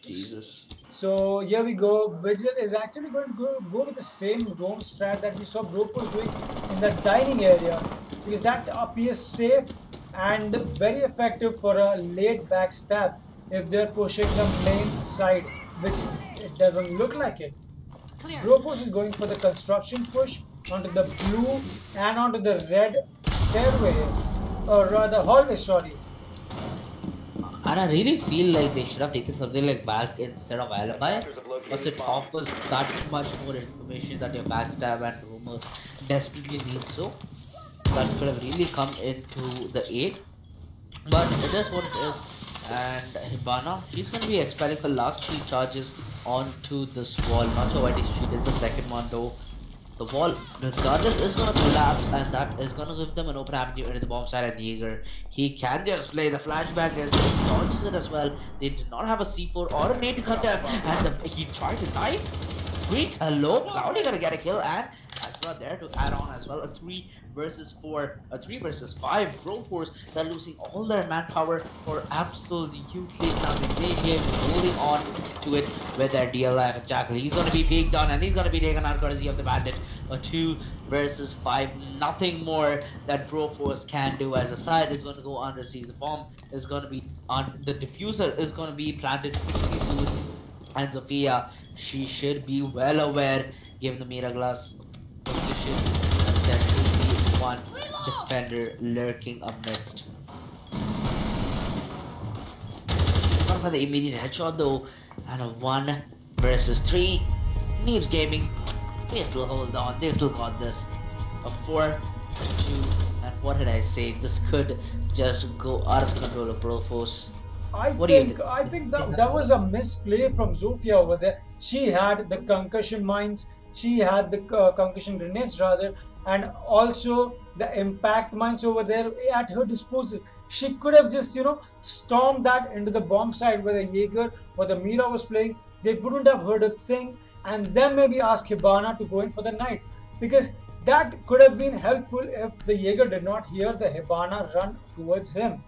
Jesus. So here we go. Vigil is actually going to go with the same roam strat that we saw Broforce doing in the dining area, because that appears safe and very effective for a late backstab if they're pushing the main side, which it doesn't look like it. Broforce is going for the construction push onto the blue and onto the red stairway, or rather hallway, sorry. And I really feel like they should have taken something like Valk instead of Alibi, because it offers that much more information that your backstab and rumors desperately need so. That could have really come into the aid. But it is what it is. And Hibana, she's going to be expelling her last 3 charges onto this wall. Not sure why she did the second one though. The wall, regardless, is going to collapse, and that is going to give them an open avenue into the bomb side. And Jaeger, he can just play the flashback as he dodges it as well. They did not have a C4 or a nade to contest, and he tried to knife. Tweak, hello, Cloudy gonna get a kill, and that's not there to add on as well. A 3 versus 4, a 3 versus 5. Broforce, they're losing all their manpower for absolutely nothing. They game holding on to it with their DLF. Jackal, he's gonna be peeked on, and he's gonna be taken out courtesy of the bandit. A 2 versus 5, nothing more that Broforce can do, as a side is going to go under siege. The bomb is going to be on, the diffuser is going to be planted pretty soon, and Sophia, she should be well aware given the Mira Glass position, and there should be one defender lurking amidst. It's not for the immediate headshot though, and a 1 versus 3. Knaves Gaming, they still hold on, they still got this. A 4 to 2, and what did I say? This could just go out of control of Broforce. I What do you think think? that was a misplay from Zofia over there. She had the concussion mines, she had the concussion grenades rather, and also the impact mines over there at her disposal. She could have just, you know, stormed that into the bomb side where the Jaeger or the Mira was playing. They wouldn't have heard a thing, and then maybe ask Hibana to go in for the knife, because that could have been helpful if the Jaeger did not hear the Hibana run towards him.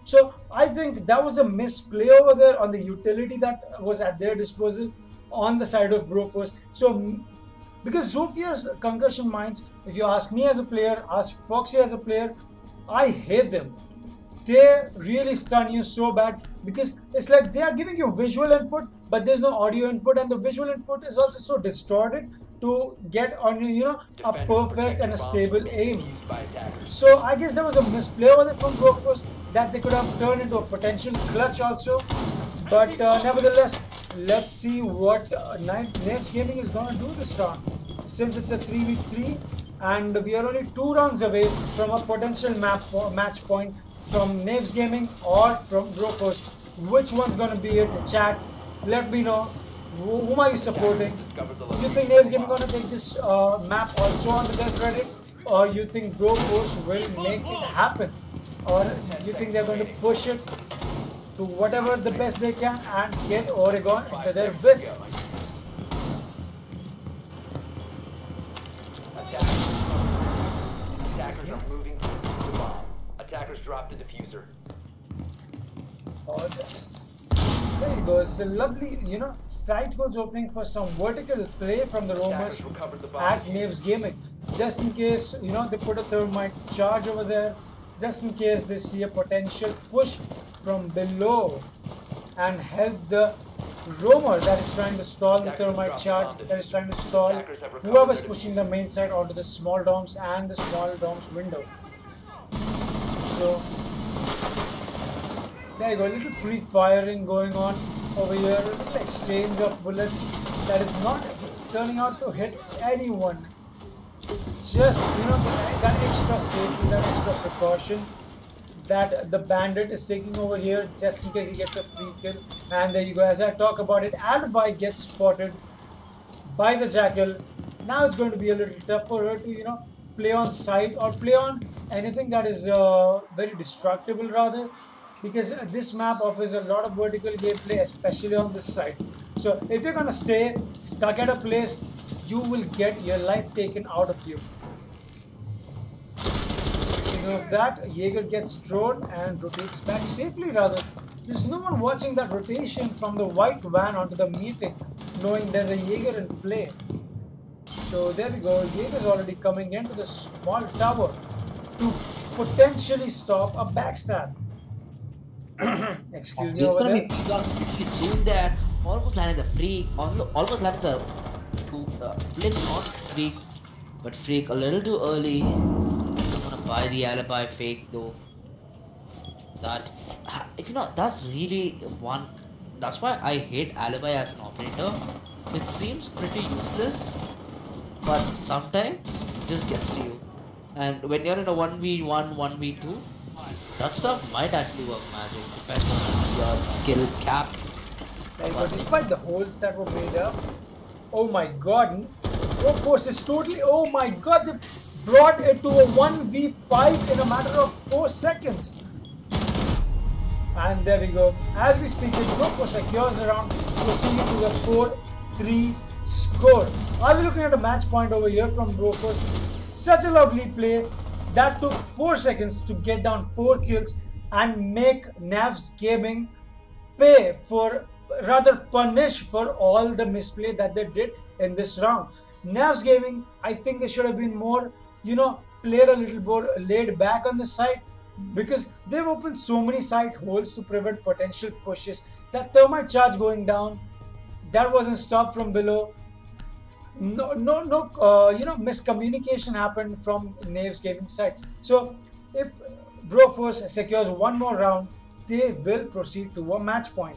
So I think that was a misplay over there on the utility that was at their disposal on the side of Broforce. So because Zofia's concussion mines, if you ask me as a player, ask Foxy as a player, I hate them. They really stun you so bad, because it's like they are giving you visual input but there's no audio input, and the visual input is also so distorted to get on you, you know, a perfect and a stable aim. So I guess there was a misplay over there from Broforce that they could have turned into a potential clutch also. But nevertheless, let's see what Knaves Gaming is going to do this round, since it's a 3v3 and we are only 2 rounds away from a potential match point from Knaves Gaming or from Broforce. Which one's going to be it? Chat, let me know. Whom are you supporting? Do you think Knaves Gaming going to take this map also onto their credit, or you think Broforce will make it happen, or do you think they're going to push it to whatever the best they can and get Oregon into their win. Attackers are moving to defuse the bomb. Attackers dropped the diffuser. There you go. It's a lovely, site was opening for some vertical play from the Romans Attackers recovered the bomb. at Knaves Gaming. Just in case, they put a thermite charge over there. Just in case they see a potential push from below and help the roamer that is trying to stall the thermite charge, that is trying to stall whoever's pushing the main side onto the small domes and the small domes window. So there you go, a little pre-firing going on over here, a little exchange of bullets that is not turning out to hit anyone. It's just, that extra safety, that extra precaution that the bandit is taking over here just in case he gets a free kill. And there you go, as I talk about it, Alibi gets spotted by the Jackal. Now it's going to be a little tough for her to, play on site or play on anything that is very destructible rather, because this map offers a lot of vertical gameplay, especially on this side. So if you're going to stay stuck at a place, you will get your life taken out of you. Speaking of that, Jaeger gets thrown and rotates back safely rather. There's no one watching that rotation from the white van onto the meeting, knowing there's a Jaeger in play. So there we go, Jaeger's already coming into the small tower to potentially stop a backstab. Excuse me. He's over gonna there. be pretty soon there. Almost landed the freak. Almost landed the flick on freak, but freak a little too early. I'm gonna buy the alibi fake though. That's really one. That's why I hate alibi as an operator. It seems pretty useless, but sometimes it just gets to you. And when you're in a 1v1, 1v2, that stuff might actually work magic, depending on your skill cap. But despite the holes that were made up, oh my god, Pro Force is totally, oh my god, they brought it to a 1v5 in a matter of 4 seconds. And there we go. As we speak, Pro Force secures around, proceeding to the 4-3 score. Are we looking at a match point over here from Pro Force? Such a lovely play. That took 4 seconds to get down 4 kills and make Knaves Gaming pay for, rather punish for all the misplay that they did in this round. Knaves Gaming, I think they should have been more, played a little more laid back on the side, because they've opened so many side holes to prevent potential pushes. That thermite charge going down, that wasn't stopped from below. No, miscommunication happened from Knaves Gaming side. So if Broforce secures one more round, they will proceed to a match point.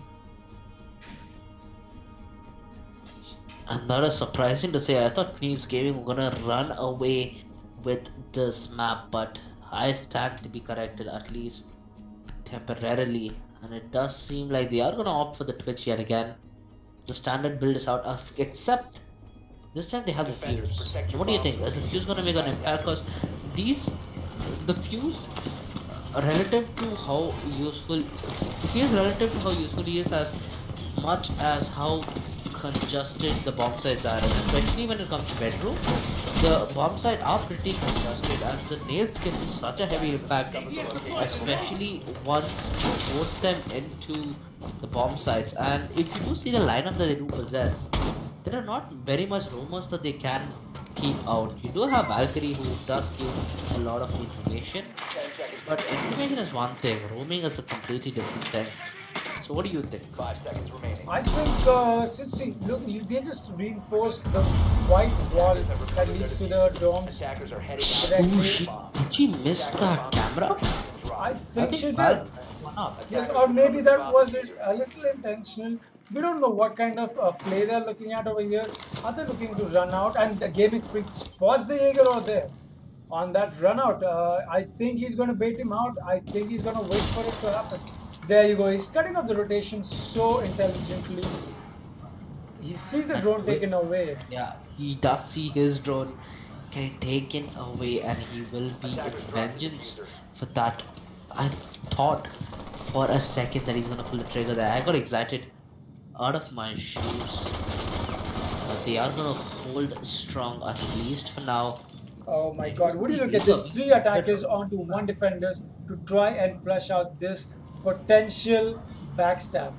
And that is surprising to say. I thought Knaves Gaming were gonna run away with this map, but I stand to be corrected, at least temporarily. And it does seem like they are gonna opt for the Twitch yet again. The standard build is out, except this time they have the fuse. What do you think? Is the fuse gonna make an impact? Because the fuse, relative to how useful he is, as much as how congested the bomb sites are, especially when it comes to bedroom. The bomb sites are pretty congested, and the nails can do such a heavy impact, especially once you force them into the bomb sites. And if you do see the lineup that they do possess, there are not very much rumors that they can keep out. You do have Valkyrie, who does give a lot of information, but information is one thing, roaming is a completely different thing. So what do you think? 5 seconds remaining. I think they just reinforced the white wall that leads to the domes. Attackers are heading out. Directly. Did she miss that camera? I think she did. Val won up. Yes, or maybe that was a little intentional. We don't know what kind of play they're looking at over here. Are they looking to run out? And the Gaming Freak spots the Jaeger over there on that run out. I think he's going to bait him out. I think he's going to wait for it to happen. There you go. He's cutting off the rotation so intelligently. He sees the drone taken away. Yeah, he does see his drone getting taken away, and he will be in vengeance for that. I thought for a second that he's gonna pull the trigger there. I got excited out of my shoes. But they are gonna hold strong at least for now. Oh my god, would you look at this? 3 attackers onto 1 defenders to try and flush out this potential backstab.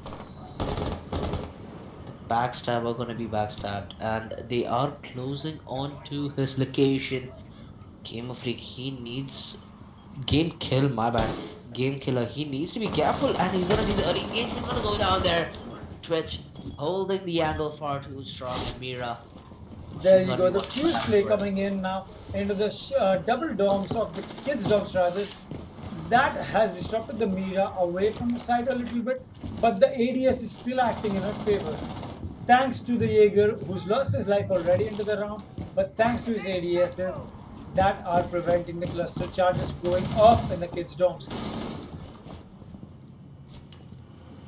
The backstab are gonna be backstabbed, and they are closing on to his location. Game of Freak, he needs game kill, my bad. Game killer, he needs to be careful, and he's gonna be the early engagement gonna go down there. Twitch holding the angle far too strong, and Mira. There you go, the fuse play coming in now into the double domes of the kids' domes rather. That has disrupted the Mira away from the side a little bit, but the ADS is still acting in her favor. Thanks to the Jaeger, who's lost his life already into the round, but thanks to his ADSs that are preventing the cluster charges going off in the kids' domes.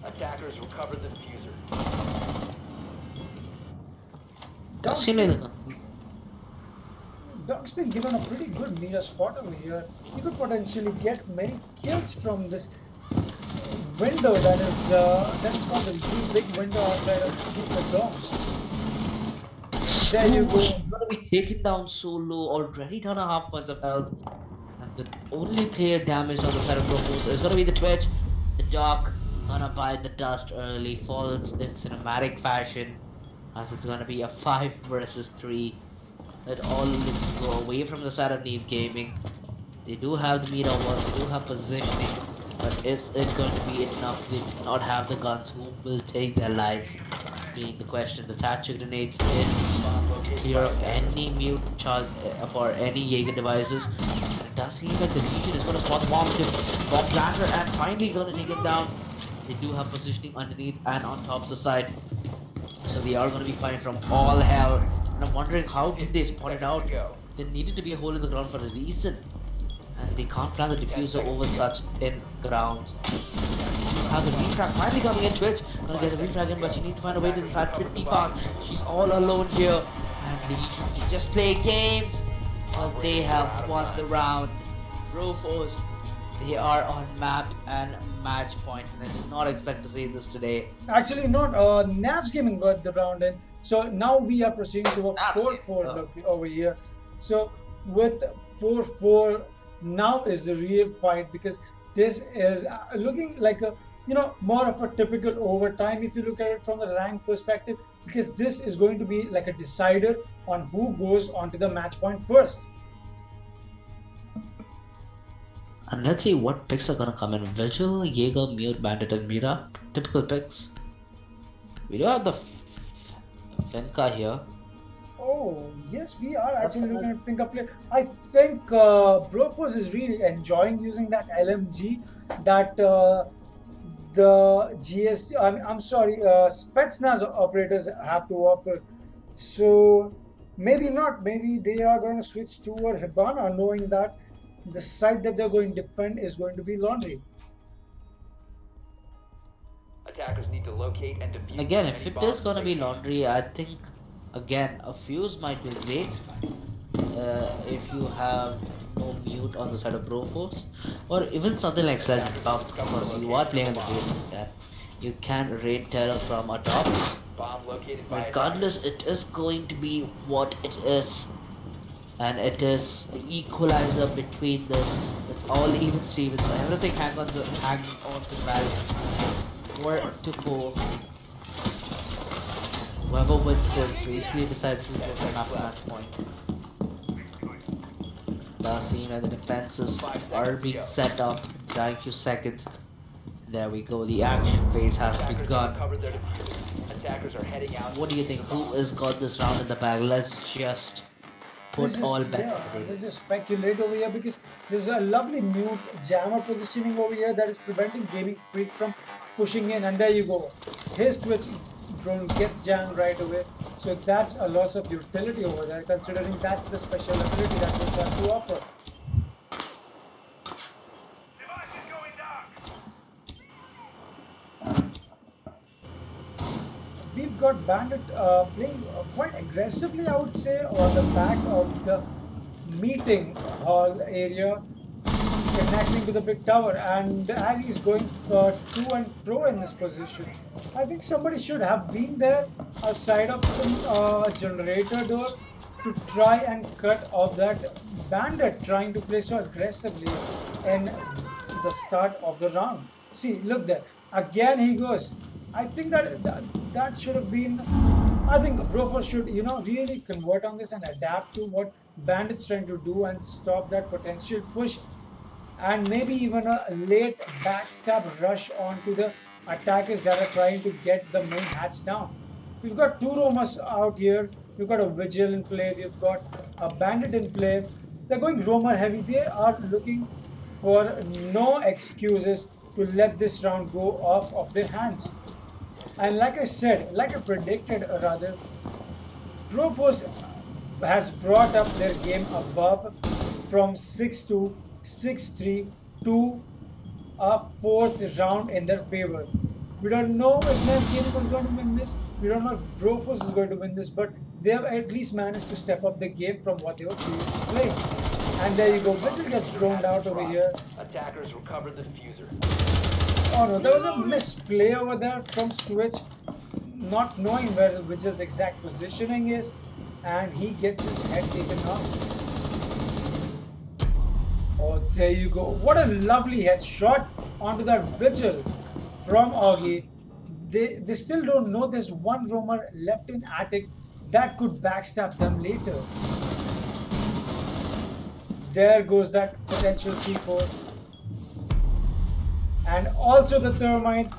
Attackers recovered the diffuser. Dog's been given a pretty good Mira spot over here. He could potentially get many kills from this window that is called the big window outside of the domes. There you go. He's gonna be taken down so low, already down 1/2 points of health. And the only player damaged on the side of Brofos is gonna be the Twitch. The dog gonna bite the dust early, falls in cinematic fashion, as it's gonna be a 5 versus 3. It all looks to go away from the side of Neve Gaming. They do have the meter wall, they do have positioning, but is it going to be enough? They do not have the guns. Who will take their lives? Being the question. The Thatcher grenades in to clear off any mute charge for any Jaeger devices. And it does seem like the Legion is going to spot the bomb planter and finally going to take him down. They do have positioning underneath and on top of the side, so they are going to be fighting from all hell. And I'm wondering, how did they spot it out? There needed to be a hole in the ground for a reason, and they can't plant the diffuser over such thin grounds. Have the refrag finally coming in. Twitch gonna get the refrag in, but she needs to find a way to the side pretty fast. She's all alone here, and Legion can just play games, but they have won the round. Rofos, they are on map and match point, and I did not expect to see this today. Actually not, Knaves Gaming got the round in, so now we are proceeding to a 4-4 look over here. So with 4-4, now is the real fight, because this is looking like a, you know, more of a typical overtime if you look at it from the rank perspective, because this is going to be like a decider on who goes onto the match point first. And let's see what picks are gonna come in. Vigil, Jaeger, Mute, Bandit, and Mira. Typical picks. We do have the Fenka here. Oh, yes, we are actually looking at Finka play. I think Brofos is really enjoying using that LMG that the GS, I'm sorry, Spetsnaz operators have to offer. So maybe not, maybe they are going to switch toward Hibana, knowing that the side that they're going to defend is going to be Laundry. Attackers need to locate and defuse. Again, if it is gonna be Laundry, I think again a fuse might be great if you have no mute on the side of Brofos, or even something like Slash Buff. Because you are playing on the basement, and you can raid terror from atop. Regardless, it is going to be what it is. And it is the equalizer between this. It's all even Stevens. Everything hangs on to the balance. 4-4. Whoever wins this basically decides who goes on after match point. Last scene where the defenses are being set up in a few seconds. There we go. The action phase has begun. What do you think? Who has got this round in the bag? Let's just put all back. Yeah, let's just speculate over here, because there's a lovely mute jammer positioning over here that is preventing Gaming Freak from pushing in, and there you go. His Twitch drone gets jammed right away, so that's a loss of utility over there, considering that's the special ability that Twitch has to offer. We've got Bandit playing quite aggressively, I would say, on the back of the meeting hall area. Can connecting to the big tower, and as he's going to and fro in this position, I think somebody should have been there outside of the generator door to try and cut off that bandit trying to play so aggressively in the start of the round. See, look there. Again he goes. I think that should have been. I think Broforce should, really convert on this and adapt to what Bandit's trying to do and stop that potential push, and maybe even a late backstab rush onto the attackers that are trying to get the main hatch down. We've got two roamers out here. We've got a Vigil in play. We've got a Bandit in play. They're going roamer heavy. They are looking for no excuses to let this round go off of their hands. And like I said, like I predicted rather, Broforce has brought up their game above from 6-2, 6-3 to a fourth round in their favor. We don't know if Knaves Gaming is going to win this. We don't know if Broforce is going to win this, but they have at least managed to step up the game from what they were previously playing. And there you go, Vigil gets droned out over here. Attackers recovered the diffuser. Oh no, there was a misplay over there from Switch, not knowing where the Vigil's exact positioning is, and he gets his head taken off. Oh, there you go. What a lovely headshot onto that Vigil from Augie. They still don't know there's one roamer left in attic that could backstab them later. There goes that potential C4. And also the thermite.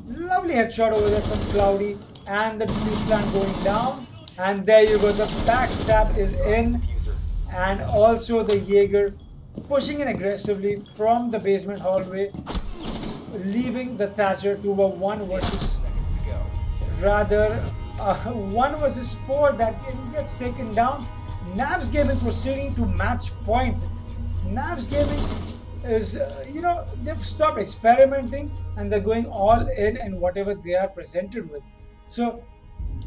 Lovely headshot over there from Cloudy. And the defuse plant going down. And there you go. The backstab is in. And also the Jaeger pushing in aggressively from the basement hallway, leaving the Thatcher to a 1 versus rather 1 versus 4 that gets taken down. Knaves Gaming proceeding to match point. Knaves Gaming is, they've stopped experimenting and they're going all in whatever they are presented with. So,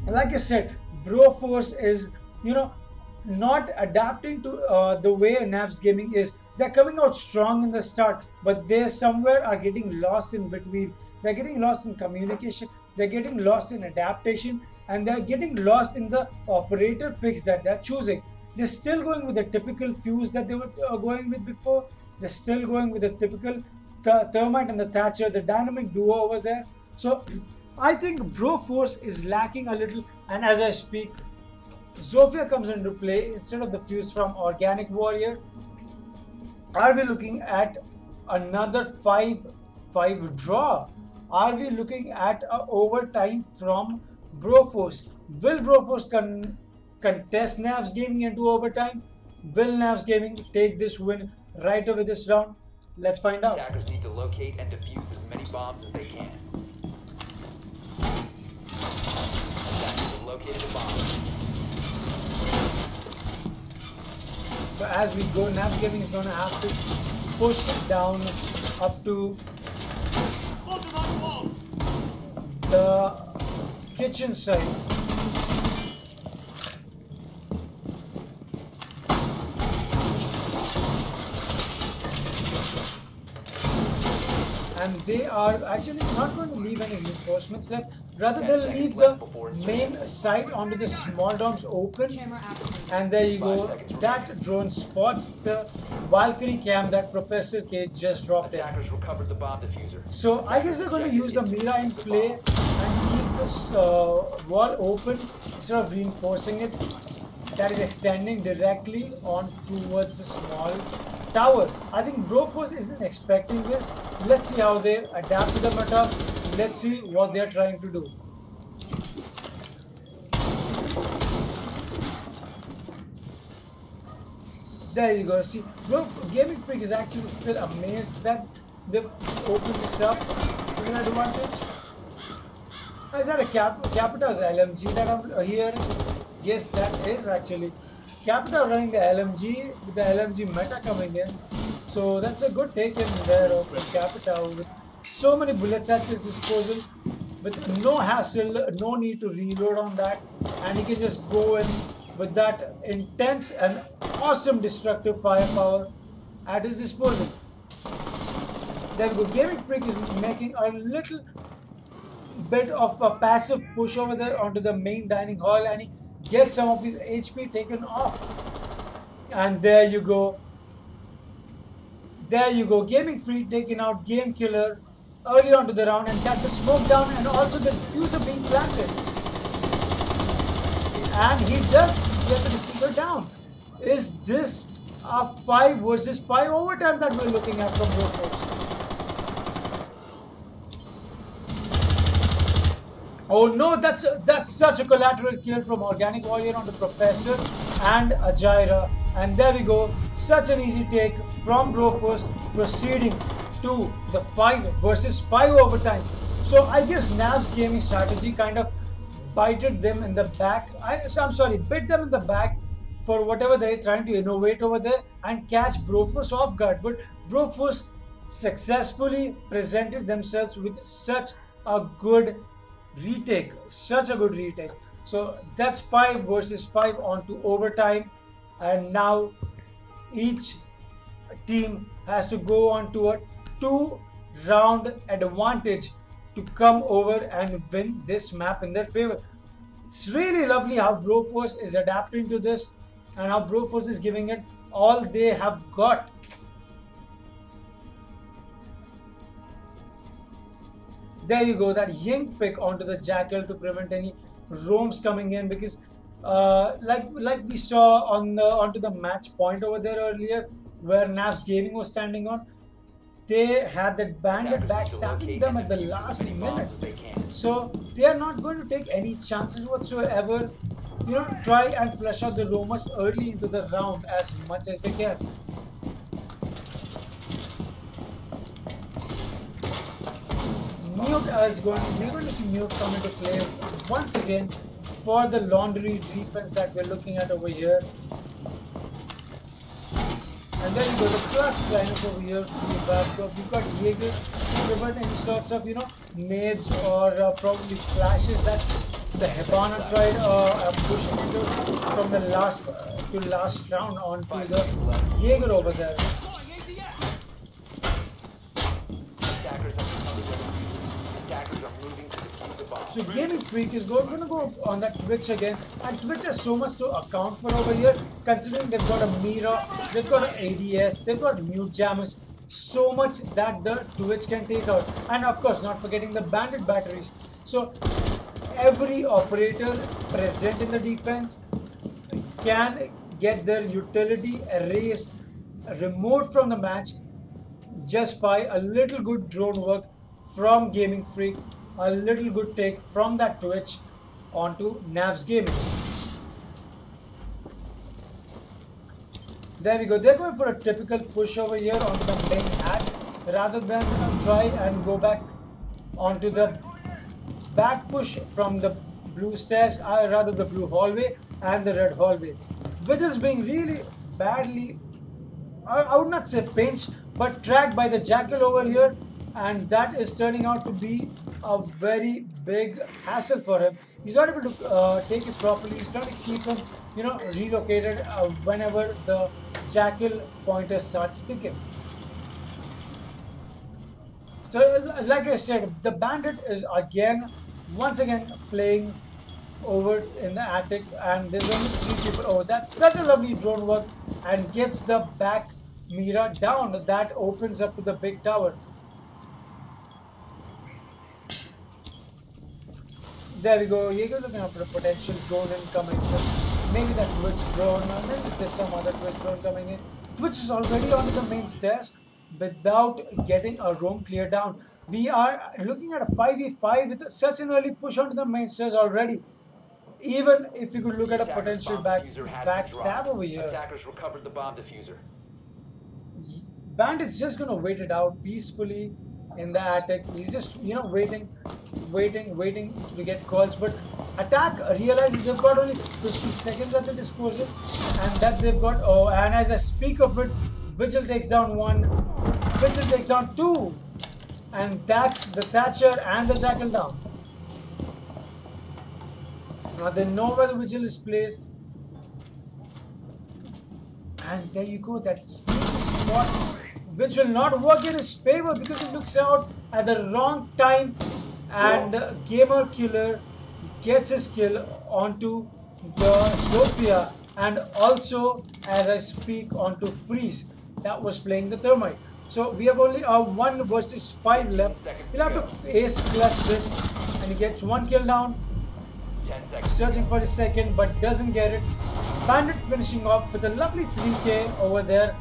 like I said, Broforce is, not adapting to the way Knaves Gaming is. They're coming out strong in the start, but they somewhere are getting lost in between. They're getting lost in communication. They're getting lost in adaptation, and they're getting lost in the operator picks that they're choosing. They're still going with the typical fuse that they were going with before. They're still going with the typical Thermite and the Thatcher, the dynamic duo over there. So I think Broforce is lacking a little, and as I speak, Zofia comes into play instead of the fuse from Organic Warrior. Are we looking at another 5-5 draw? Are we looking at an overtime from Broforce? Will Broforce contest Knaves Gaming into overtime? Will Knaves Gaming take this win right away this round? Let's find out. Attackers need to locate and defuse as many bombs as they can. Attackers have located a bomb. So as we go, Knaves Gaming is going to have to push down up to the kitchen side. And they are actually not going to leave any reinforcements left. Rather, they'll leave the main site onto the small domes open. And there you go. That drone spots the balcony cam that Professor K just dropped in. Attackers recovered the bomb diffuser. So I guess they're going to use the Mira in play and keep this wall open instead of reinforcing it. That is extending directly on towards the small tower. I think Broforce isn't expecting this. Let's see how they adapt to the meta. Let's see what they're trying to do. There you go. See, Gaming Freak is actually still amazed that they've opened this up to their advantage. Is that a Capita's LMG that I'm hearing? Yes, that is actually. Capita running the LMG with the LMG meta coming in. So that's a good take in there of Capita with so many bullets at his disposal with no hassle, no need to reload on that, and he can just go in with that intense and awesome destructive firepower at his disposal. There we go. Gaming Freak is making a little bit of a passive push over there onto the main dining hall, and he gets some of his HP taken off. And there you go. There you go. Gaming Freak taking out Game Killer early onto the round, and that's the smoke down and also the diffuser being planted. And he does get the diffuser down. Is this a 5 versus 5 overtime that we're looking at from Brofors? Oh no, that's such a collateral kill from Organic Warrior on the Professor and Ajaira. And there we go. Such an easy take from Brofors, proceeding to the 5 versus 5 overtime. So I guess Nav's gaming strategy kind of bit them in the back. Bit them in the back for whatever they're trying to innovate over there and catch Brofors off guard. But Brofors successfully presented themselves with such a good retake. So that's 5 versus 5 onto overtime, and now each team has to go on to a 2-round advantage to come over and win this map in their favor. It's really lovely how Brofors is adapting to this and how Brofors is giving it all they have got. There you go, that Ying pick onto the Jackal to prevent any roams coming in, because like we saw onto the match point over there earlier where Nav's Gaming was standing on, they had that bandit backstabbing them at the last minute. So they are not going to take any chances whatsoever. Try and flush out the roamers early into the round as much as they can. We're going to see Mute come into play once again for the laundry defense that we're looking at over here. And then you go, the classic lineup over here. We've got Jaeger to prevent any sorts of, nades or probably flashes that the Hibana tried pushing into from the last round onto the Jaeger over there. So Gaming Freak is going to go on that Twitch again, and Twitch has so much to account for over here, considering they've got a Mira, they've got an ADS, they've got mute jammers, so much that the Twitch can take out, and of course not forgetting the bandit batteries. So every operator present in the defense can get their utility erased, removed from the match just by a little good drone work from Gaming Freak, a little good take from that Twitch onto Nav's Gaming. There we go. They're going for a typical push over here onto the main hatch rather than try and go back onto the back push from the blue stairs, rather the blue hallway and the red hallway. Vigil's being really badly, I would not say pinched, but tracked by the Jackal over here, and that is turning out to be a very big hassle for him. He's not able to take it properly. He's trying to keep him, relocated whenever the Jackal pointer starts ticking. So, like I said, the bandit is once again playing over in the attic, and there's only 3 people. Oh, that's such a lovely drone work, and gets the back Mira down. That opens up to the big tower. There we go. Jaeger looking out for a potential drone incoming. Maybe that Twitch drone, maybe there's some other Twitch drone coming in. Twitch is already on the main stairs without getting a roam clear down. We are looking at a 5v5 with such an early push onto the main stairs already. Even if you could look at a potential backstab over here. Attackers recovered the bomb diffuser. Bandit's just gonna wait it out peacefully in the attic. He's just, waiting to get calls. But Attack realizes they've got only 50 seconds at their disposal, and that they've got. Oh, and as I speak of it, Vigil takes down 1, Vigil takes down 2, and that's the Thatcher and the Jackal down. Now they know where the Vigil is placed, and there you go. That sneaky spot which will not work in his favor because he looks out at the wrong time, and Gamer Killer gets his kill onto the Sophia, and also as I speak onto Freeze that was playing the Thermite. So we have only 1 versus 5 left. He'll have to ace clutch this, and he gets 1 kill down. 10 seconds. Searching for his second, but doesn't get it. Bandit finishing off with a lovely 3k over there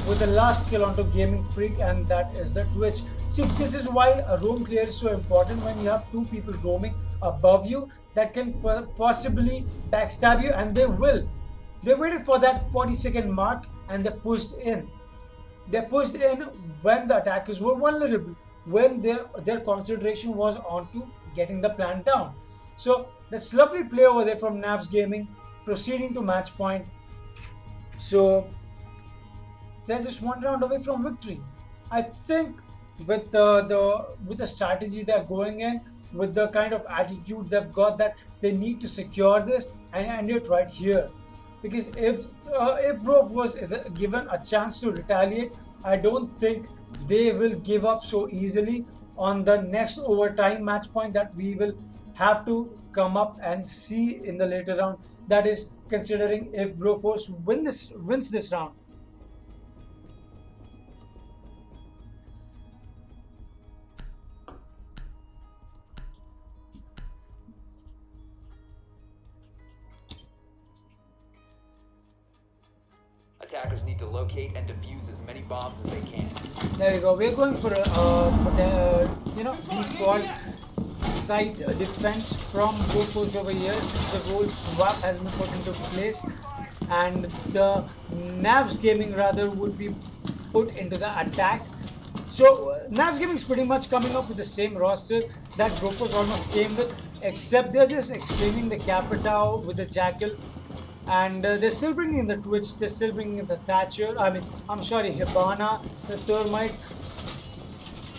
with the last kill onto Gaming Freak, and that is the Twitch. See, this is why a roam clear is so important when you have 2 people roaming above you that can possibly backstab you, and they will. They waited for that 40-second mark and they pushed in. They pushed in when the attackers were vulnerable, when their concentration was onto getting the plant down. So that's lovely play over there from Knaves Gaming, proceeding to match point. So they're just 1 round away from victory. I think with the strategy they're going in, with the kind of attitude they've got, that they need to secure this and end it right here. Because if Broforce is given a chance to retaliate, I don't think they will give up so easily on the next overtime match point that we will have to come up and see in the later round. That is, considering if Broforce wins this round. Attackers need to locate and defuse as many bombs as they can. There you go. We're going for a default side defense from Broforce over here, since the role swap has been put into place, and the Knaves Gaming rather would be put into the attack. So Knaves Gaming is pretty much coming up with the same roster that Broforce almost came with, except they're just exchanging the Capitao with the Jackal. And they're still bringing in the Twitch, they're still bringing in the Thatcher, I'm sorry, Hibana, the Thermite.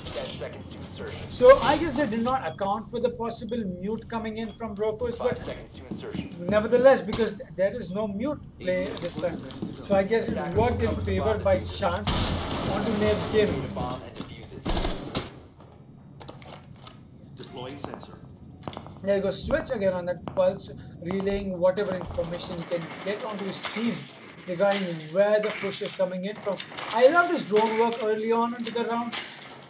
10 seconds to insertion. So I guess they did not account for the possible mute coming in from Broforce, 5 but seconds to insertion. nevertheless, because there is no mute play this time. So I guess it worked in favor by chance onto Knaves Gaming. The bomb and defuse it. Deploying sensor. There you go, Switch again on that pulse, relaying whatever information he can get onto his team regarding where the push is coming in from. I love this drone work early on into the round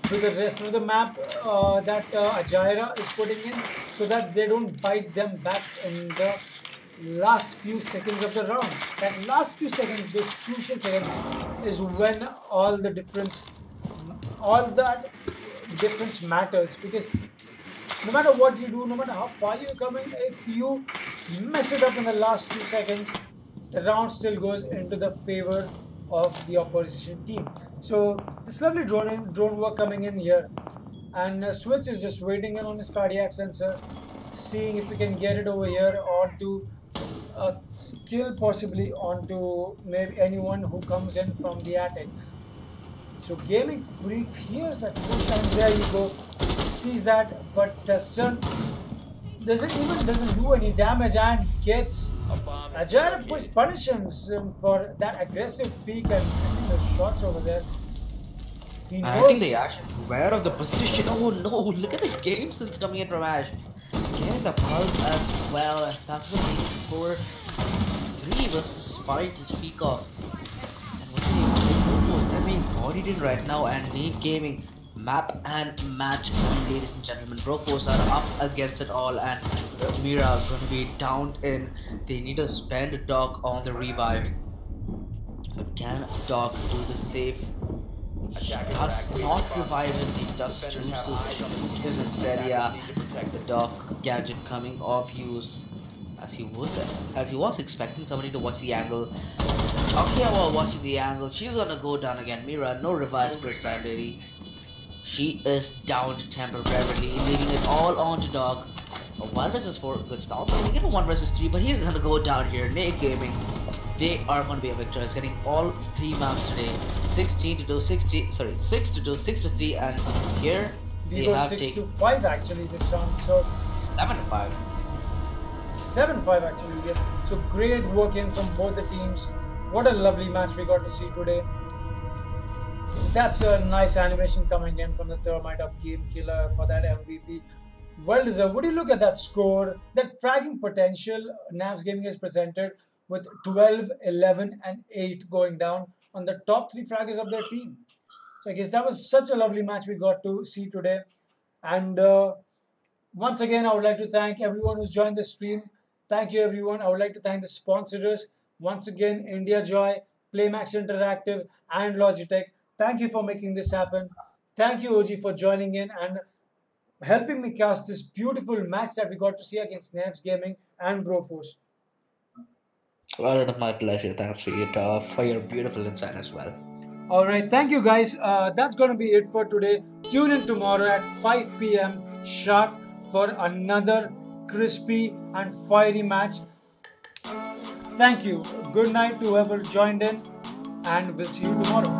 with the rest of the map that Ajira is putting in, so that they don't bite them back in the last few seconds of the round. That last few seconds, those crucial seconds, is when all that difference matters, because no matter what you do, no matter how far you're coming, if you mess it up in the last few seconds, the round still goes into the favor of the opposition team. So this lovely drone work coming in here, and Switch is just waiting in on his cardiac sensor, seeing if we can get it over here or to kill possibly onto maybe anyone who comes in from the attic. So Gaming Freak hears that push, and there you go, sees that, but doesn't do any damage, and gets Ajira punishes him for that aggressive peek and missing the shots over there. He knows. I think they actually aware of the position. Oh no, look at the game sense coming in from Ash. Getting the pulse as well. That's what they 4-3 versus 5 to speak of. And what do you say? They're being bodied in right now, and Need Gaming map and match, ladies and gentlemen. Broforce are up against it all, and Mira gonna be downed in. They need to spend a dog on the revive. But can Dog do the safe? He does not revive him, he does choose to shoot him instead. Yeah, the Dog gadget coming off use, as he was expecting somebody to watch the angle. Talking about watching the angle, she's gonna go down again. Mira, no revives this time, lady. She is downed temporarily, leaving it all on to Dog. A 1 vs 4, good start. We get a 1 vs 3, but he's gonna go down here. Nate Gaming, they are gonna be a victor. It's getting all 3 maps today. 16 to 2, 6 to 2, 6 to 3, and here we they go have 6 to 5 actually this round. So 7 to 5. 7-5 actually. Yeah. So great work in from both the teams. What a lovely match we got to see today. That's a nice animation coming in from the Thermite of Game Killer for that MVP. Well deserved. Would you look at that score? That fragging potential Navs Gaming has presented with 12, 11, and 8 going down on the top 3 fraggers of their team. So I guess that was such a lovely match we got to see today. And once again, I would like to thank everyone who's joined the stream. Thank you, everyone. I would like to thank the sponsors. Once again, India Joy, Playmax Interactive, and Logitech. Thank you for making this happen. Thank you, OG, for joining in and helping me cast this beautiful match that we got to see against Knaves Gaming and Broforce. Well, it is my pleasure. Thanks for your beautiful insight as well. All right, thank you guys. That's going to be it for today. Tune in tomorrow at 5 p.m. sharp for another crispy and fiery match. Thank you. Good night to whoever joined in, and we'll see you tomorrow.